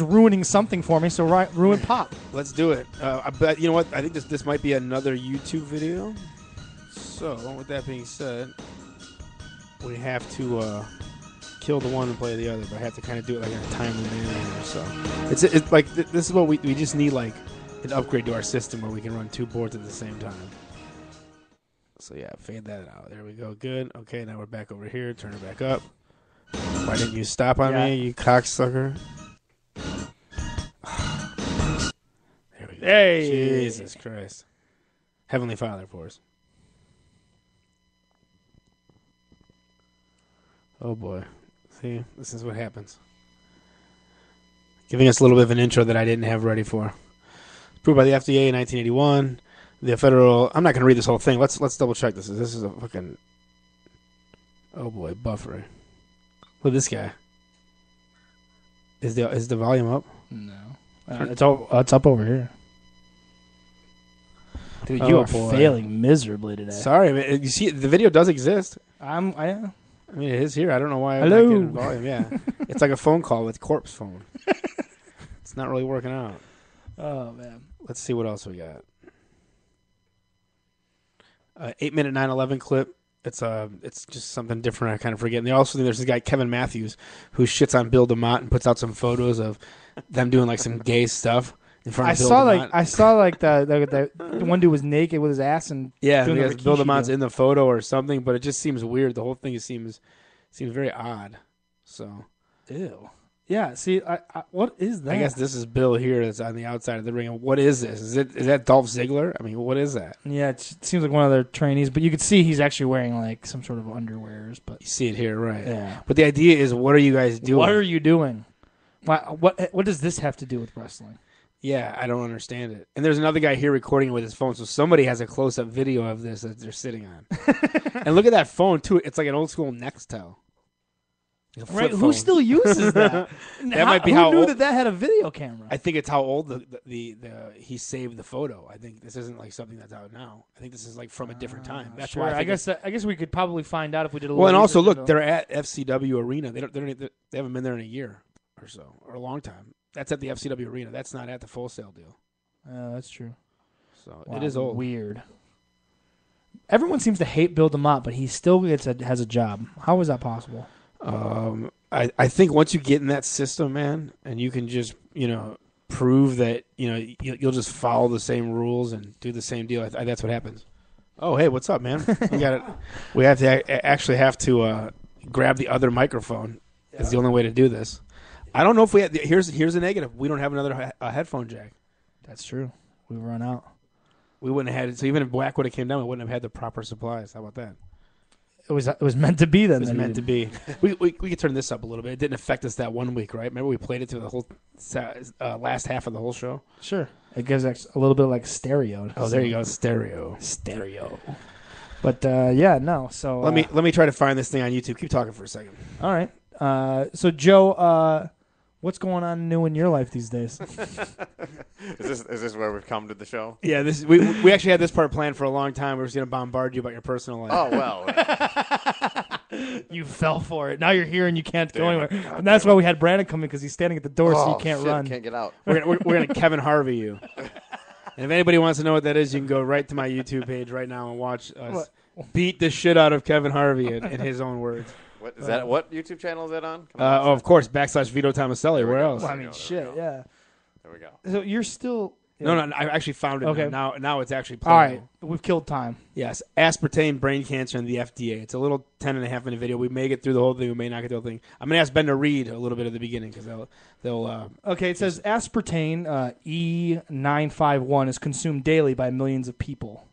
C: ruining something for me. So ruin pop.
D: Let's do it. I bet you know what? I think this might be another YouTube video. So with that being said, we have to kill the one and play the other, but I have to kind of do it like in a timely manner here. So it's like this is what we just need, like an upgrade to our system where we can run two boards at the same time. So yeah, fade that out. There we go. Good. Okay, now we're back over here. Turn it back up. Why didn't you stop on me, you cocksucker? There we go.
C: Hey.
D: Jesus Christ. Heavenly Father for us. Oh boy. See, this is what happens. Giving us a little bit of an intro that I didn't have ready for. Approved by the FDA in 1981. The federal... I'm not going to read this whole thing. Let's double check this. This is a fucking... Oh boy, buffering. Look at this guy. Is the volume up?
C: No. It's up over here. Dude, you are failing miserably today.
D: Sorry, man. You see, the video does exist.
C: I
D: mean, it is here. I don't know why I'm
C: Hello.
D: not getting volume. Yeah. It's like a phone call with corpse phone. It's not really working out.
C: Oh, man.
D: Let's see what else we got. 8-minute 9/11 clip. It's just something different. I kind of forget. And also there's this guy Kevin Matthews who shits on Bill DeMott and puts out some photos of them doing like some gay stuff in front of Bill DeMott.
C: I saw like the one dude was naked with his ass and doing the
D: Bill
C: Rikishi
D: DeMott's
C: deal.
D: in the photo or something, but it just seems weird. The whole thing seems very odd. So,
C: ew. Yeah. See, what is that?
D: I guess this is Bill here that's on the outside of the ring. What is this? Is that Dolph Ziggler? I mean, what is that?
C: Yeah, it seems like one of their trainees, but you could see he's actually wearing like some sort of underwears. But
D: you see it here, right?
C: Yeah.
D: But the idea is, what are you guys doing?
C: What are you doing? What does this have to do with wrestling?
D: Yeah, I don't understand it. And there's another guy here recording it with his phone, so somebody has a close-up video of this that they're sitting on. And look at that phone too. It's like an old school Nextel. Like a flip
C: Right?
D: phone.
C: Who still uses that?
D: Might be
C: who
D: how
C: knew
D: old,
C: that had a video camera?
D: I think it's how old the he saved the photo. I think this isn't like something that's out now. I think this is like from a different time. That's
C: Sure,
D: why
C: I guess we could probably find out if we did a little.
D: Well, and also
C: research
D: look,
C: into-
D: they're at FCW Arena. They haven't been there in a year or so, or a long time. That's at the FCW Arena. That's not at the Full Sail deal.
C: That's true.
D: So
C: Wow,
D: it is old.
C: Weird. Everyone seems to hate Bill DeMott, but he still has a job. How is that possible?
D: I think once you get in that system, man, and you can just prove that you'll just follow the same rules and do the same deal. That's what happens. Oh, hey, what's up, man? We got it. We have to actually have to grab the other microphone. It's the only way to do this. I don't know if we had. Here's the negative. We don't have another headphone jack.
C: That's true. We run out.
D: We wouldn't have had it. So even if Black would have came down, we wouldn't have had the proper supplies. How about that?
C: It was meant to be then.
D: It was meant to be. We could turn this up a little bit. It didn't affect us that 1 week, right? Remember we played it through the whole last half of the whole show?
C: Sure. It gives a little bit like stereo.
D: Oh, there you go. Stereo.
C: But no. So
D: let me try to find this thing on YouTube. Keep talking for a second.
C: All right. So Joe, what's going on new in your life these days?
E: Is this where we've come to the show?
D: Yeah, we actually had this part planned for a long time. We were just going to bombard you about your personal life.
E: Oh well.
C: You fell for it. Now you're here and you can't go anywhere. And that's why we had Brandon come in, because he's standing at the door, so you can't run.
E: Can't get out.
D: We're gonna Kevin Harvey you. And if anybody wants to know what that is, you can go right to my YouTube page right now and watch us beat the shit out of Kevin Harvey in his own words.
E: What is that? What YouTube channel is that on?
D: Of course, / Vito Tomaselli. Where else?
C: Well, I mean, shit, yeah.
E: There we go.
C: So you're still...
D: No, I actually found it.
C: Okay.
D: Now it's actually
C: All
D: playing.
C: right, we've killed time.
D: Yes, aspartame, brain cancer, and the FDA. It's a little 10.5-minute video. We may get through the whole thing. We may not get through the whole thing. I'm going to ask Ben to read a little bit at the beginning because they'll.
C: Okay, it says aspartame, E951, is consumed daily by millions of people.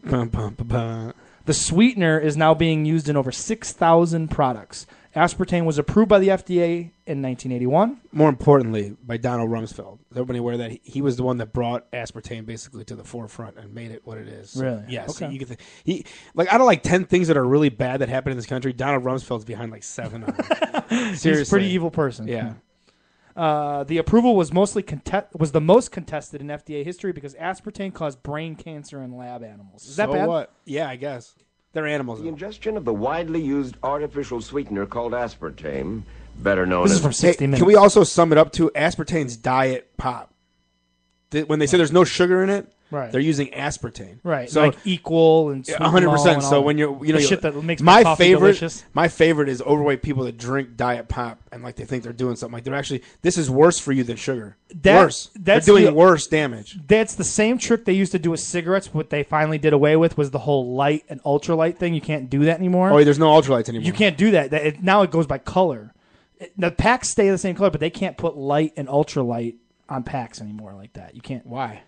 C: The sweetener is now being used in over 6,000 products. Aspartame was approved by the FDA in 1981.
D: More importantly, by Donald Rumsfeld. Is everybody aware that he was the one that brought aspartame basically to the forefront and made it what it is?
C: Really?
D: Yes.
C: Okay.
D: You get out of 10 things that are really bad that happen in this country, Donald Rumsfeld's behind 7 of them. Seriously.
C: He's a pretty evil person.
D: Yeah.
C: The approval was was the most contested in FDA history because aspartame caused brain cancer in lab animals. Is that bad?
D: What? Yeah, I guess. They're animals.
Q: The ingestion of the widely used artificial sweetener called aspartame, better known
C: This
Q: as...
C: is from 60 Minutes.
D: Can we also sum it up to aspartame's diet pop? When they say there's no sugar in it,
C: right,
D: they're using aspartame.
C: Right,
D: So
C: like Equal and
D: 100%. So when you're,
C: the shit that makes
D: my
C: coffee
D: favorite,
C: delicious.
D: my favorite is overweight people that drink diet pop and they think they're doing something. They're actually, this is worse for you than sugar. Worse. They're doing worse damage.
C: That's the same trick they used to do with cigarettes. What they finally did away with was the whole light and ultralight thing. You can't do that anymore.
D: Oh, there's no ultralights anymore.
C: You can't do that. Now it goes by color. The packs stay the same color, but they can't put light and ultralight on packs anymore like that. You can't.
D: Why?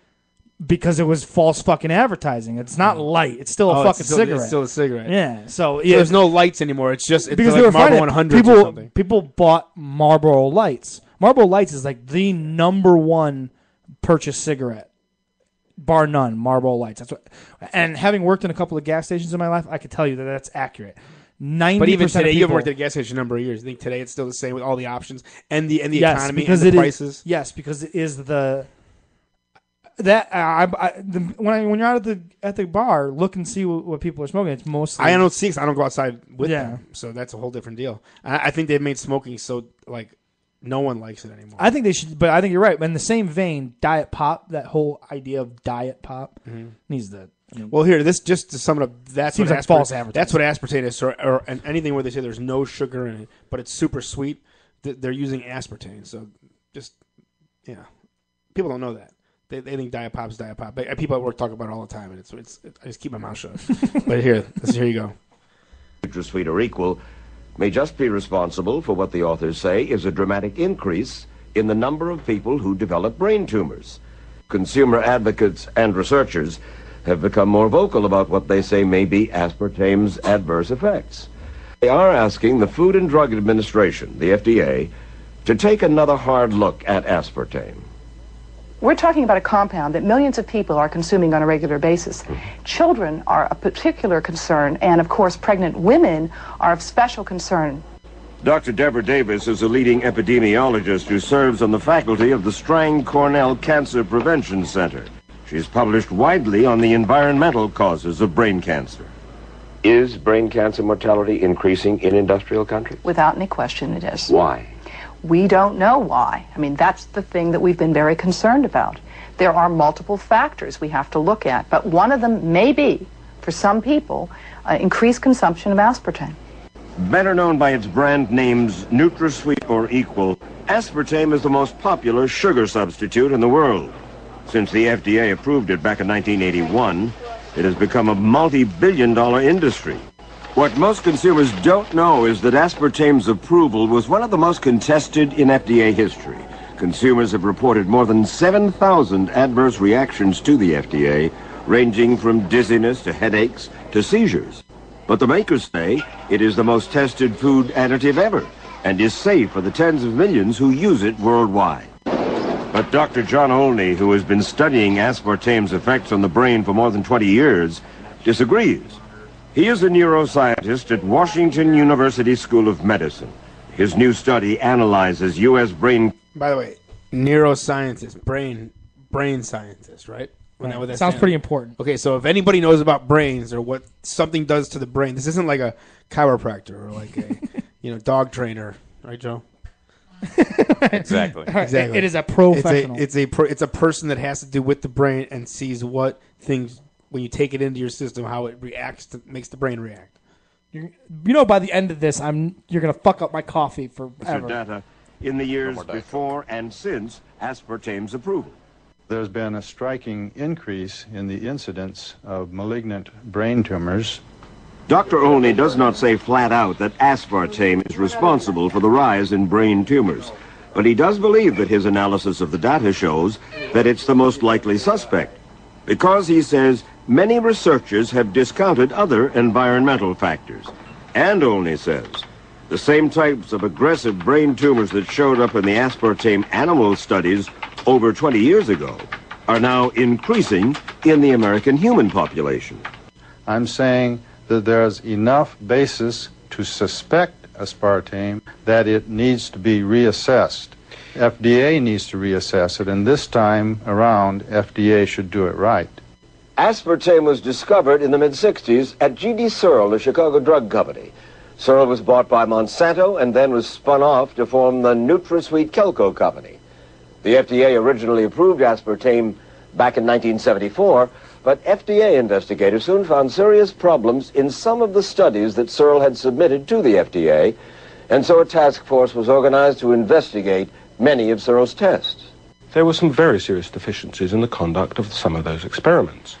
C: Because it was false fucking advertising. It's not light. It's still a fucking cigarette.
D: It's still a cigarette.
C: Yeah. So
D: there's no lights anymore. It's just
C: because
D: like
C: they were
D: Marlboro
C: finding
D: 100s or something.
C: people bought Marlboro Lights. Marlboro Lights is like the number one purchased cigarette, bar none. Marlboro Lights. That's what. And having worked in a couple of gas stations in my life, I could tell you that that's accurate. 90%.
D: But even today,
C: of
D: you haven't worked at a gas station a number of years. I think today it's still the same with all the options and the
C: yes,
D: economy
C: because
D: and the
C: it
D: prices.
C: Is, yes, because it is the. When you're out at the bar, look and see what people are smoking. It's mostly
D: I don't see. I don't go outside with
C: Yeah.
D: them, so that's a whole different deal. I think they've made smoking so no one likes it anymore.
C: I think they should, but I think you're right. In the same vein, diet pop, that whole idea of diet pop needs to.
D: Well, here, this just to sum it up, that's
C: Seems
D: what
C: like false advertising.
D: That's what aspartame is, and anything where they say there's no sugar in it, but it's super sweet. They're using aspartame, so just people don't know that. They think diet pop's diet pop. People at work talk about it all the time, and it's I just keep my mouth shut. But here you go.
Q: Sweet or Equal may just be responsible for what the authors say is a dramatic increase in the number of people who develop brain tumors. Consumer advocates and researchers have become more vocal about what they say may be aspartame's adverse effects. They are asking the Food and Drug Administration, the FDA, to take another hard look at aspartame.
R: We're talking about a compound that millions of people are consuming on a regular basis. Children are a particular concern, and of course pregnant women are of special concern.
Q: Dr. Deborah Davis is a leading epidemiologist who serves on the faculty of the Strang Cornell Cancer Prevention Center. She's published widely on the environmental causes of brain cancer. Is brain cancer mortality increasing in industrial countries?
R: Without any question it is.
Q: Why?
R: We don't know why. I mean, that's the thing that we've been very concerned about. There are multiple factors we have to look at, but one of them may be, for some people, increased consumption of aspartame.
Q: Better known by its brand names NutraSweet or Equal, aspartame is the most popular sugar substitute in the world. Since the FDA approved it back in 1981, it has become a multi-billion-dollar industry. What most consumers don't know is that aspartame's approval was one of the most contested in FDA history. Consumers have reported more than 7,000 adverse reactions to the FDA, ranging from dizziness to headaches to seizures. But the makers say it is the most tested food additive ever and is safe for the tens of millions who use it worldwide. But Dr. John Olney, who has been studying aspartame's effects on the brain for more than 20 years, disagrees. He is a neuroscientist at Washington University School of Medicine. His new study analyzes U.S. brain...
D: By the way, neuroscientist, brain scientist, right? Isn't that what that
C: Sounds
D: stands
C: pretty
D: for?
C: important.
D: Okay, so if anybody knows about brains or what something does to the brain, this isn't like a chiropractor or like a dog trainer, right, Joe?
E: Exactly.
D: Exactly.
C: It is a professional.
D: It's a person that has to do with the brain and sees what things when you take it into your system, how it makes the brain react.
C: By the end of this, you're gonna fuck up my coffee forever.
Q: Data in the years before and since aspartame's approval.
S: There's been a striking increase in the incidence of malignant brain tumors.
Q: Dr. Olney does not say flat out that aspartame is responsible for the rise in brain tumors, but he does believe that his analysis of the data shows that it's the most likely suspect, because he says many researchers have discounted other environmental factors. And Olney says the same types of aggressive brain tumors that showed up in the aspartame animal studies over 20 years ago are now increasing in the American human population.
S: I'm saying that there's enough basis to suspect aspartame that it needs to be reassessed. FDA needs to reassess it, and this time around, FDA should do it right.
Q: Aspartame was discovered in the mid-60s at G.D. Searle, the Chicago drug company. Searle was bought by Monsanto and then was spun off to form the NutraSweet Kelco company. The FDA originally approved aspartame back in 1974, but FDA investigators soon found serious problems in some of the studies that Searle had submitted to the FDA, and so a task force was organized to investigate many of Searle's tests.
T: There were some very serious deficiencies in the conduct of some of those experiments.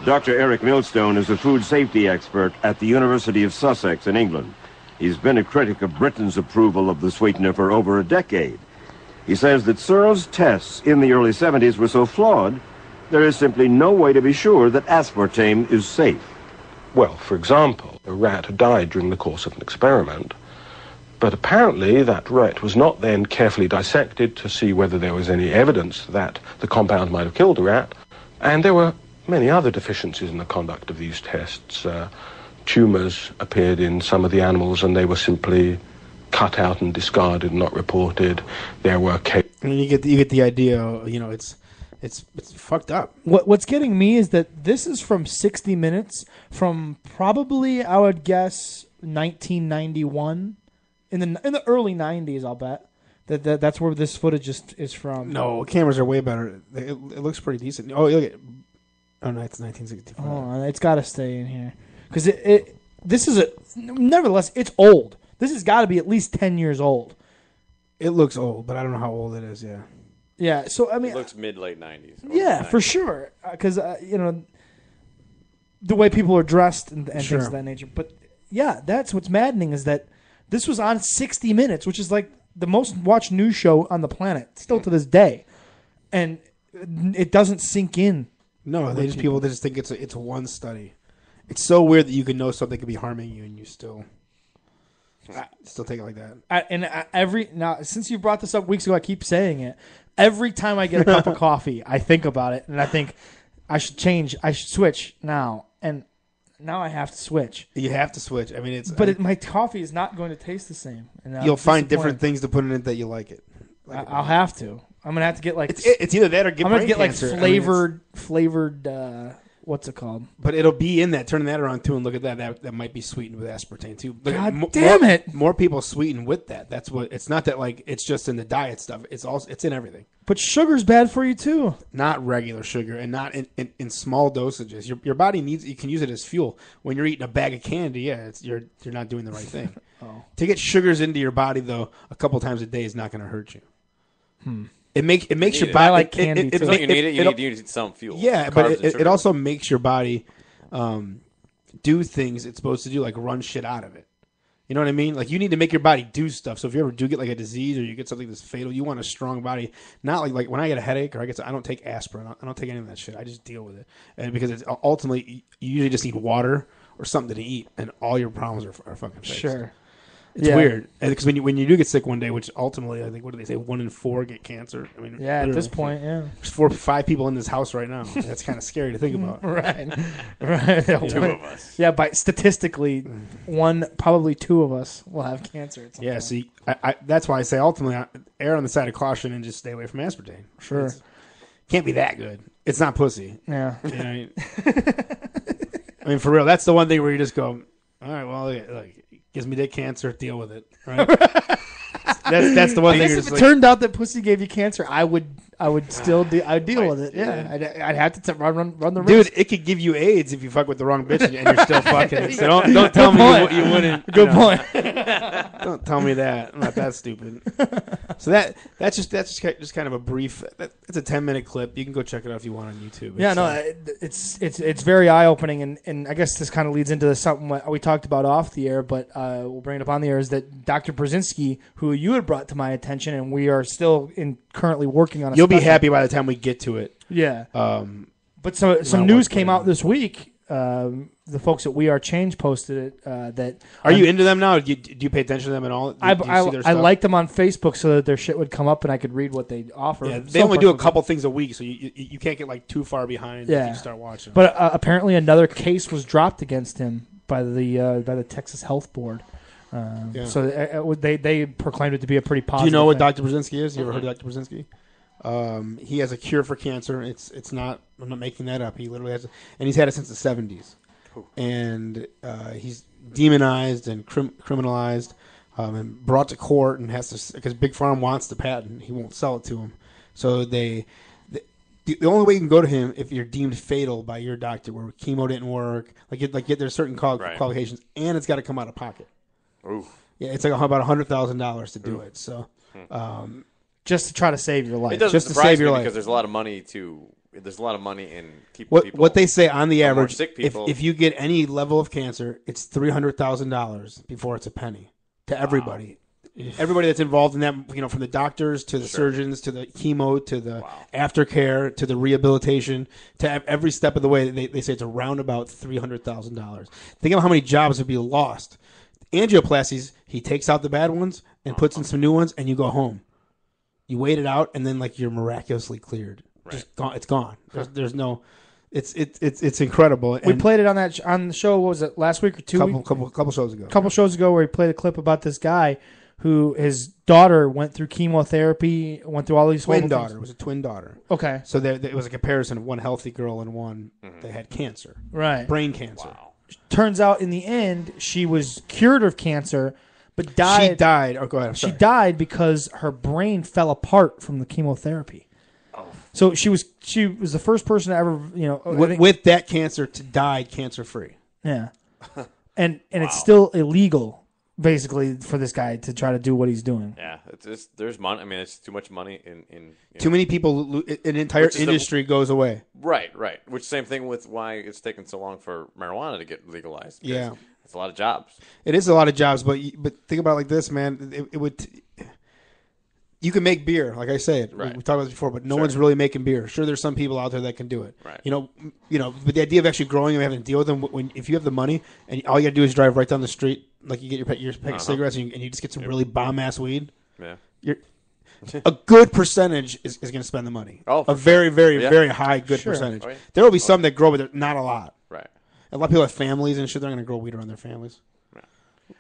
Q: Dr. Eric Millstone is a food safety expert at the University of Sussex in England. He's been a critic of Britain's approval of the sweetener for over a decade. He says that Searle's tests in the early 70s were so flawed, there is simply no way to be sure that aspartame is safe.
T: Well, for example, a rat died during the course of an experiment, but apparently that rat was not then carefully dissected to see whether there was any evidence that the compound might have killed the rat, and there were many other deficiencies in the conduct of these tests. Tumors appeared in some of the animals and they were simply cut out and discarded, not reported. There were cases.
D: And you get the idea. It's fucked up.
C: What's getting me is that this is from 60 Minutes, from probably I would guess 1991, in the early 90s. I'll bet that's where this footage is from.
D: No, cameras are way better. It looks pretty decent. Oh, look at. Oh no, it's 1965.
C: Oh, it's got to stay in here because this is nevertheless it's old. This has got to be at least 10 years old.
D: It looks old, but I don't know how old it is. Yeah.
C: Yeah. So I mean,
E: it looks mid-late 90s.
C: Yeah, for sure. Because the way people are dressed and
D: Sure.
C: things of that nature. But yeah, that's what's maddening is that this was on 60 Minutes, which is like the most watched news show on the planet still to this day, and it doesn't sink in.
D: No, they just think it's one study. It's so weird that you can know something could be harming you and you still take it like that.
C: Since you brought this up weeks ago, I keep saying it. Every time I get a cup of coffee, I think about it and I think I should change. I should switch now, and now I have to switch.
D: You have to switch. I mean,
C: my coffee is not going to taste the same. And
D: you'll find different things to put in it that you like it.
C: I'll have to. I'm gonna have to get like
D: it's either that or get.
C: I'm gonna get like
D: cancer.
C: flavored. What's it called?
D: But it'll be in that. Turn that around too, and look at that. That might be sweetened with aspartame too.
C: God damn it!
D: More people sweeten with that. That's what. It's not that like it's just in the diet stuff. It's in everything.
C: But sugar's bad for you too.
D: Not regular sugar, and not in small dosages. Your body needs. You can use it as fuel. When you're eating a bag of candy, yeah, you're not doing the right thing.
C: Oh.
D: To get sugars into your body though, a couple times a day is not going to hurt you. It makes your body.
C: I like candy too.
E: You need some fuel.
D: Yeah, but it also makes your body do things it's supposed to do, like run shit out of it. You know what I mean? Like you need to make your body do stuff. So if you ever do get like a disease or you get something that's fatal, you want a strong body. Not like when I get a headache or I don't take aspirin. I don't take any of that shit. I just deal with it. And because it's ultimately you usually just need water or something to eat, and all your problems are fucking fixed.
C: Sure.
D: It's weird because when you do get sick one day, which ultimately I think what do they say 1 in 4 get cancer? I mean,
C: at this point,
D: there's 4 or 5 people in this house right now. That's kind of scary to think about.
C: Right.
E: 2 of us.
C: Yeah, but statistically, probably 2 of us will have cancer. At some point.
D: See, that's why I say ultimately err on the side of caution and just stay away from aspartame.
C: Sure,
D: can't be that good. It's not pussy.
C: Yeah.
D: I mean, for real, that's the one thing where you just go, all right, well, like, gives me dick cancer, deal with it, right? that's the one
C: I
D: thing.
C: guess
D: You're
C: if
D: just
C: it
D: like,
C: turned out that pussy gave you cancer, I would still I'd deal with it. Yeah, I'd have to run the risk.
D: dude, it could give you AIDS if you fuck with the wrong bitch and you're still fucking it. So don't tell me you wouldn't.
C: Good point.
D: Don't tell me that. I'm not that stupid. So that's just kind of a brief. It's a 10-minute clip. You can go check it out if you want on YouTube.
C: It's very eye opening, and I guess this kind of leads into something we talked about off the air, but we'll bring it up on the air. Is that Dr. Brzezinski, who you had brought to my attention, and we are still currently working on.
D: You'll be happy by the time we get to it.
C: Yeah. But some news came out this week. The folks at We Are Change posted it. That
D: are you into them now? Do you pay attention to them at all? Do you see their
C: I
D: stuff?
C: liked them on Facebook so that their shit would come up and I could read what they offer.
D: Yeah, they only do a couple things a week, so you can't get like too far behind if you start watching.
C: But apparently another case was dropped against him by the Texas Health Board. So they proclaimed it to be a pretty positive.
D: Do you know what
C: thing.
D: Dr. Brzezinski is? You ever heard of Dr. Brzezinski? He has a cure for cancer. It's not. I'm not making that up. He literally has, and he's had it since the 70s. And he's demonized and criminalized, and brought to court, and has to, because Big Pharma wants the patent. He won't sell it to him. So the only way you can go to him if you're deemed fatal by your doctor, where chemo didn't work, there's certain qualifications, and it's got to come out of pocket.
E: Ooh.
D: Yeah, it's like about $100,000 to do it. So,
C: just to try to save your life.
E: It doesn't
D: just to
E: surprise
D: save your
E: me
D: life.
E: because there's a lot of money in keeping people.
D: What they say on the
E: more
D: average,
E: sick people.
D: if you get any level of cancer, it's $300,000 before it's a penny to everybody. Everybody that's involved in that, from the doctors to the surgeons to the chemo to the aftercare to the rehabilitation to every step of the way. They say it's around about $300,000. Think of how many jobs would be lost. Angioplasties, he takes out the bad ones and puts in some new ones, and you go home. You wait it out, and then you're miraculously cleared. Just gone. It's gone. There's no. It's incredible.
C: We played it on the show. What was it, last week or
D: couple shows ago?
C: Couple shows ago, where he played a clip about this guy who his daughter went through chemotherapy, went through all these
D: twin daughter. It was a twin daughter.
C: Okay,
D: so it was a comparison of one healthy girl and one that had cancer,
C: right?
D: Brain cancer.
E: Wow.
C: Turns out, in the end, she was cured of cancer, but died.
D: She died. Oh, go ahead.
C: She died because her brain fell apart from the chemotherapy. So she was the first person to ever,
D: with that cancer to die cancer free.
C: Yeah, and it's still illegal, basically, for this guy to try to do what he's doing.
E: Yeah, there's money. I mean, it's too much money in
D: too many people. An entire industry goes away.
E: Right. Which same thing with why it's taken so long for marijuana to get legalized.
D: Yeah,
E: it's a lot of jobs.
D: It is a lot of jobs, but think about it like this, man. It would. You can make beer, like I said.
E: Right.
D: We talked about this before, but no one's really making beer. Sure, there's some people out there that can do it.
E: Right.
D: But the idea of actually growing and having to deal with them, if you have the money and all you got to do is drive right down the street, like you get your pack of cigarettes and you just get some really bomb ass weed.
E: Yeah.
D: A good percentage is going to spend the money. A very, very, very high good percentage.
E: Oh, yeah.
D: There will be some that grow, but not a lot.
E: Right.
D: A lot of people have families and shit. They're going to grow weed around their families.
E: Right.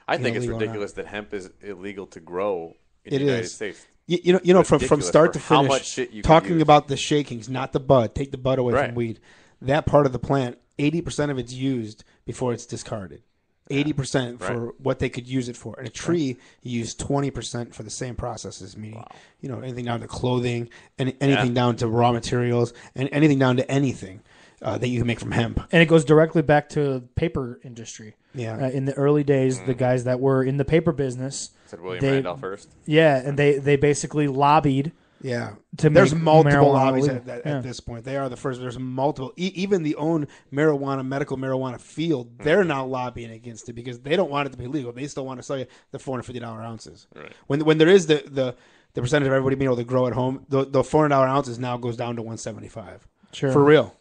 E: I think it's ridiculous that hemp is illegal to grow in
D: the
E: United States.
D: From start to
E: how
D: finish,
E: much shit you
D: talking about the shakings, not the bud. Take the bud away
E: Right.
D: from weed. That part of the plant, 80% of it's used before it's discarded. 80% for what they could use it for. And a tree, you use 20% for the same processes, meaning, anything down to clothing, and anything down to raw materials, and anything down to anything that you can make from hemp.
C: And it goes directly back to the paper industry.
D: Yeah.
C: In the early days, the guys that were in the paper business.
E: Said William Randolph Hearst.
C: Yeah, and they basically lobbied.
D: Yeah.
C: To
D: There's
C: make
D: multiple
C: marijuana
D: lobbies
C: legal.
D: at this point. They are the first. There's multiple. Even the own medical marijuana field, they're now lobbying against it because they don't want it to be legal. They still want to sell you the $450 ounces.
E: Right.
D: When there is the percentage of everybody being able to grow at home, the $400 ounces now goes down to $175.
C: Sure.
D: For real.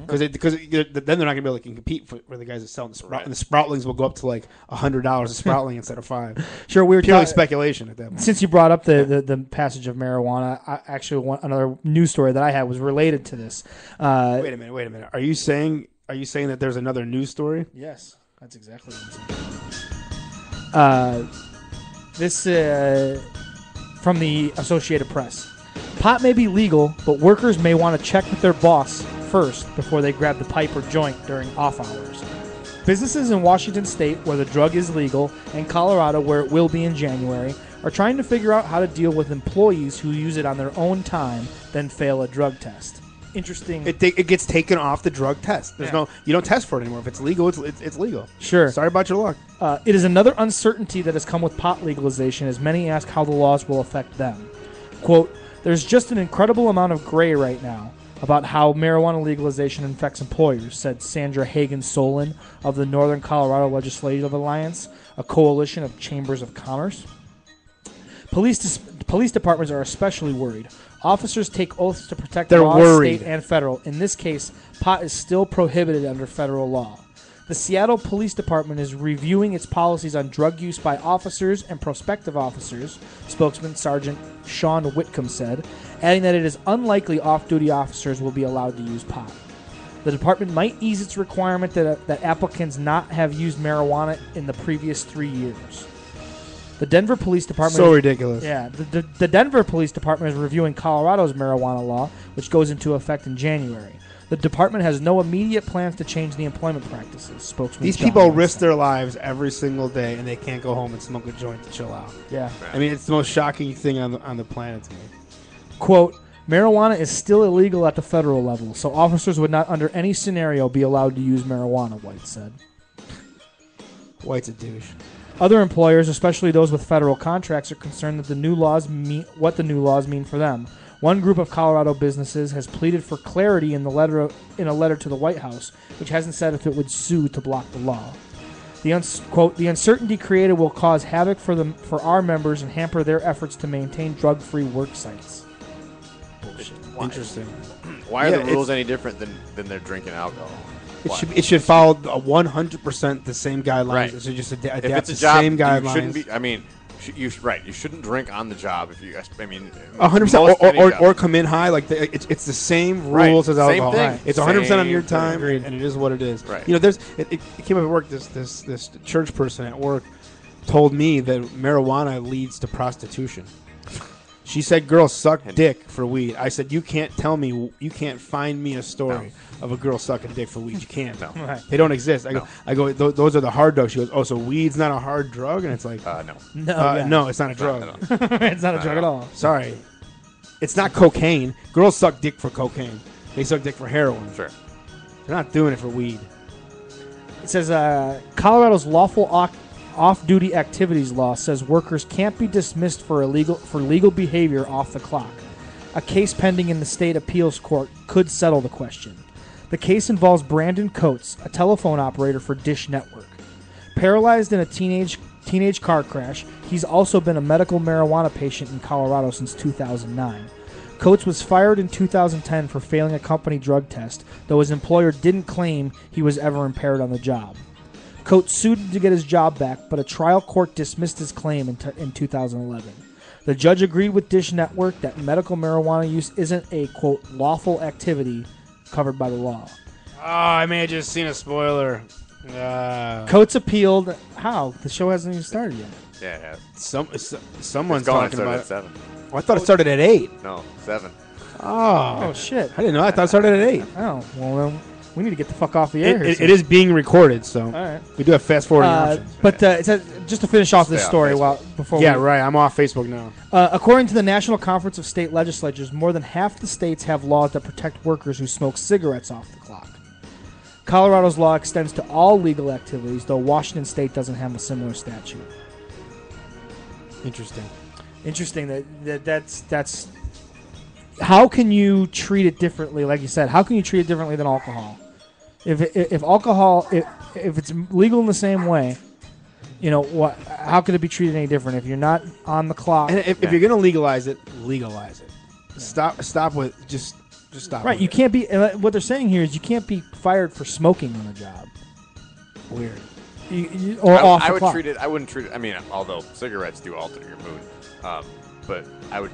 D: Because then they're not going to be able to compete for the guys that sell the sprout. And the sproutlings will go up to like $100 a sproutling instead of $5.
C: Sure, we were
D: purely speculation at that point.
C: Since you brought up the passage of marijuana, another news story that I had was related to this.
D: Wait a minute. Are you saying that there's another news story?
C: Yes, that's exactly what I'm saying. This from the Associated Press. Pot may be legal, but workers may want to check with their boss first before they grab the pipe or joint during off hours. Businesses in Washington state, where the drug is legal, and Colorado, where it will be in January, are trying to figure out how to deal with employees who use it on their own time, then fail a drug test. Interesting.
D: It gets taken off the drug test. There's
C: Yeah.
D: you don't test for it anymore. If it's legal, it's legal.
C: Sure.
D: Sorry about your luck.
C: It is another uncertainty that has come with pot legalization, as many ask how the laws will affect them. Quote, there's just an incredible amount of gray right now about how marijuana legalization affects employers, said Sandra Hagen-Solin of the Northern Colorado Legislative Alliance, a coalition of chambers of commerce. Police departments are especially worried. Officers take oaths to protect
D: They're
C: laws,
D: worried.
C: state and federal. In this case, pot is still prohibited under federal law. The Seattle Police Department is reviewing its policies on drug use by officers and prospective officers, spokesman Sergeant Sean Whitcomb said, adding that it is unlikely off-duty officers will be allowed to use pot. The department might ease its requirement that applicants not have used marijuana in the previous 3 years. The Denver Police Department...
D: So ridiculous.
C: Yeah. The Denver Police Department is reviewing Colorado's marijuana law, which goes into effect in January. The department has no immediate plans to change the employment practices, spokesman
D: These
C: John
D: people
C: Winston.
D: risk their lives every single day, and they can't go home and smoke a joint to chill out.
C: Yeah.
D: I mean, it's the most shocking thing on the planet to me.
C: Quote, marijuana is still illegal at the federal level, so officers would not under any scenario be allowed to use marijuana, White said.
D: White's a douche.
C: Other employers, especially those with federal contracts, are concerned that the new laws mean what the new laws mean for them. One group of Colorado businesses has pleaded for clarity in a letter to the White House, which hasn't said if it would sue to block the law. Quote, the uncertainty created will cause havoc for our members and hamper their efforts to maintain drug-free work sites.
D: Interesting.
E: Why are the rules any different than they're drinking alcohol?
D: It should follow 100% the same guidelines.
E: Right.
D: It should just adapt
E: if it's a
D: the
E: job,
D: same guidelines.
E: you shouldn't be. I mean, you shouldn't drink on the job. If you, I mean,
D: 100%, or come in high. Like it's the same rules as
E: Same
D: alcohol.
E: thing.
D: It's 100% on your
E: Same
D: time,
E: thing.
D: and it is what it is.
E: Right.
D: You know, it came up at work. This church person at work told me that marijuana leads to prostitution. She said, "Girls suck dick for weed." I said, "You can't tell me. You can't find me a story of a girl sucking dick for weed. You can't. No.
C: Right.
D: They don't exist." I go. Those are the hard drugs. She goes, "Oh, so weed's not a hard drug?" And it's like,
E: no,
D: no, it's not a drug.
C: It's not a drug at all.
D: Sorry, it's not cocaine. Girls suck dick for cocaine. They suck dick for heroin.
E: Sure,
D: they're not doing it for weed.
C: It says Colorado's lawful off-duty activities law says workers can't be dismissed for legal behavior off the clock. A case pending in the state appeals court could settle the question. The case involves Brandon Coates, a telephone operator for Dish Network. Paralyzed in a teenage car crash, he's also been a medical marijuana patient in Colorado since 2009. Coates was fired in 2010 for failing a company drug test, though his employer didn't claim he was ever impaired on the job. Coates sued to get his job back, but a trial court dismissed his claim in 2011. The judge agreed with Dish Network that medical marijuana use isn't a, quote, lawful activity covered by the law.
D: Oh, I may have just seen a spoiler.
C: Coates appealed. How? The show hasn't even started yet.
E: Yeah, it has.
D: Someone's
E: It's going
D: talking
E: to
D: about
E: start
D: it.
E: at 7.
D: Oh, I thought it started at 8.
E: No, 7.
D: Oh
C: shit!
D: I didn't know. I thought it started at 8.
C: Oh well, then we need to get the fuck off the air.
D: It is being recorded, so
C: All right.
D: we do have fast forwarding options.
C: But it says, just to finish off this
D: Stay off
C: story,
D: Facebook. Yeah, right. I'm off Facebook now.
C: According to the National Conference of State Legislatures, more than half the states have laws that protect workers who smoke cigarettes off the clock. Colorado's law extends to all legal activities, though Washington State doesn't have a similar statute. Interesting that's. How can you treat it differently? Like you said, how can you treat it differently than alcohol? If alcohol, if it's legal in the same way, you know what? How could it be treated any different if you're not on the clock?
D: And if you're going to legalize it, legalize it. Stop with just stop.
C: Right,
D: with
C: you
D: it.
C: can't be. What they're saying here is you can't be fired for smoking on the job.
D: Weird.
C: Or off
E: I
C: the
E: would
C: clock.
E: treat it. I wouldn't treat it. I mean, although cigarettes do alter your mood, but I would.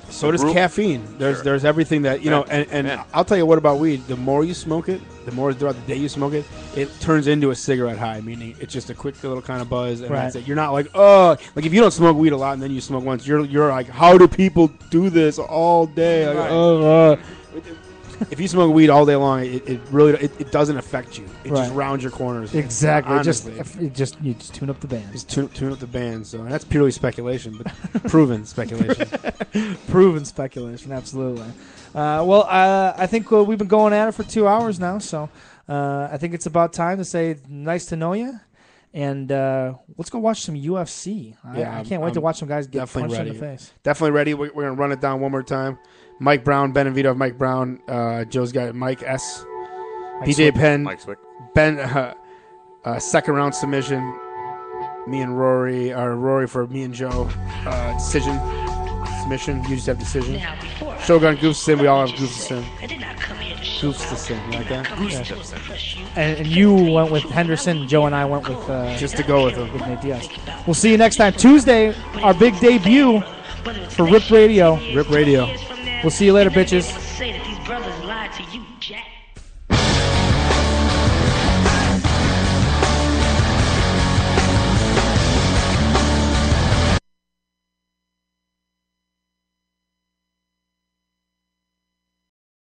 D: So does caffeine. There's everything that and I'll tell you what about weed. The more you smoke it, the more throughout the day you smoke it, it turns into a cigarette high. Meaning it's just a quick little kind of buzz, and that's it. You're not like like if you don't smoke weed a lot and then you smoke once, you're like, how do people do this all day? Like, if you smoke weed all day long, it really it doesn't affect you. It just rounds your corners.
C: Exactly.
D: Honestly.
C: You just tune up the band.
D: Just tune up the band. So and that's purely speculation, but proven speculation.
C: Proven speculation. Absolutely. I think we've been going at it for 2 hours now, so I think it's about time to say nice to know you. And let's go watch some UFC. I can't wait to watch some guys get punched in the face.
D: Definitely ready. We're going to run it down one more time. Mike Brown, Benavidez of Mike Brown. Joe's got Mike S. BJ Penn.
E: Mike Swick.
D: Ben, second round submission. Me and Rory, or Rory for me and Joe. Decision. Submission. You just have decision. Shogun Goofs in. We all have Goofs in. Goofs to sin. You like that?
C: Yeah. And you went with Henderson. Joe and I went with
D: just to go with him.
C: With Nate Diaz. We'll see you next time. Tuesday, our big debut for Rip Radio.
D: Rip Radio.
C: We'll see you later, bitches.
U: Say that these brothers lied to you, Jack.